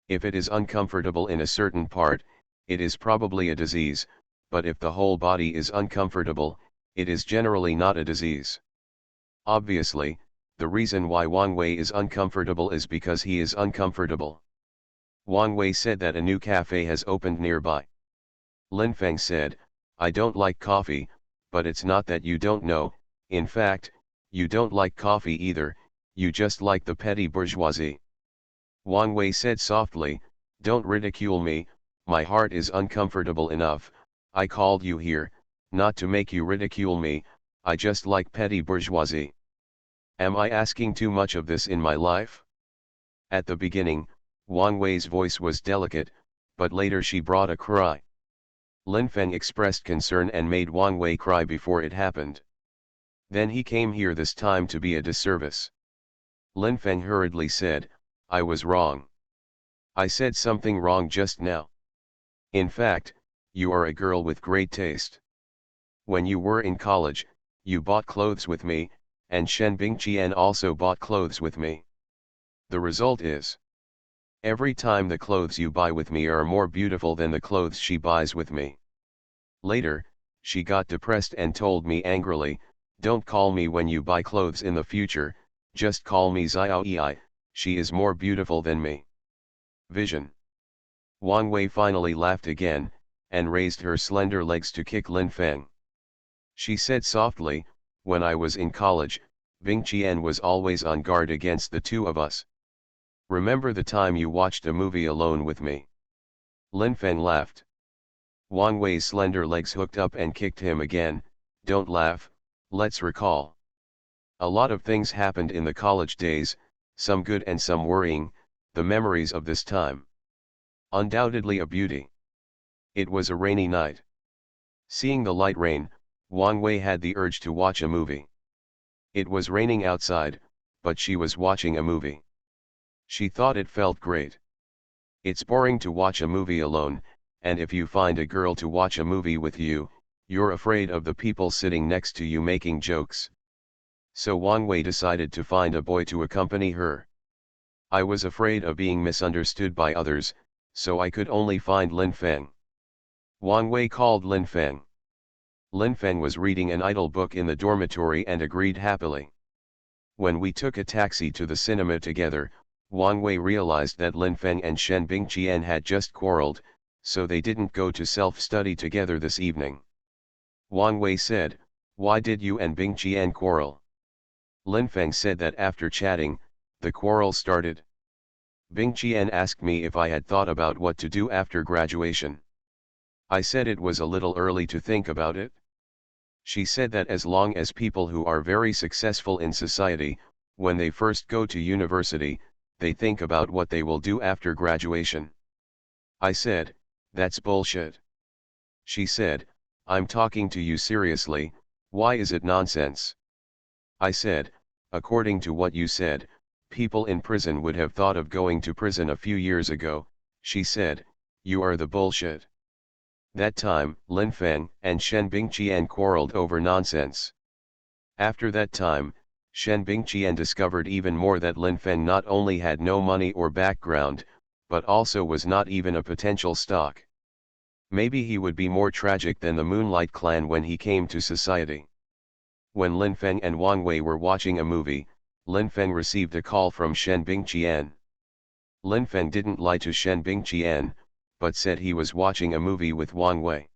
If it is uncomfortable in a certain part, it is probably a disease, but if the whole body is uncomfortable, it is generally not a disease. Obviously, the reason why Wang Wei is uncomfortable is because he is uncomfortable. Wang Wei said that a new cafe has opened nearby. Lin Feng said, I don't like coffee, but it's not that you don't know, in fact, you don't like coffee either, you just like the petty bourgeoisie. Wang Wei said softly, don't ridicule me, my heart is uncomfortable enough, I called you here, not to make you ridicule me, I just like petty bourgeoisie. Am I asking too much of this in my life? At the beginning, Wang Wei's voice was delicate, but later she brought a cry. Lin Feng expressed concern and made Wang Wei cry before it happened. Then he came here this time to be a disservice. Lin Feng hurriedly said, I was wrong. I said something wrong just now. In fact, you are a girl with great taste. When you were in college, You bought clothes with me, and Shen Bingqian also bought clothes with me. The result is, every time the clothes you buy with me are more beautiful than the clothes she buys with me. Later, she got depressed and told me angrily, don't call me when you buy clothes in the future, just call me Xiao Yi, she is more beautiful than me. Vision. Wang Wei finally laughed again, and raised her slender legs to kick Lin Feng. She said softly, when I was in college, Bing Qian was always on guard against the two of us. Remember the time you watched a movie alone with me? Lin Feng laughed. Wang Wei's slender legs hooked up and kicked him again. Don't laugh, let's recall. A lot of things happened in the college days, some good and some worrying, the memories of this time. Undoubtedly a beauty. It was a rainy night. Seeing the light rain, Wang Wei had the urge to watch a movie. It was raining outside, but she was watching a movie. She thought it felt great. It's boring to watch a movie alone, and if you find a girl to watch a movie with you, you're afraid of the people sitting next to you making jokes. So Wang Wei decided to find a boy to accompany her. I was afraid of being misunderstood by others, so I could only find Lin Feng. Wang Wei called Lin Feng. Lin Feng was reading an idle book in the dormitory and agreed happily. When we took a taxi to the cinema together, Wang Wei realized that Lin Feng and Shen Bingqian had just quarreled, so they didn't go to self-study together this evening. Wang Wei said, why did you and Bingqian quarrel? Lin Feng said that after chatting, the quarrel started. Bingqian asked me if I had thought about what to do after graduation. I said it was a little early to think about it. She said that as long as people who are very successful in society, when they first go to university, they think about what they will do after graduation. I said, that's bullshit. She said, I'm talking to you seriously, why is it nonsense? I said, according to what you said, people in prison would have thought of going to prison a few years ago. She said, you are the bullshit. That time, Lin Feng and Shen Bingqian quarreled over nonsense. After that time, Shen Bingqian discovered even more that Lin Feng not only had no money or background, but also was not even a potential stock. Maybe he would be more tragic than the Moonlight Clan when he came to society. When Lin Feng and Wang Wei were watching a movie, Lin Feng received a call from Shen Bingqian. Lin Feng didn't lie to Shen Bingqian, but said he was watching a movie with Wang Wei.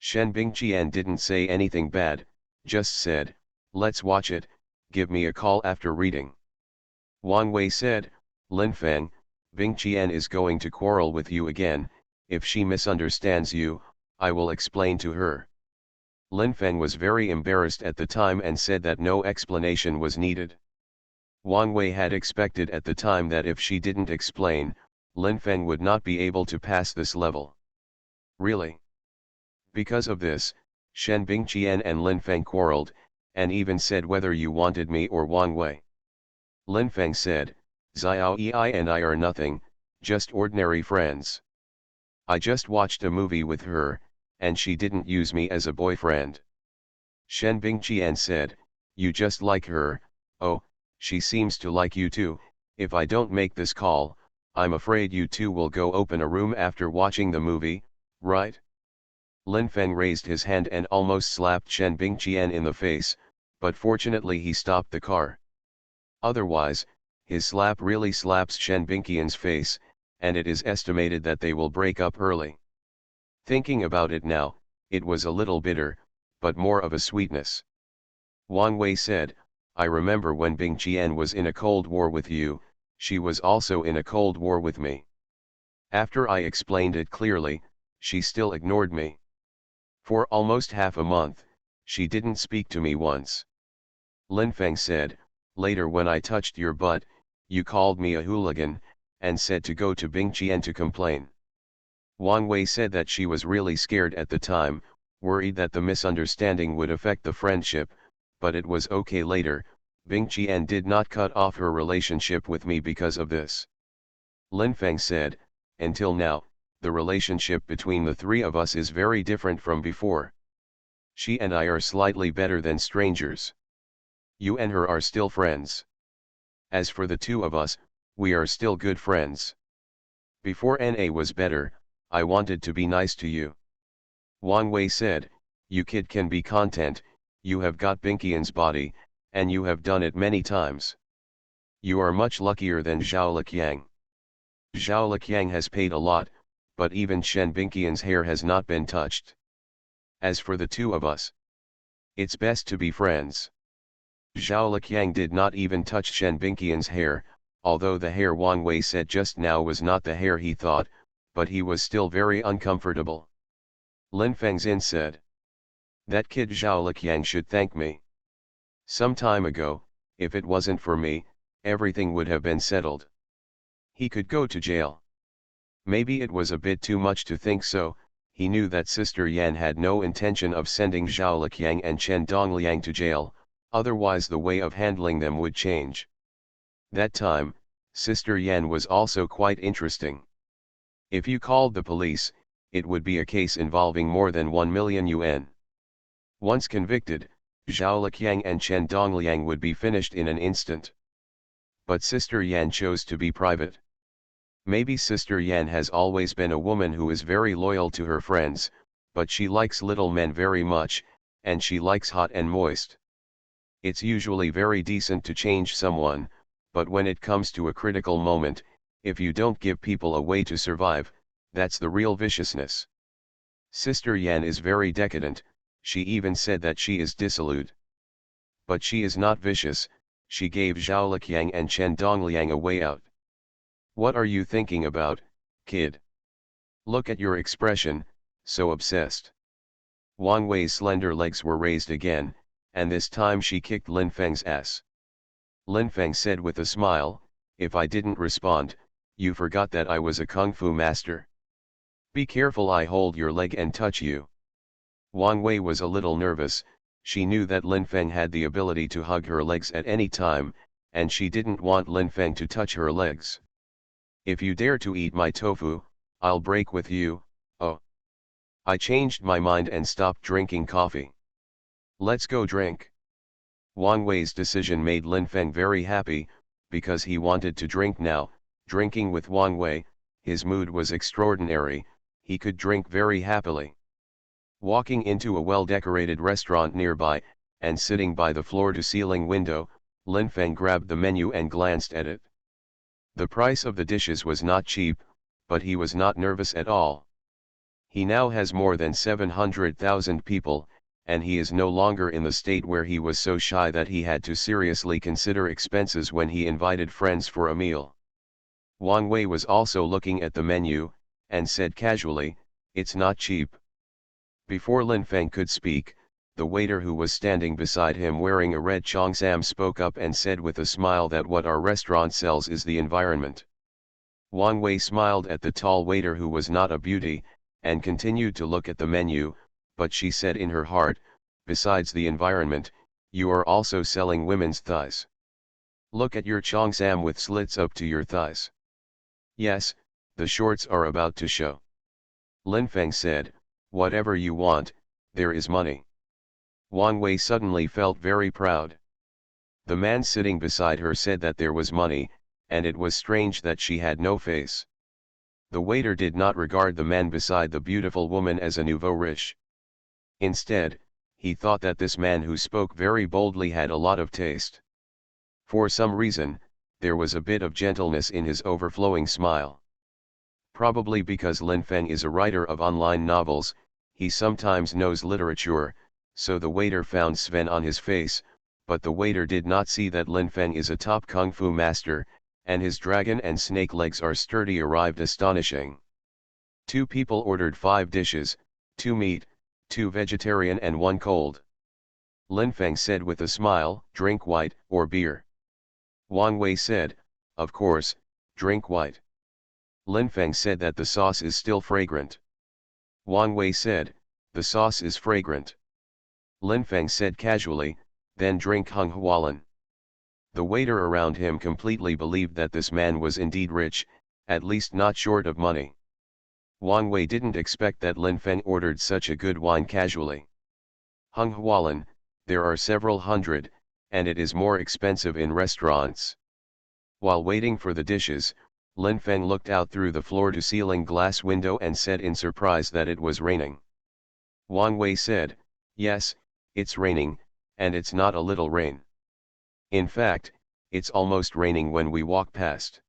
Shen Bingqian didn't say anything bad, just said, let's watch it, give me a call after reading. Wang Wei said, Lin Feng, Bingqian is going to quarrel with you again, if she misunderstands you, I will explain to her. Lin Feng was very embarrassed at the time and said that no explanation was needed. Wang Wei had expected at the time that if she didn't explain, Lin Feng would not be able to pass this level. Really? Because of this, Shen Bingqian and Lin Feng quarreled, and even said whether you wanted me or Wang Wei. Lin Feng said, Xiao Yi and I are nothing, just ordinary friends. I just watched a movie with her, and she didn't use me as a boyfriend. Shen Bingqian said, you just like her, oh, she seems to like you too. If I don't make this call, I'm afraid you two will go open a room after watching the movie, right? Lin Feng raised his hand and almost slapped Shen Bingqian in the face, but fortunately he stopped the car. Otherwise, his slap really slaps Shen Bingqian's face, and it is estimated that they will break up early. Thinking about it now, it was a little bitter, but more of a sweetness. Wang Wei said, I remember when Bingqian was in a Cold War with you, she was also in a Cold War with me. After I explained it clearly, she still ignored me. For almost half a month, she didn't speak to me once. Lin Feng said, later when I touched your butt, you called me a hooligan, and said to go to Bingqian to complain. Wang Wei said that she was really scared at the time, worried that the misunderstanding would affect the friendship, but it was okay later. Bingqian did not cut off her relationship with me because of this. Lin Feng said, until now, the relationship between the three of us is very different from before. She and I are slightly better than strangers. You and her are still friends. As for the two of us, we are still good friends. Before NA was better, I wanted to be nice to you. Wang Wei said, you kid can be content, you have got Binkian's body, and you have done it many times. You are much luckier than Zhao Liqiang. Zhao Liqiang has paid a lot, but even Shen Binkian's hair has not been touched. As for the two of us, it's best to be friends. Zhao Liqiang did not even touch Shen Binkian's hair, although the hair Wang Wei said just now was not the hair he thought, but he was still very uncomfortable. Lin Fengxin said, that kid Zhao Liqiang should thank me. Some time ago, if it wasn't for me, everything would have been settled. He could go to jail. Maybe it was a bit too much to think so. He knew that Sister Yan had no intention of sending Zhao Liqiang and Chen Dongliang to jail, otherwise the way of handling them would change. That time, Sister Yan was also quite interesting. If you called the police, it would be a case involving more than 1 million yuan. Once convicted, Zhao Liqiang and Chen Dongliang would be finished in an instant. But Sister Yan chose to be private. Maybe Sister Yan has always been a woman who is very loyal to her friends, but she likes little men very much, and she likes hot and moist. It's usually very decent to change someone, but when it comes to a critical moment, if you don't give people a way to survive, that's the real viciousness. Sister Yan is very decadent, she even said that she is dissolute. But she is not vicious, she gave Zhao Liqiang and Chen Dongliang a way out. What are you thinking about, kid? Look at your expression, so obsessed. Wang Wei's slender legs were raised again, and this time she kicked Lin Feng's ass. Lin Feng said with a smile, if I didn't respond, you forgot that I was a kung fu master. Be careful, I hold your leg and touch you. Wang Wei was a little nervous, she knew that Lin Feng had the ability to hug her legs at any time, and she didn't want Lin Feng to touch her legs. If you dare to eat my tofu, I'll break with you. Oh. I changed my mind and stopped drinking coffee. Let's go drink. Wang Wei's decision made Lin Feng very happy, because he wanted to drink now. Drinking with Wang Wei, his mood was extraordinary, he could drink very happily. Walking into a well-decorated restaurant nearby, and sitting by the floor-to-ceiling window, Lin Feng grabbed the menu and glanced at it. The price of the dishes was not cheap, but he was not nervous at all. He now has more than 700,000 people, and he is no longer in the state where he was so shy that he had to seriously consider expenses when he invited friends for a meal. Wang Wei was also looking at the menu, and said casually, it's not cheap. Before Lin Feng could speak, the waiter who was standing beside him wearing a red cheongsam spoke up and said with a smile that what our restaurant sells is the environment. Wang Wei smiled at the tall waiter who was not a beauty, and continued to look at the menu, but she said in her heart, besides the environment, you are also selling women's thighs. Look at your cheongsam with slits up to your thighs. Yes, the shorts are about to show. Lin Feng said, whatever you want, there is money. Wang Wei suddenly felt very proud. The man sitting beside her said that there was money, and it was strange that she had no face. The waiter did not regard the man beside the beautiful woman as a nouveau riche. Instead, he thought that this man who spoke very boldly had a lot of taste. For some reason, there was a bit of gentleness in his overflowing smile. Probably because Lin Feng is a writer of online novels, he sometimes knows literature, so the waiter found Sven on his face, but the waiter did not see that Lin Feng is a top kung fu master, and his dragon and snake legs are sturdy. Arrived astonishing. 2 people ordered 5 dishes, 2 meat, 2 vegetarian and 1 cold. Lin Feng said with a smile, drink white, or beer. Wang Wei said, of course, drink white. Lin Feng said that the sauce is still fragrant. Wang Wei said, the sauce is fragrant. Lin Feng said casually, then drink Hung Hualan. The waiter around him completely believed that this man was indeed rich, at least not short of money. Wang Wei didn't expect that Lin Feng ordered such a good wine casually. Hung Hualan, there are several hundred, and it is more expensive in restaurants. While waiting for the dishes, Lin Feng looked out through the floor-to-ceiling glass window and said in surprise that it was raining. Wang Wei said, "Yes, it's raining, and it's not a little rain. In fact, it's almost raining when we walk past."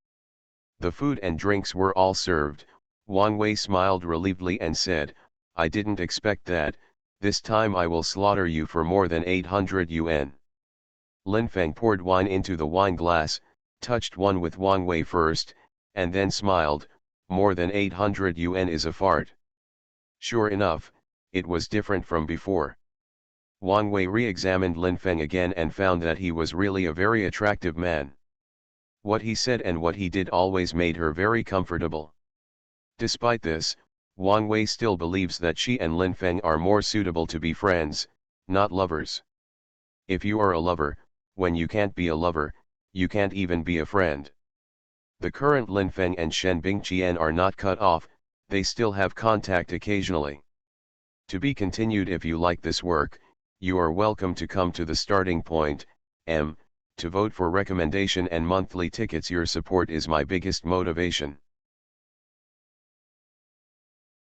The food and drinks were all served. Wang Wei smiled relievedly and said, "I didn't expect that. This time I will slaughter you for more than 800 yuan. Lin Feng poured wine into the wine glass, touched one with Wang Wei first, and then smiled, "More than 800 yuan is a fart." Sure enough, it was different from before. Wang Wei re-examined Lin Feng again and found that he was really a very attractive man. What he said and what he did always made her very comfortable. Despite this, Wang Wei still believes that she and Lin Feng are more suitable to be friends, not lovers. If you are a lover, when you can't be a lover, you can't even be a friend. The current Lin Feng and Shen Bingqian are not cut off, they still have contact occasionally. To be continued. If you like this work, you are welcome to come to the starting point, to vote for recommendation and monthly tickets. Your support is my biggest motivation.